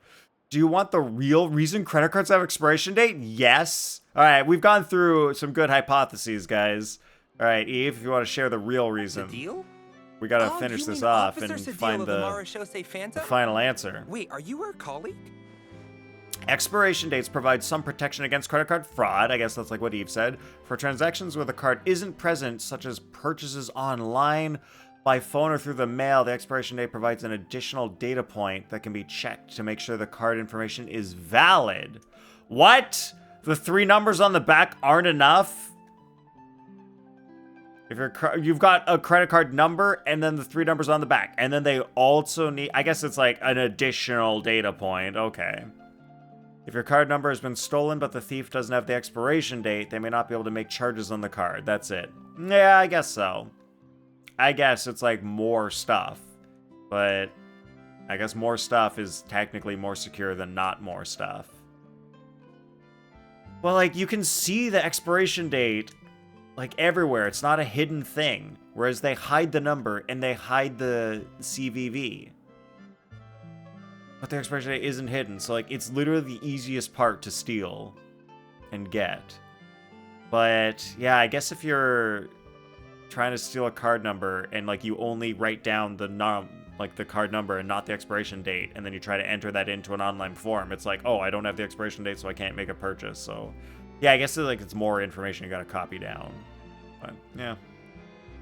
Do you want the real reason credit cards have expiration date? Yes. All right, we've gone through some good hypotheses, guys. All right, Eve, if you want to share the real reason. Sadil? We gotta finish this off and Officer Sadil find of the Marechaussee Phantom? final answer. Wait, are you her colleague? Expiration dates provide some protection against credit card fraud. I guess that's like what Eve said. For transactions where the card isn't present, such as purchases online, by phone, or through the mail, the expiration date provides an additional data point that can be checked to make sure the card information is valid. What? The 3 numbers on the back aren't enough? If you've got a credit card number and then the 3 numbers on the back, and then they also need, I guess it's like an additional data point. Okay. If your card number has been stolen but the thief doesn't have the expiration date, they may not be able to make charges on the card. That's it. Yeah, I guess so. I guess it's like more stuff. But I guess more stuff is technically more secure than not more stuff. Well, like, you can see the expiration date like everywhere. It's not a hidden thing. Whereas they hide the number and they hide the CVV. But the expiration date isn't hidden, so like it's literally the easiest part to steal and get. But yeah, I guess if you're trying to steal a card number and like you only write down the the card number and not the expiration date, and then you try to enter that into an online form, it's like, oh, I don't have the expiration date, so I can't make a purchase. So yeah, I guess it's more information you gotta copy down. But yeah.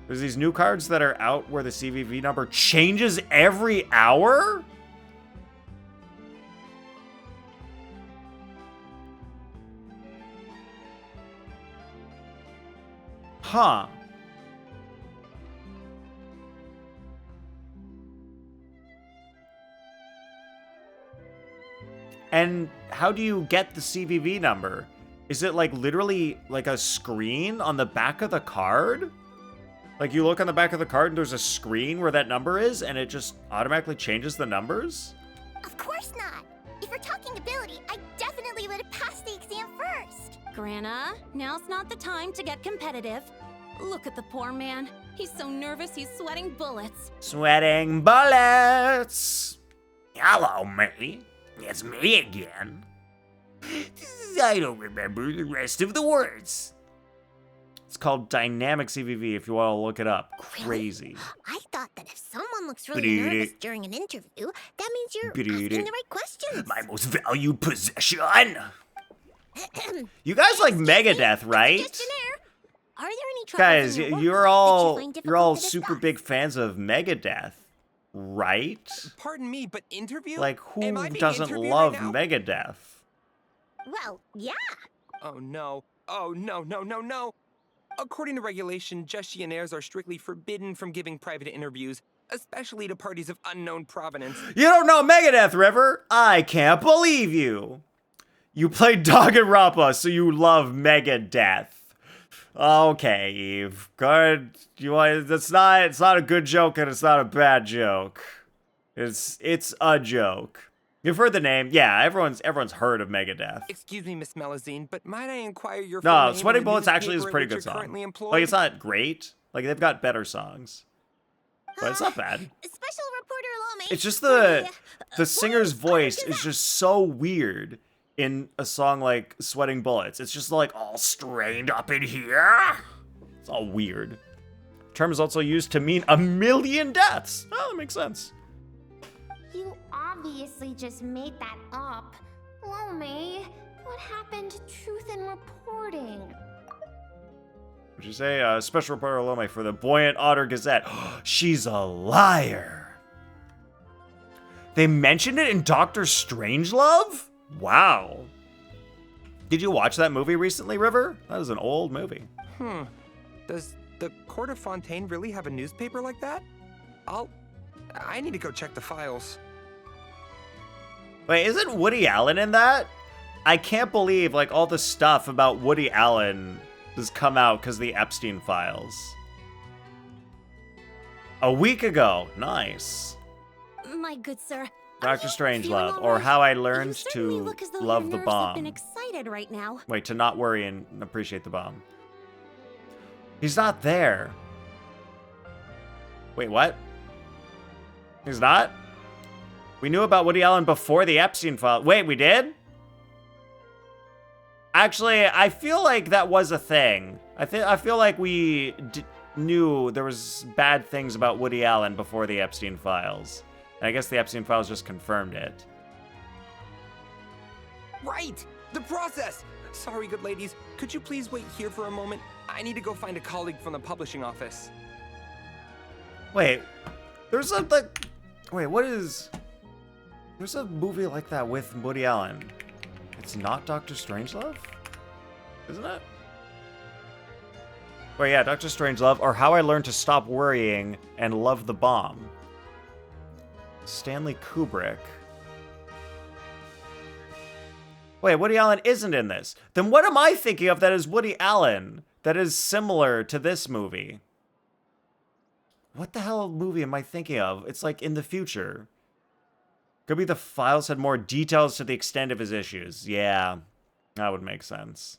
There's these new cards that are out where the CVV number changes every hour? Huh. And how do you get the CVV number? Is it like literally like a screen on the back of the card? Like you look on the back of the card and there's a screen where that number is and it just automatically changes the numbers? Of course not. If we're talking ability, I definitely would have passed the exam first. Grana, now's not the time to get competitive. Look at the poor man. He's so nervous he's sweating bullets. Sweating bullets! Hello, me. It's me again. I don't remember the rest of the words. It's called Dynamic CVV if you want to look it up. Crazy. I thought that if someone looks really nervous during an interview, that means you're asking the right questions. My most valued possession. You guys like Megadeth, right? Are there any Guys, troubles in your you're work all that you find you're all difficult to super discuss? big fans of Megadeth, right? Pardon me, but interview? Like Am who I being doesn't interviewed love right now? Megadeth? Well, yeah. Oh no. Oh no, no, no, no. According to regulation, gestionnaires are strictly forbidden from giving private interviews, especially to parties of unknown provenance. You don't know Megadeth, River? I can't believe you. You played Danganronpa, so you love Megadeth. Okay, Eve. Good. It's not a good joke and it's not a bad joke. It's a joke. You've heard the name. Yeah, everyone's heard of Megadeth. Excuse me, Miss Melazine, but might I inquire your No, full name Sweating and the Bullets actually is a newspaper pretty in good which you're song. currently employed? Like, it's not great. Like, they've got better songs. But it's not bad. Special reporter Lome. It's just the singer's voice is just so weird in a song like Sweating Bullets. It's just like all strained up in here. It's all weird. The term is also used to mean 1,000,000 deaths. Oh, that makes sense. You obviously just made that up. Lome, what happened to truth in reporting? Would you say Special Reporter Lome for the Buoyant Otter Gazette? She's a liar. They mentioned it in Doctor Strangelove? Wow. Did you watch that movie recently, River? That is an old movie. Does the Court of Fontaine really have a newspaper like that? I need to go check the files. Wait, isn't Woody Allen in that? I can't believe, like, all the stuff about Woody Allen has come out because of the Epstein files. A week ago. Nice. My good sir. Doctor Feeling Strangelove, all or right? How I You Learned certainly to look as though Love your the nerves have been Bomb. excited right now. Wait, to not worry and appreciate the bomb. He's not there. Wait, what? He's not? We knew about Woody Allen before the Epstein file. Wait, we did? Actually, I feel like that was a thing. I feel like we knew there was bad things about Woody Allen before the Epstein files. And I guess the Epstein files just confirmed it. Right! The process! Sorry, good ladies. Could you please wait here for a moment? I need to go find a colleague from the publishing office. Wait, there's a what is? There's a movie like that with Woody Allen. It's not Doctor Strangelove, isn't it? Wait, yeah, Doctor Strangelove, or How I Learned to Stop Worrying and Love the Bomb. Stanley Kubrick. Wait, Woody Allen isn't in this. Then what am I thinking of that is Woody Allen that is similar to this movie? What the hell movie am I thinking of? It's like in the future. Could be the files had more details to the extent of his issues. Yeah, that would make sense.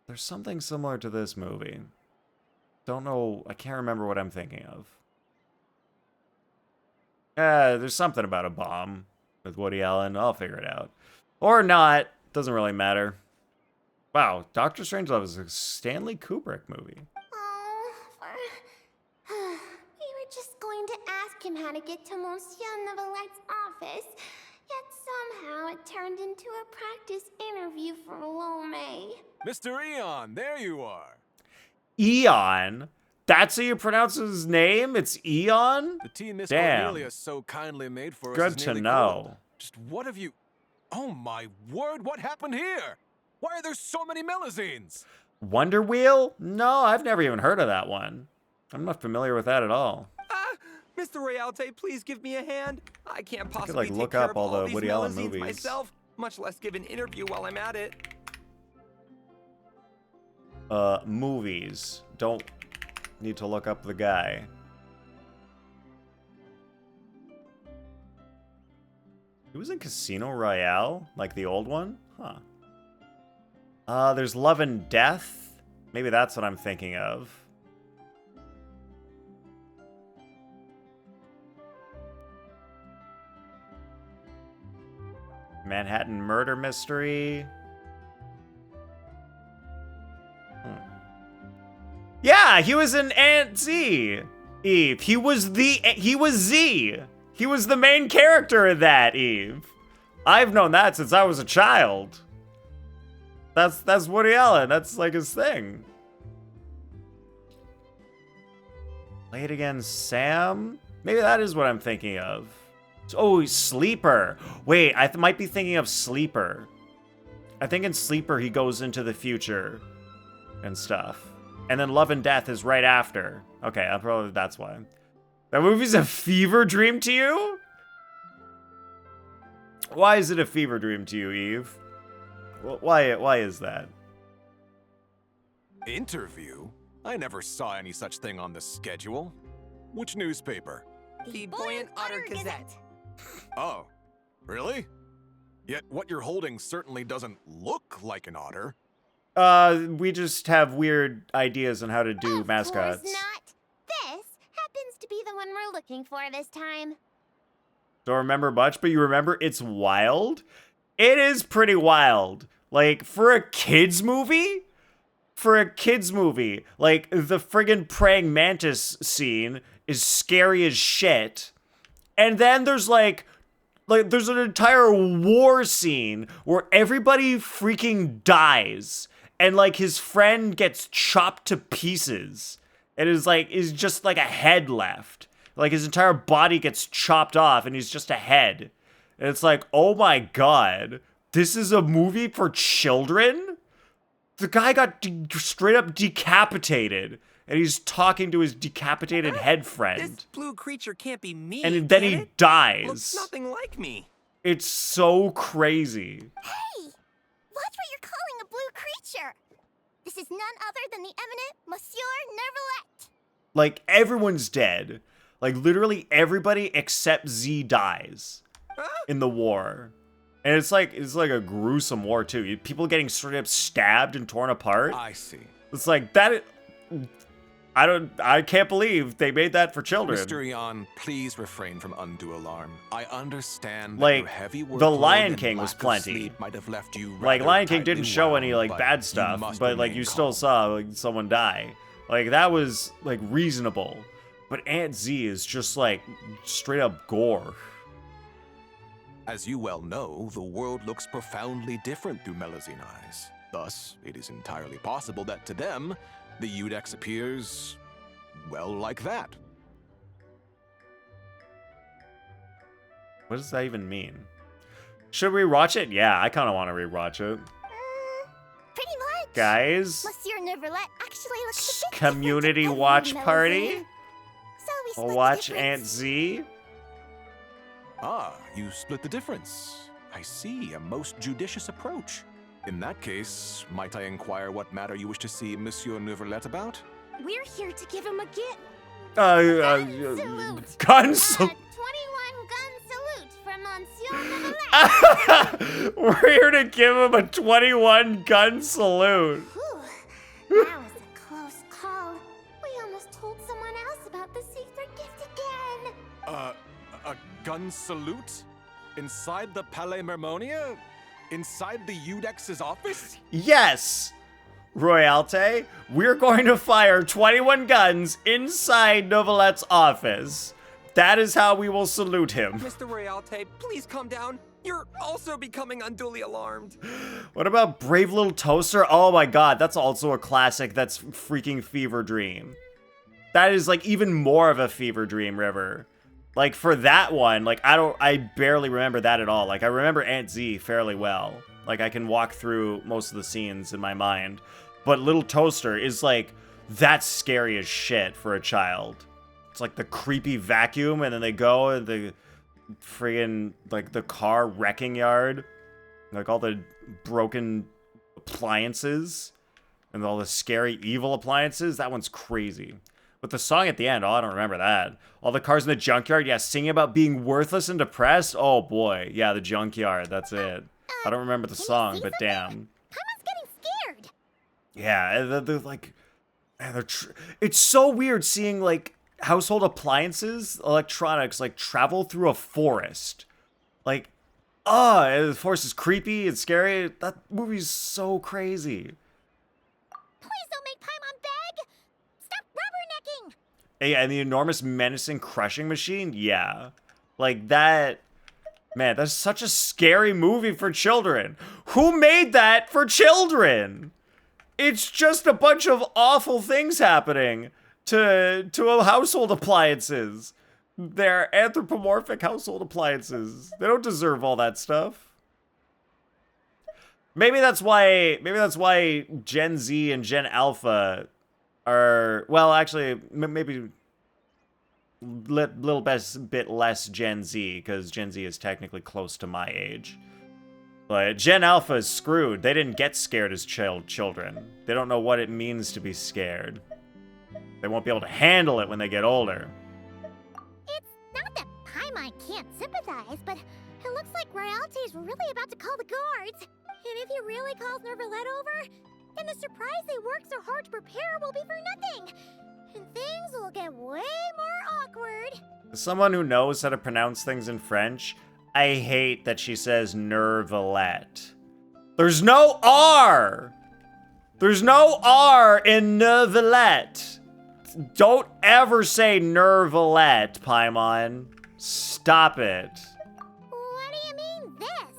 There's something similar to this movie. Don't know, I can't remember what I'm thinking of. There's something about a bomb with Woody Allen. I'll figure it out. Or not, doesn't really matter. Wow, Doctor Strangelove is a Stanley Kubrick movie. Oh, we were just going to ask him how to get to Monsieur Neuvillette's office, yet somehow it turned into a practice interview for Lome. Mr. Eon, there you are. Eon? That's how you pronounce his name? It's Eon? The tea Miss Damn. Cornelia so kindly made for us Good is to nearly know. cold. Just what have you... Oh my word, what happened here? Why are there so many Melazines? Wonder Wheel? No, I've never even heard of that one. I'm not familiar with that at all. Mr. Royalte, please give me a hand. I can't I could, possibly like, take look care up of all the these Woody Allen melusines movies. myself, much less give an interview while I'm at it. Movies. Don't need to look up the guy. He was in Casino Royale? Like the old one? Huh. There's Love and Death. Maybe that's what I'm thinking of. Manhattan Murder Mystery. Yeah, he was in Aunt Z. Eve. He was Z. He was the main character of that, Eve. I've known that since I was a child. That's Woody Allen. That's like his thing. Play It Again, Sam? Maybe that is what I'm thinking of. Oh, Sleeper. Wait, I might be thinking of Sleeper. I think in Sleeper he goes into the future and stuff. And then Love and Death is right after. Okay, that's why. That movie's a fever dream to you? Why is it a fever dream to you, Eve? Why is that? Interview? I never saw any such thing on the schedule. Which newspaper? The Buoyant Otter Gazette. Oh, really? Yet what you're holding certainly doesn't look like an otter. We just have weird ideas on how to do mascots. Of course not. This happens to be the one we're looking for this time. Don't remember much, but you remember it's wild? It is pretty wild. Like, for a kid's movie? Like, the friggin' praying mantis scene is scary as shit. And then there's there's an entire war scene where everybody freaking dies. And, like, his friend gets chopped to pieces. And is just like a head left. Like, his entire body gets chopped off and he's just a head. And it's like, oh my god. This is a movie for children? The guy got straight up decapitated. And he's talking to his decapitated head friend. This blue creature can't be me. And then he dies. Looks nothing like me. It's so crazy. Hey! Watch what you're calling a blue creature. This is none other than the eminent Monsieur Neuvillette. Like, everyone's dead. Like, literally everybody except Z dies in the war. And it's like a gruesome war, too. People getting straight up stabbed and torn apart. I see. It's like, I can't believe they made that for children. Mr. Yan, please refrain from undue alarm. I understand that Like, your heavy The workload Lion and King was lack of plenty. sleep might have left you Like, rather Lion King tightly didn't show any, wound, like, but bad you stuff, must but, like, remain you still calm. saw, like, someone die. Like, that was, like, reasonable. But Aunt Z is just, like, straight up gore. As you well know, the world looks profoundly different through Melusine eyes. Thus, it is entirely possible that to them, the Eudex appears, well, like that. What does that even mean? Should we rewatch it? Yeah, I kind of want to rewatch it. Pretty much. Guys, Monsieur Neuvillette actually looks a bit community different to watch every party. Melusine. So we split the Watch difference. Aunt Z. Ah, you split the difference. I see, a most judicious approach. In that case, might I inquire what matter you wish to see Monsieur Neuvillette about? We're here to give him a gift. Gun Gun salute. 21 gun salute from Monsieur Neuvillette. We're here to give him a 21 gun salute. Whew, that was a close call. We almost told someone else about the secret gift again. A gun salute? Inside the Palais Mermonia? Inside the Eudex's office? Yes, Royalte, we're going to fire 21 guns inside Neuvillette's office. That is how we will salute him. Mr. Royalte, please calm down. You're also becoming unduly alarmed. What about Brave Little Toaster? Oh my god, that's also a classic. That's freaking fever dream. That is like even more of a fever dream, River. Like for that one, like I barely remember that at all. Like I remember Aunt Z fairly well. Like I can walk through most of the scenes in my mind. But Little Toaster is like, that's scary as shit for a child. It's like the creepy vacuum, and then they go and the friggin' like the car wrecking yard, like all the broken appliances and all the scary evil appliances. That one's crazy. But the song at the end, oh, I don't remember that. All the cars in the junkyard, yeah, singing about being worthless and depressed. Oh boy, yeah, the junkyard, that's it. I don't remember the song, but damn. Paimon's getting scared. Yeah, they're like, man, it's so weird seeing like household appliances, electronics, like travel through a forest. Like, the forest is creepy and scary. That movie's so crazy. Please don't make Paimon beg. Stop rubbernecking. Yeah, and the enormous menacing crushing machine, yeah. Like that, man, that's such a scary movie for children. Who made that for children? It's just a bunch of awful things happening to household appliances. They're anthropomorphic household appliances. They don't deserve all that stuff. Maybe that's why Gen Z and Gen Alpha are, well, actually, maybe little bit less Gen Z, because Gen Z is technically close to my age. But Gen Alpha is screwed. They didn't get scared as children. They don't know what it means to be scared. They won't be able to handle it when they get older. It's not that Paimon can't sympathize, but it looks like royalty's really about to call the guards. And if he really calls Neuvillette over, then the surprise they worked so hard to prepare will be for nothing. And things will get way more awkward. As someone who knows how to pronounce things in French, I hate that she says Neuvillette. There's no R! There's no R in Neuvillette. Don't ever say Neuvillette, Paimon. Stop it. What do you mean this?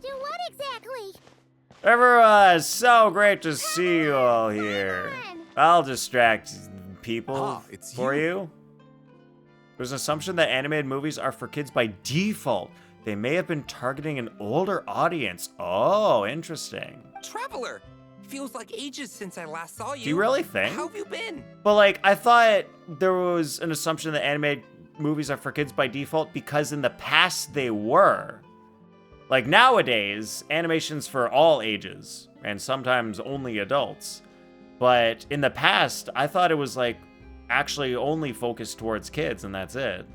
Do what exactly? Everyone, so great to see you all here. I'll distract people it's for you. There's an assumption that animated movies are for kids by default. They may have been targeting an older audience. Oh, interesting. Traveler! Feels like ages since I last saw you. Do you really think? How have you been? But like, I thought there was an assumption that animated movies are for kids by default because in the past they were. Like nowadays, animation's for all ages and sometimes only adults. But in the past, I thought it was like actually only focused towards kids and that's it.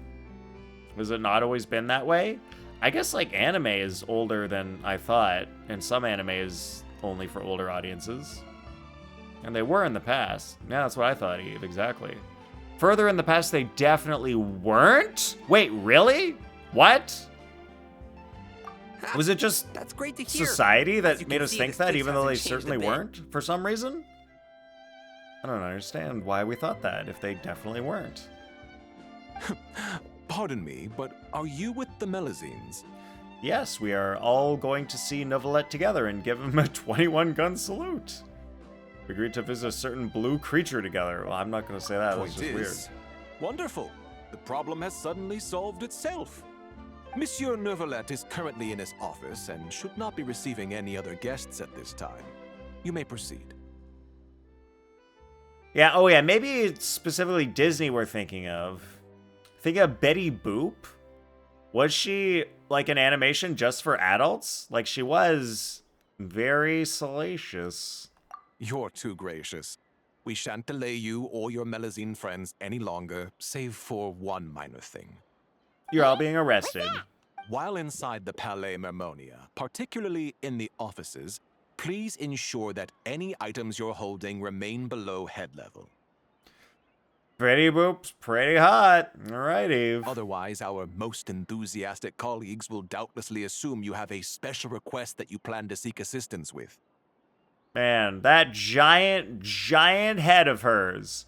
Was it not always been that way? I guess like anime is older than I thought, and some anime is only for older audiences. And they were in the past. Yeah, that's what I thought, Eve, exactly. Further in the past, they definitely weren't? Wait, really? What? Was it just That's great to hear. society As that you made can us see, think the that, stakes even though they hasn't changed a certainly bit. weren't, for some reason? I don't understand why we thought that, if they definitely weren't. Pardon me, but are you with the Melazines? Yes, we are all going to see Neuvillette together and give him a 21-gun salute. We agreed to visit a certain blue creature together. Well, I'm not going to say that. That's just weird. Wonderful. The problem has suddenly solved itself. Monsieur Neuvillette is currently in his office and should not be receiving any other guests at this time. You may proceed. Yeah, oh yeah, maybe it's specifically Disney we're thinking of. Think of Betty Boop? Was she like an animation just for adults? Like she was very salacious. You're too gracious. We shan't delay you or your Melazine friends any longer, save for one minor thing. You're all being arrested. While inside the Palais Mermonia, particularly in the offices, please ensure that any items you're holding remain below head level. Betty Boop's pretty hot. All right, Eve. Otherwise, our most enthusiastic colleagues will doubtlessly assume you have a special request that you plan to seek assistance with. Man, that giant head of hers.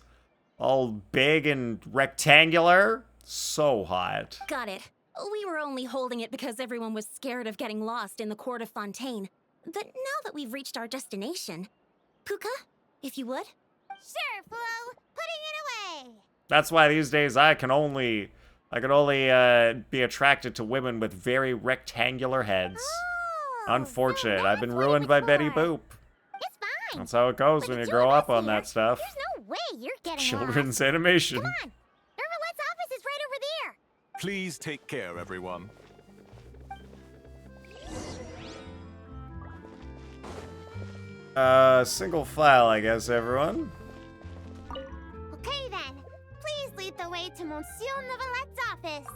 All big and rectangular. So hot. Got it. We were only holding it because everyone was scared of getting lost in the court of Fontaine. But now that we've reached our destination, Puka, if you would? Sure, Flo. Putting it away. That's why these days I can only be attracted to women with very rectangular heads. Oh, Unfortunate. so I've been that's what it ruined was by Betty for. Boop. It's fine. That's how it goes With when the you two grow of up us on here, that stuff. There's no way you're getting Children's lost. animation. Come on. Neuvillette's office is right over there. Please take care, everyone. Single file, I guess, everyone. Okay then. Please lead the way to Monsieur Neuvillette's office.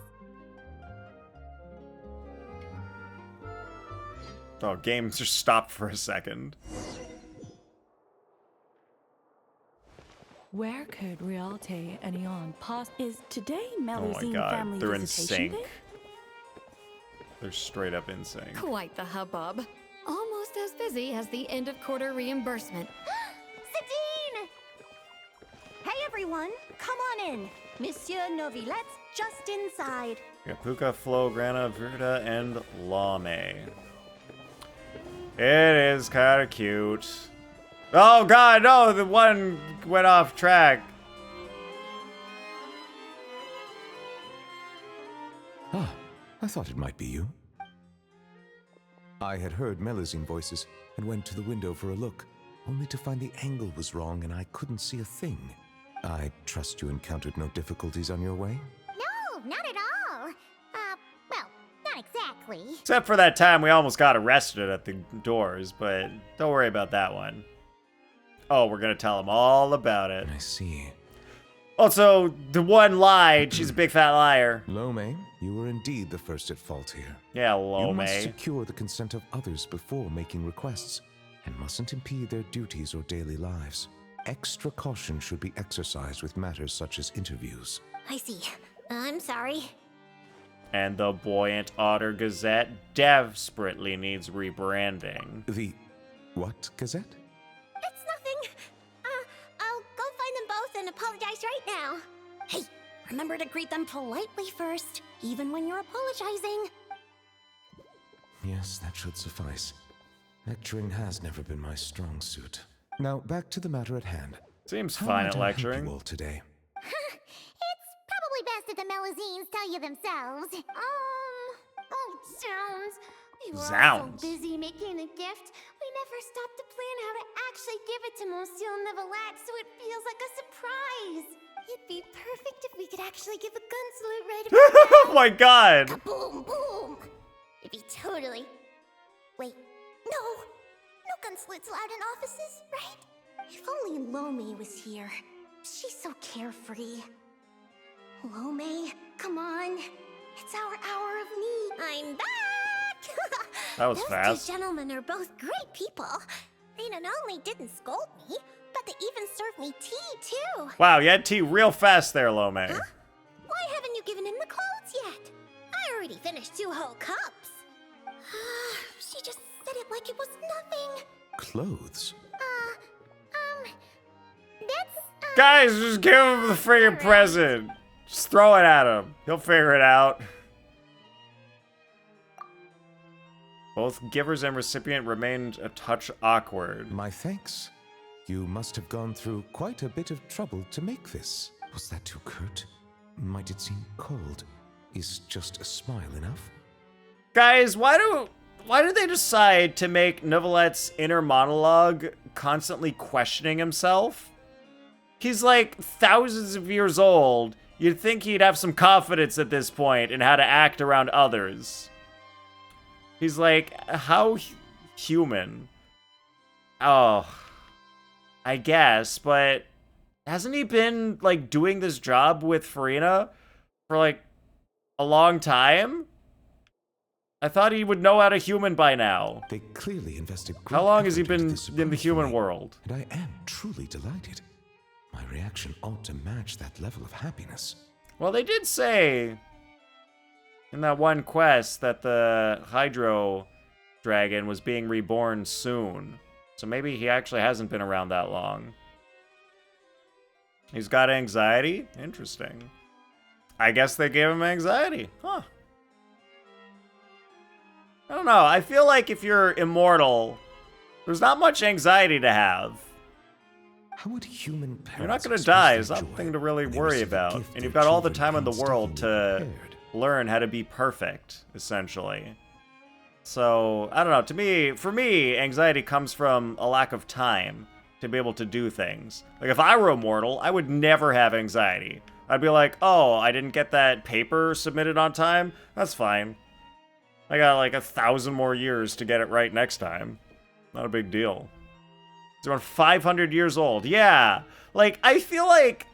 Oh, game just stopped for a second. Where could Realte and Eon is today Oh my Melusine god, family they're in visitation sync. day? They're straight up in sync. Quite the hubbub. Almost as busy as the end of quarter reimbursement. Sadine! Hey everyone, come on in. Monsieur Neuvillette's just inside. We got Puka, Flo, Grana, Virta, and Lame. It is kind of cute. Oh god, no, the one went off track. Ah, I thought it might be you. I had heard Melusine voices and went to the window for a look, only to find the angle was wrong and I couldn't see a thing. I trust you encountered no difficulties on your way? No, not at all. Well, not exactly. Except for that time we almost got arrested at the doors, but don't worry about that one. Oh, we're gonna tell him all about it. I see. Also, the one lied. She's a big fat liar. Lome, you were indeed the first at fault here. Yeah, You Lome. must secure the consent of others before making requests, and mustn't impede their duties or daily lives. Extra caution should be exercised with matters such as interviews. I see. I'm sorry. And the Buoyant Otter Gazette desperately needs rebranding. The what Gazette? It's nothing. I'll go find them both and apologize right now. Hey, remember to greet them politely first, even when you're apologizing. Yes, that should suffice. Lecturing has never been my strong suit. Now, back to the matter at hand. Seems How fine might at I help lecturing. you all today? It's probably best if the Melusines tell you themselves. Oh, zounds. We were all so Zounds. busy making a gift, we never stopped to plan how to actually give it to Monsieur Neuvillette so it feels like a surprise. It'd be perfect if we could actually give a gun salute right about now. Oh my god! Boom, boom. It'd be totally... Wait, no. No gun salutes allowed in offices, right? If only Lome was here. She's so carefree. Lome, come on. It's our hour of need. I'm back! That was Those fast. two gentlemen are both great people. They not only didn't scold me, but they even served me tea, too. Wow, you had tea real fast there, Lome. Huh? Why haven't you given him the clothes yet? I already finished 2 whole cups. She just said it like it was nothing. Clothes? That's, Guys, just give him the friggin' present. Just throw it at him. He'll figure it out. Both givers and recipient remained a touch awkward. My thanks. You must have gone through quite a bit of trouble to make this. Was that too curt? Might it seem cold? Is just a smile enough? Guys, why do they decide to make Neuvillette's inner monologue constantly questioning himself? He's like thousands of years old. You'd think he'd have some confidence at this point in how to act around others. He's like, how human? Oh, I guess, but hasn't he been like doing this job with Farina for like a long time? I thought he would know how to human by now. They clearly invested great How long has he effort into been this in the surprise human for me, world? And I am truly delighted. My reaction ought to match that level of happiness. Well, they did say in that one quest that the Hydro Dragon was being reborn soon. So maybe he actually hasn't been around that long. He's got anxiety? Interesting. I guess they gave him anxiety. Huh. I don't know. I feel like if you're immortal, there's not much anxiety to have. How would human parents You're not going to express die. their It's joy nothing to really when they worry receive a about. gift And their you've got all the children time in the world to painstakingly prepared? learn how to be perfect, essentially. So, I don't know. For me, anxiety comes from a lack of time to be able to do things. Like, if I were immortal, I would never have anxiety. I'd be like, oh, I didn't get that paper submitted on time? That's fine. I got like 1,000 more years to get it right next time. Not a big deal. It's around 500 years old. Yeah. Like, I feel like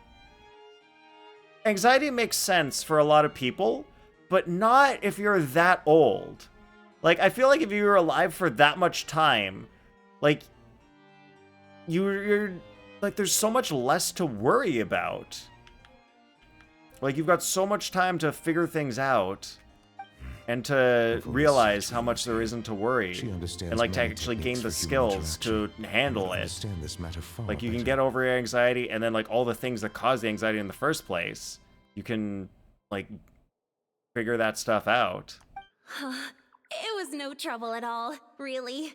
anxiety makes sense for a lot of people, but not if you're that old. Like, I feel like if you were alive for that much time, like, you're like, there's so much less to worry about. Like, you've got so much time to figure things out and to realize how much there isn't to worry. And, like, to actually gain the skills to handle it. Like, you can get over your anxiety, and then, like, all the things that cause the anxiety in the first place, you can, like, figure that stuff out. It was no trouble at all, really.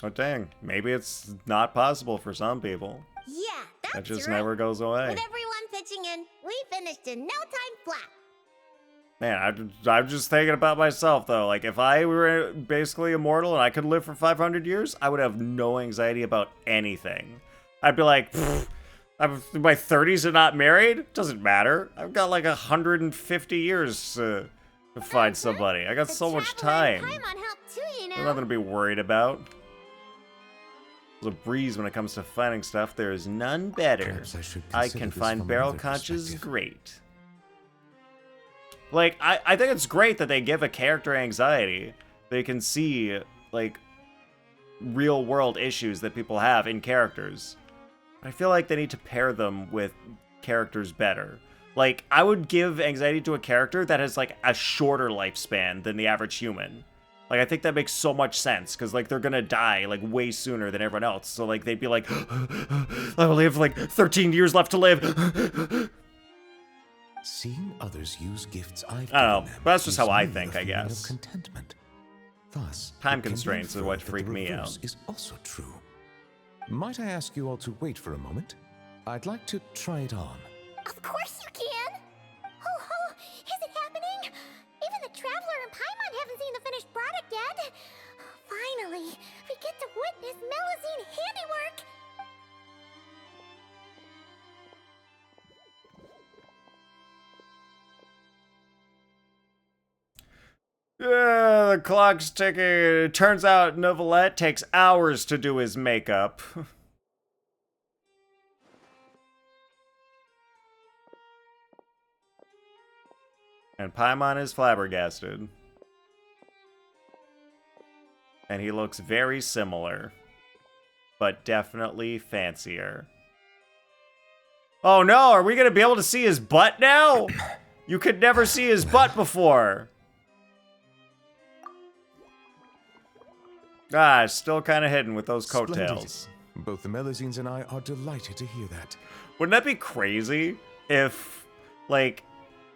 Oh, dang. Maybe it's not possible for some people. Yeah, that's That just right. never goes away. With everyone pitching in, we finished in no time flat. Man, I'm just thinking about myself, though. Like, if I were basically immortal and I could live for 500 years, I would have no anxiety about anything. I'd be like, I'm in my 30s and not married? Doesn't matter. I've got like 150 years to find somebody. I got so much time. There's nothing to be worried about. There's a breeze when it comes to finding stuff. There is none better. I can find barrel conches great. Like, I think it's great that they give a character anxiety. They can see, like, real world issues that people have in characters. I feel like they need to pair them with characters better. Like, I would give anxiety to a character that has, like, a shorter lifespan than the average human. Like, I think that makes so much sense, because, like, they're gonna die, like, way sooner than everyone else. So, like, they'd be like, I only have, like, 13 years left to live. Seeing others use gifts I've I don't know, given them but that's just how gives I me think, a I feeling guess. of contentment. Thus, Time it can be constraints are what inferred that freak the me reverse out. is also true. Might I ask you all to wait for a moment? I'd like to try it on. Of course you can. Oh, is it happening? Even the Traveler and Paimon haven't seen the finished product yet. Finally, we get to witness Melusine handiwork. Yeah, the clock's ticking. It turns out Neuvillette takes hours to do his makeup. And Paimon is flabbergasted. And he looks very similar. But definitely fancier. Oh no, are we gonna be able to see his butt now? You could never see his butt before. Ah, still kind of hidden with those coattails. Splendid. Both the Melusines and I are delighted to hear that. Wouldn't that be crazy if, like,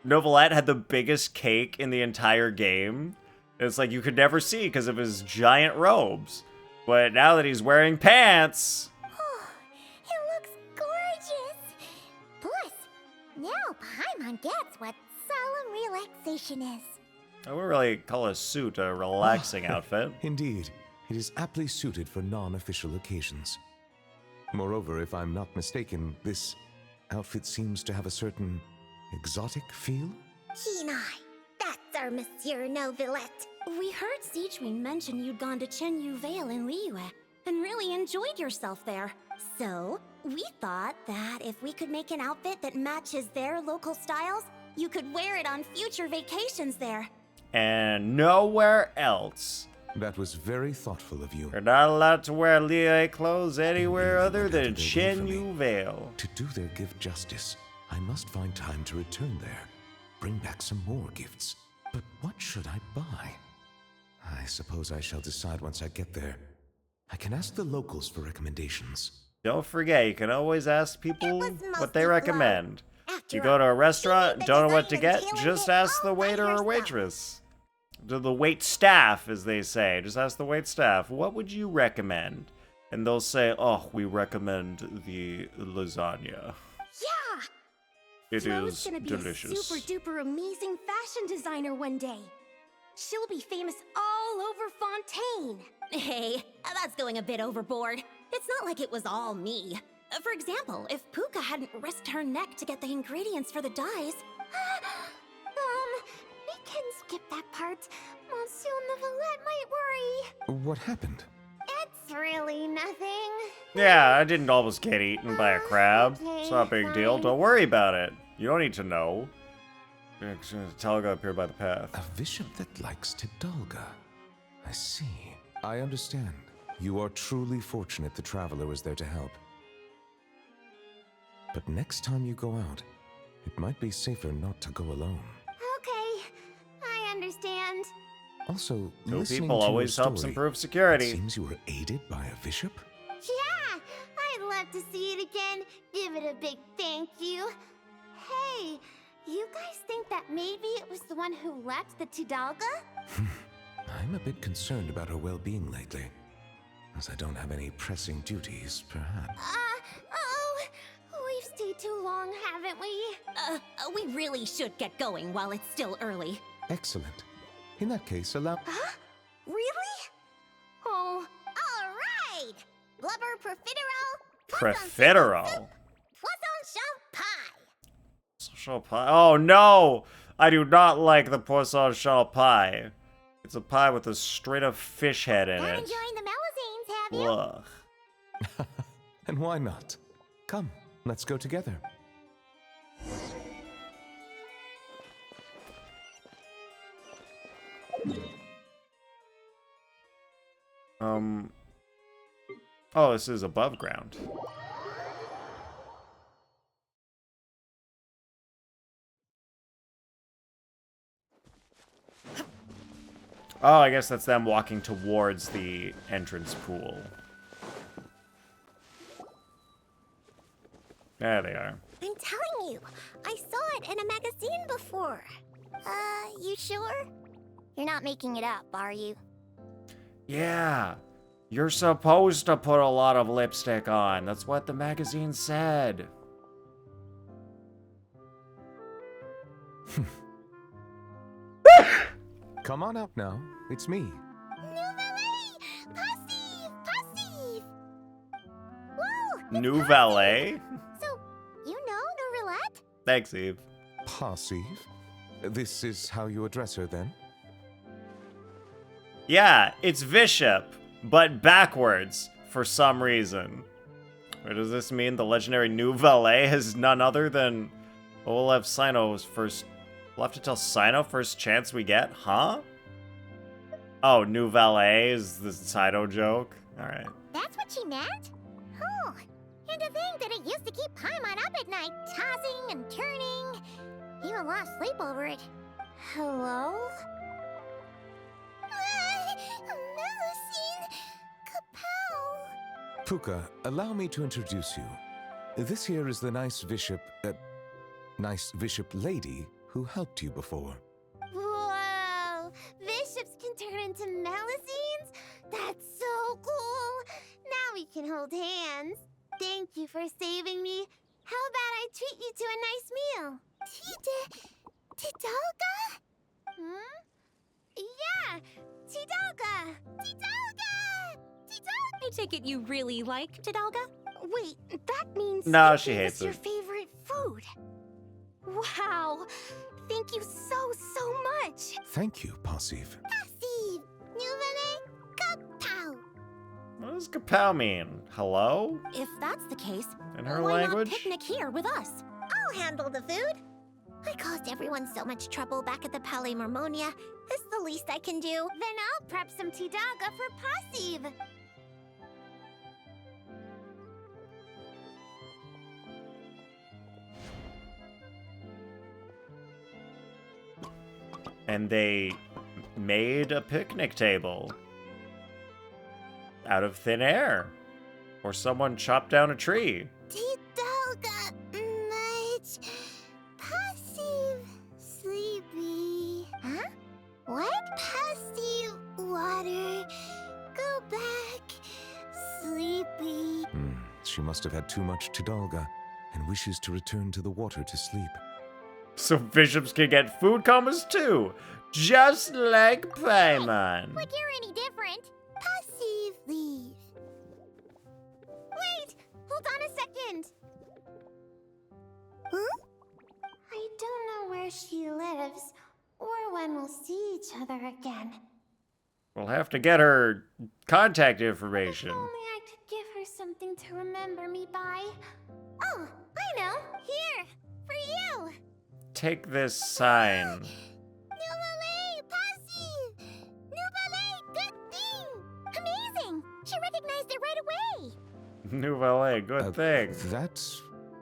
Neuvillette had the biggest cake in the entire game? It's like you could never see because of his giant robes. But now that he's wearing pants... It looks gorgeous. Plus, now Paimon gets what solemn relaxation is. I wouldn't really call a suit a relaxing outfit. Indeed, it is aptly suited for non-official occasions. Moreover, if I'm not mistaken, this outfit seems to have a certain exotic feel? Keen eye. That's our Monsieur Neuvillette. We heard Siegewing mention you'd gone to Chenyu Vale in Liyue and really enjoyed yourself there. So, we thought that if we could make an outfit that matches their local styles, you could wear it on future vacations there. And nowhere else. That was very thoughtful of you. You're not allowed to wear Liyue clothes anywhere other than Chenyu Vale. To do their gift justice, I must find time to return there. Bring back some more gifts. But what should I buy? I suppose I shall decide once I get there. I can ask the locals for recommendations. Don't forget, you can always ask people what they recommend. After You go to a restaurant, the don't know what to design get, and tailoring just it ask the all by waiter or yourself. waitress. To the wait staff, as they say. Just ask the wait staff, what would you recommend? And they'll say, oh, we recommend the lasagna. Yeah! It Flo's is gonna be delicious. a super duper amazing fashion designer one day. She'll be famous all over Fontaine. Hey, that's going a bit overboard. It's not like it was all me. For example, if Puka hadn't risked her neck to get the ingredients for the dyes... we can skip that part. Monsieur Neuvillette might worry. What happened? It's really nothing. Yeah, I didn't almost get eaten by a crab. Okay, It's not a big deal. fine. Don't worry about it. You don't need to know. Talga appeared by the path. A bishop that likes Tidalga. I see. I understand. You are truly fortunate the traveler was there to help. But next time you go out, it might be safer not to go alone. Okay, I understand. Also, Two listening people to your always helps story, improve security. It seems you were aided by a bishop? Yeah, I'd love to see it again. Give it a big thank you. Hey, you guys think that maybe it was the one who left the Tidalga? I'm a bit concerned about her well-being lately. As I don't have any pressing duties, perhaps. We've stayed too long, haven't we? We really should get going while it's still early. Excellent. In that case, allow... Huh? Really? Oh. Alright! Blubber profiterole, Profiterole. poisson champai. Poisson pie. Oh no! I do not like the poisson champai. It's a pie with a straight up fish head in Been it. enjoying the Melusines, have you? Ugh. And why not? Come, let's go together. Oh, this is above ground. Oh, I guess that's them walking towards the entrance pool. There they are. I'm telling you, I saw it in a magazine before. You sure? You're not making it up, are you? Yeah, you're supposed to put a lot of lipstick on. That's what the magazine said. Come on out now. It's me. Neuvillette! Passive! Whoa! Neuvillette? So, you know Neuvillette? Thanks, Eve. Passive? This is how you address her, then? Yeah, it's Bishop, but backwards for some reason. What does this mean? The legendary Neuvillette is none other than Olaf Sino's first... We'll have to tell Sino first chance we get? Huh? Oh, Neuvillette is the Sino joke? Alright. That's what she meant? Oh, and to think that it used to keep Paimon up at night, tossing and turning. Even lost sleep over it. Hello? Melusine Capel. Puka, allow me to introduce you. This here is the nice bishop lady who helped you before. Whoa! Bishops can turn into Melusines? That's so cool! Now we can hold hands. Thank you for saving me. How about I treat you to a nice meal? Tidalga? Hmm? Yeah! Tidalga! Tidalga! Tidalga! I take it you really like Tidalga? Wait, that means No, she it hates was your it. favorite food. Wow! Thank you so much! Thank you, Passive. Passive! Neuvillette Capel! What does kapow mean? Hello? If that's the case, In her why language? not picnic here with us? I'll handle the food. I caused everyone so much trouble back at the Palais Marmonia. It's the least I can do. Then I'll prep some Tidalga for Passive. And they made a picnic table out of thin air. Or someone chopped down a tree. Tidalga, much. Passive, sleepy. Huh? What? Passive, water. Go back, sleepy. She must have had too much Tidalga and wishes to return to the water to sleep. So bishops can get food comas too. Just like Paimon. Like you're any different. Passive leave. Wait! Hold on a second. Huh? I don't know where she lives, or when we'll see each other again. We'll have to get her contact information. If only I could give her something to remember me by. Oh, I know. Here, for you. Take this sign. Neuvillette, Passy! Neuvillette, good thing! Amazing! She recognized it right away! Neuvillette, good thing.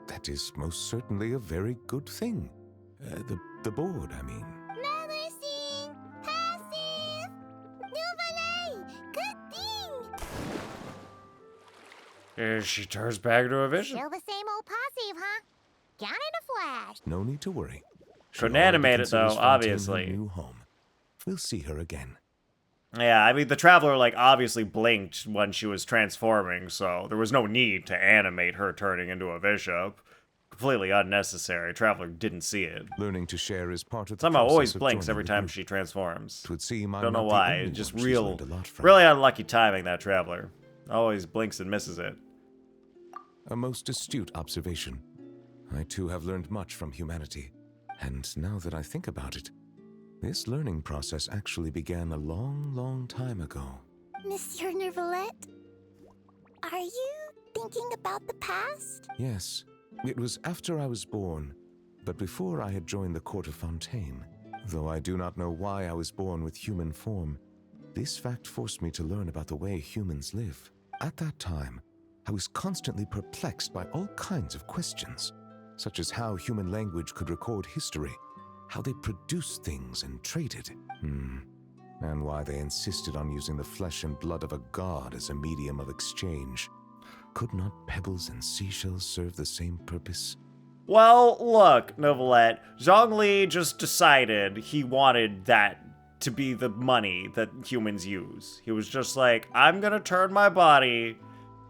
That is most certainly a very good thing. The board, I mean. Melusine, passive! Neuvillette, good thing! She turns back into a vision. Still the same old passive, huh? Gone in a flash. No need to worry. She Couldn't already animate it, though, considers Fontaine her obviously. New home. We'll see her again. Yeah, I mean, the Traveler, like, obviously blinked when she was transforming, so there was no need to animate her turning into a bishop. Completely unnecessary. Traveler didn't see it. Learning to share is part of the Somehow process always of blinks joining every the time group. she transforms. It would seem I'm Don't know not the why. only It's just one she's real, learned a lot from. really unlucky timing, that Traveler. Always blinks and misses it. A most astute observation. I too have learned much from humanity. And now that I think about it, this learning process actually began a long, long time ago. Monsieur Neuvillette, are you thinking about the past? Yes, it was after I was born, but before I had joined the court of Fontaine. Though I do not know why I was born with human form, this fact forced me to learn about the way humans live. At that time, I was constantly perplexed by all kinds of questions, such as how human language could record history, how they produced things and traded, and why they insisted on using the flesh and blood of a god as a medium of exchange. Could not pebbles and seashells serve the same purpose? Well, look, Neuvillette, Zhongli just decided he wanted that to be the money that humans use. He was just like, I'm gonna turn my body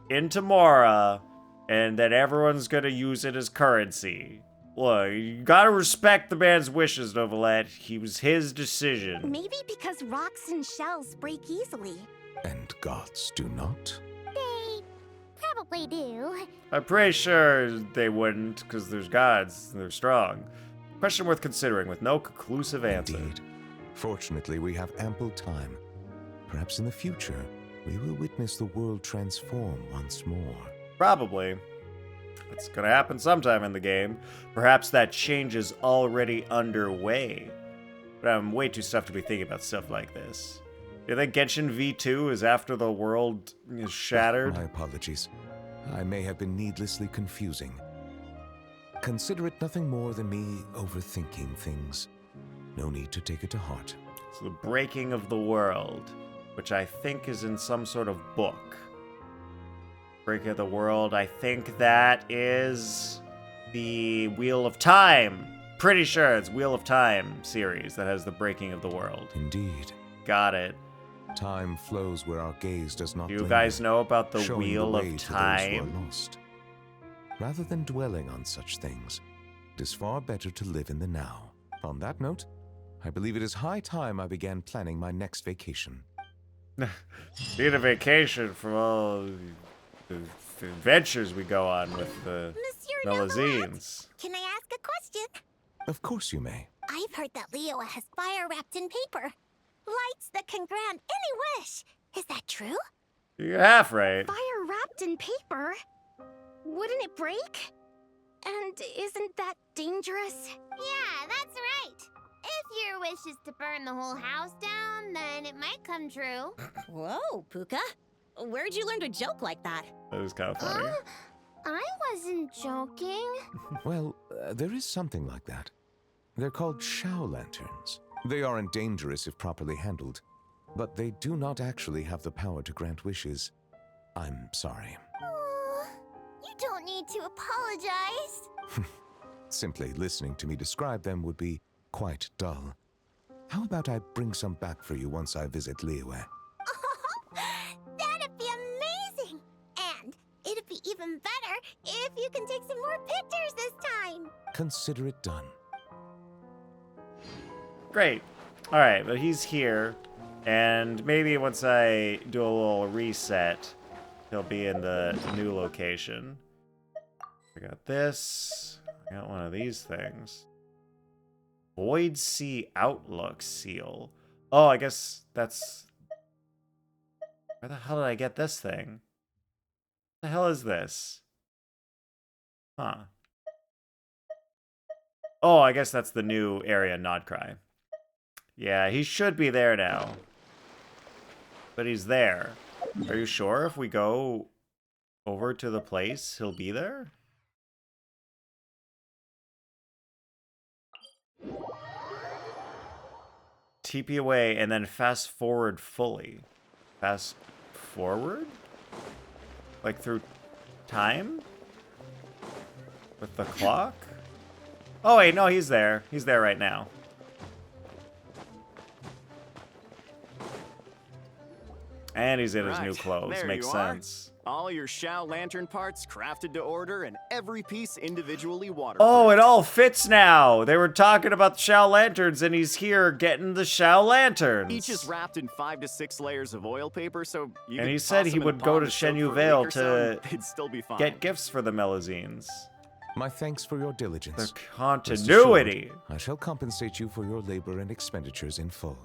into Mora, and then everyone's gonna use it as currency. Look, you gotta respect the man's wishes, Neuvillette. He was his decision. Maybe because rocks and shells break easily. And gods do not? They probably do. I'm pretty sure they wouldn't, because there's gods, and they're strong. Question worth considering with no conclusive answer. Indeed. Fortunately, we have ample time. Perhaps in the future, we will witness the world transform once more. Probably. It's gonna happen sometime in the game. Perhaps that change is already underway. But I'm way too stuffed to be thinking about stuff like this. Do you think Genshin V2 is after the world is shattered? My apologies. I may have been needlessly confusing. Consider it nothing more than me overthinking things. No need to take it to heart. It's the breaking of the world, which I think is in some sort of book. Breaking of the World, I think that is the Wheel of Time. Pretty sure it's Wheel of Time series that has the Breaking of the World. Indeed. Got it. Time flows where our gaze does not Do you linger, guys know about the showing Wheel the of way to those who Time? are lost. Rather than dwelling on such things, it is far better to live in the now. On that note, I believe it is high time I began planning my next vacation. Need a vacation from all the adventures we go on with the Melusines. Can I ask a question? Of course you may. I've heard that Liyue has fire wrapped in paper. Lights that can grant any wish. Is that true? You're half right. Fire wrapped in paper? Wouldn't it break? And isn't that dangerous? Yeah, that's right. If your wish is to burn the whole house down, then it might come true. Whoa, Puka. Where'd you learn to joke like that? That was kind of funny. I wasn't joking. Well, there is something like that. They're called Shao lanterns. They aren't dangerous if properly handled, but they do not actually have the power to grant wishes. I'm sorry. You don't need to apologize. Simply listening to me describe them would be quite dull. How about I bring some back for you once I visit Liyue? That'd be amazing! And it'd be even better if you can take some more pictures this time! Consider it done. Great. Alright, but he's here. And maybe once I do a little reset, he'll be in the new location. I got this. I got one of these things. Void Sea Outlook Seal. Oh, I guess that's... Where the hell did I get this thing? What the hell is this? Huh. Oh, I guess that's the new area Nod Cry. Yeah, he should be there now. But he's there. Are you sure if we go over to the place, he'll be there? TP away and then fast forward fully. Fast forward? Like through time? With the clock? Oh wait, no, he's there. He's there right now. And he's in his new clothes. There Makes you sense. All your Shao Lantern parts crafted to order and every piece individually waterproof. Oh, it all fits now. They were talking about the Shao Lanterns, and he's here getting the Shao Lanterns. Each is wrapped in 5 to 6 layers of oil paper, so you and could he said toss he them in would a go pond to of soap Shen for a week Vale or so, to and they'd still be fine. get gifts for the Melazines. My thanks for your diligence. The continuity. Rest assured, I shall compensate you for your labor and expenditures in full.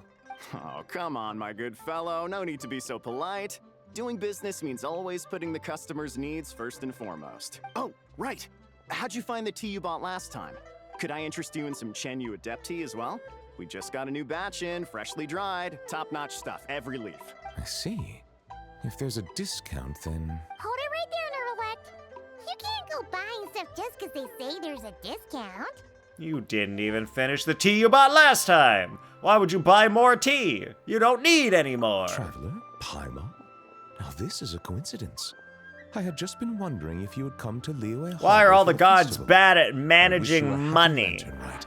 Oh, come on, my good fellow. No need to be so polite. Doing business means always putting the customer's needs first and foremost. Oh, right. How'd you find the tea you bought last time? Could I interest you in some Chen Yu Adept tea as well? We just got a new batch in, freshly dried, top-notch stuff, every leaf. I see. If there's a discount, then... Hold it right there, Neuvillette. You can't go buying stuff just because they say there's a discount. You didn't even finish the tea you bought last time. Why would you buy more tea? You don't need any more. Traveler? Paimon? Now this is a coincidence. I had just been wondering if you had come to Liyue. Why are all the for gods festival. bad at I wish you a managing happy money? Lantern Rite.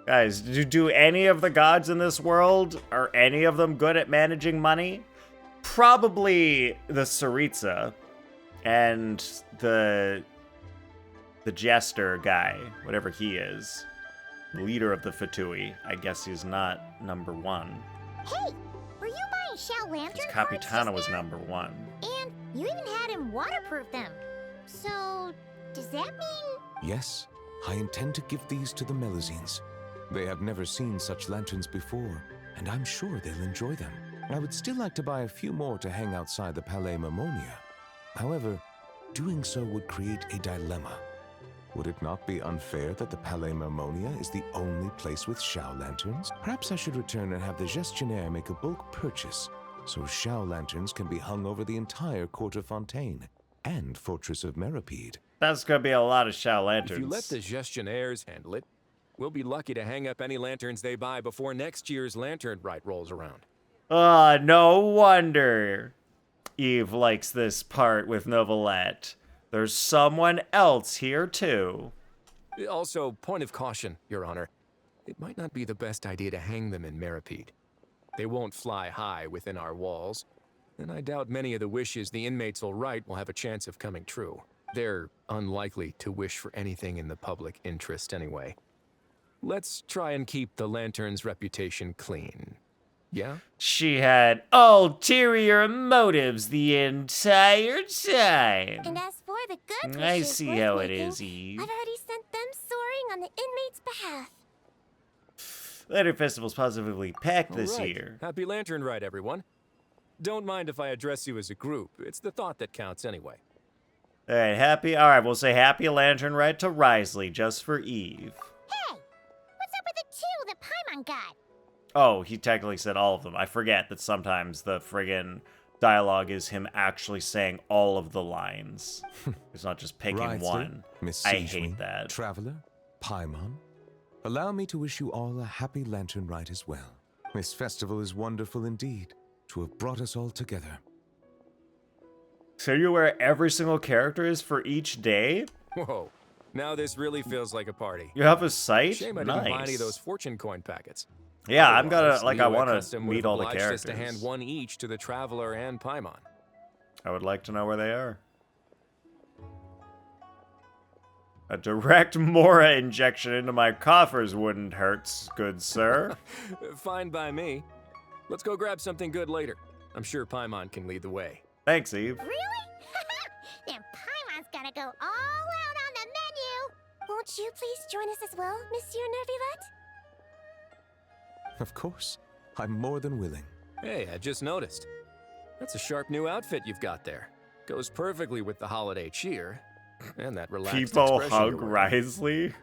Guys, do any of the gods in this world, are any of them good at managing money? Probably the Saritsa and the jester guy, whatever he is. Leader of the Fatui. I guess he's not number one. Hey, were you buying Shao Lantern Because parts Capitana just was now? number one. And you even had him waterproof them. So, does that mean... Yes, I intend to give these to the Melazines. They have never seen such lanterns before, and I'm sure they'll enjoy them. I would still like to buy a few more to hang outside the Palais Mammonia. However, doing so would create a dilemma. Would it not be unfair that the Palais Mammonia is the only place with Shao lanterns? Perhaps I should return and have the Gestionnaire make a bulk purchase, so Shao lanterns can be hung over the entire Court of Fontaine and Fortress of Meripede. That's gonna be a lot of Shao lanterns. If you let the Gestionnaires handle it, we'll be lucky to hang up any lanterns they buy before next year's Lantern Rite rolls around. No wonder Eve likes this part with Neuvillette. There's someone else here, too. Also, point of caution, Your Honor. It might not be the best idea to hang them in Meripede. They won't fly high within our walls, and I doubt many of the wishes the inmates will write will have a chance of coming true. They're unlikely to wish for anything in the public interest anyway. Let's try and keep the Lantern's reputation clean. Yeah? She had ulterior motives the entire time. And as for the good I wishes see worth how it making, is, Eve. I've already sent them soaring on the inmates' behalf. Lantern Festival's positively packed All this right. year. Happy Lantern Rite, everyone. Don't mind if I address you as a group. It's the thought that counts anyway. Alright, we'll say happy Lantern Rite to Risley, just for Eve. Hey, what's up with the two that Paimon got? Oh, he technically said all of them. I forget that sometimes the friggin' dialogue is him actually saying all of the lines. It's not just picking Risley, one. Miss I Seijui, hate that. Traveler, Paimon, allow me to wish you all a happy Lantern Rite as well. This festival is wonderful indeed to have brought us all together. So you where every single character is for each day? Whoa. Now this really feels like a party. You have a site? Shame I didn't buy any of Nice. those fortune coin packets. Yeah, I'm gonna, Otherwise, like, I Liyue want Custom to would meet have all the obliged us characters. to hand one each to the Traveler and Paimon. I would like to know where they are. A direct Mora injection into my coffers wouldn't hurt, good sir. Fine by me. Let's go grab something good later. I'm sure Paimon can lead the way. Thanks, Eve. Really? Then Paimon's gonna go all out on the menu! Won't you please join us as well, Monsieur Neuvillette? Of course. I'm more than willing. Hey, I just noticed. That's a sharp new outfit you've got there. Goes perfectly with the holiday cheer. And that relaxed People expression hug you're wearing. Risley.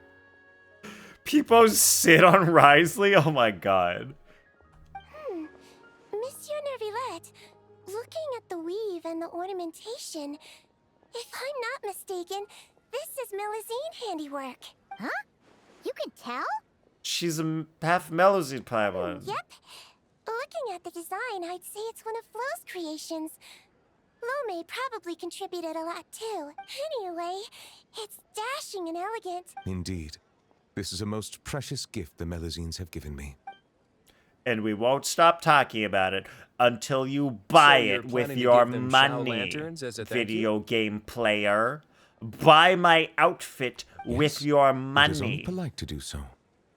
People sit on Risley. Oh my god. Monsieur Neuvillette, looking at the weave and the ornamentation, if I'm not mistaken, this is Melusine handiwork. Huh? You can tell? She's a half Melusine Paimon. Yep. Looking at the design, I'd say it's one of Flo's creations. Flo probably contributed a lot too. Anyway, it's dashing and elegant. Indeed. This is a most precious gift the Melusines have given me. And we won't stop talking about it until you buy So you're it with planning to your give them Shao money, lanterns as a thank video game player. Buy my outfit with your It is only money. polite to do so.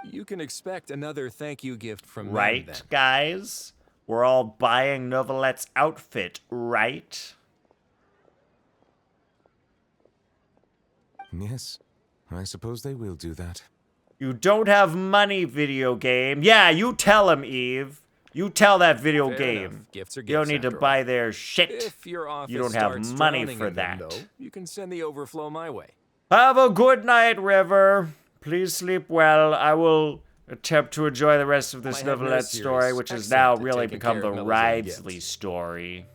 You can expect another thank you gift from Right, them then. guys? We're all buying Neuvillette's outfit, right? Yes, I suppose they will do that. You don't have money, video game. Yeah, you tell him, Eve. You tell that video Fair game. enough. Gifts are You don't gifts, need to after all. buy their shit. If your office You don't have starts money drowning for in them, that. though, you can send the overflow my way. Have a good night, River. Please sleep well. I will attempt to enjoy the rest of this I have no Neuvillette serious story, which has accent now at really taking become care the of Melusine Ridesley gifts. story.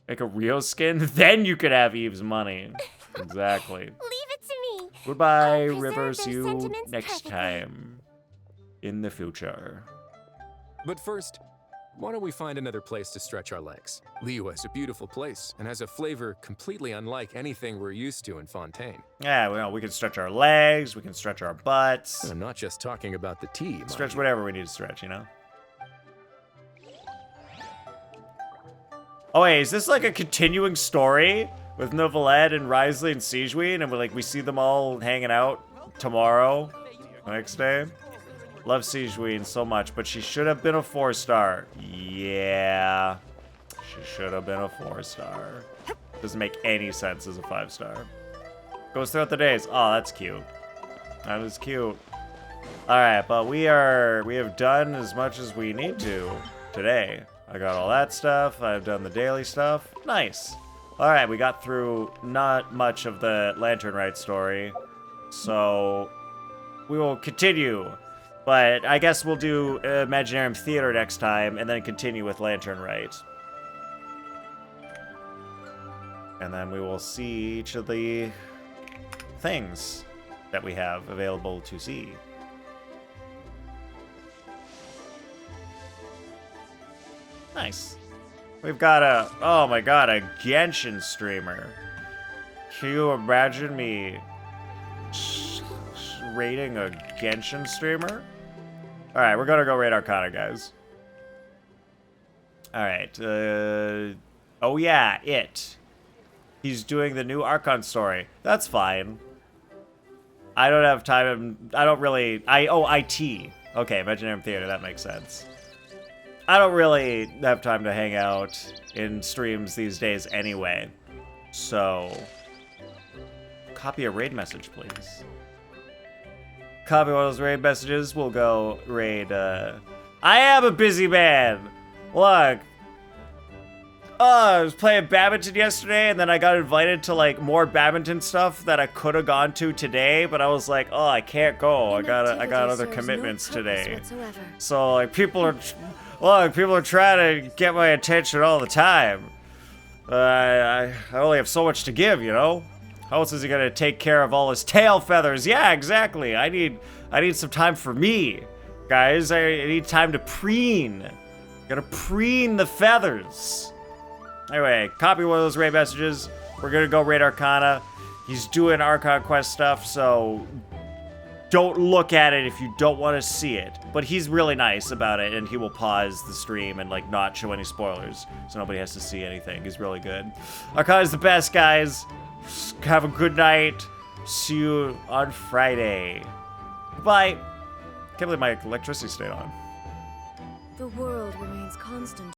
Make a real skin? Then you could have Eve's money. Exactly. Leave it to me. Goodbye, I'll preserve River. their See you sentiments next perfectly. time. In the future. But first, why don't we find another place to stretch our legs? Liyue's a beautiful place and has a flavor completely unlike anything we're used to in Fontaine. Yeah, well, we can stretch our legs, we can stretch our butts. I'm not just talking about the tea, mind Stretch you. whatever we need to stretch, you know? Oh, wait, is this like a continuing story with Neuvillette and Risley and Sigewinne, and we see them all hanging out tomorrow, next day? Love Sigewinne so much, but she should have been a 4-star. Yeah, she should have been a 4-star. Doesn't make any sense as a 5-star. Goes throughout the days. Oh, that's cute. That is cute. All right, but we have done as much as we need to today. I got all that stuff. I've done the daily stuff. Nice. All right, we got through not much of the Lantern Rite story, so we will continue. But I guess we'll do Imaginarium Theater next time, and then continue with Lantern Rite. And then we will see each of the things that we have available to see. Nice. We've got oh my god, a Genshin streamer. Can you imagine me raiding a Genshin streamer? Alright, we're gonna go raid Arcana, guys. Alright, oh yeah, it. He's doing the new Archon story. That's fine. I don't have time, I don't really, oh, IT. Okay, Imaginarium Theater, that makes sense. I don't really have time to hang out in streams these days anyway. So, copy a raid message, please. Copy one of those raid messages, we'll go raid, I am a busy man! Look. I was playing badminton yesterday, and then I got invited to, like, more badminton stuff that I could have gone to today, but I was like, oh, I can't go. I got other commitments today. So, like, people are trying to get my attention all the time. I only have so much to give, you know? How else is he gonna take care of all his tail feathers? Yeah, exactly. I need some time for me, guys. I need time to preen. Gotta preen the feathers. Anyway, copy one of those raid messages. We're gonna go raid Arcana. He's doing Archon Quest stuff, so don't look at it if you don't want to see it. But he's really nice about it, and he will pause the stream and like not show any spoilers, so nobody has to see anything. He's really good. Arcana's the best, guys. Have a good night. See you on Friday. Bye. Can't believe my electricity stayed on. The world remains constant.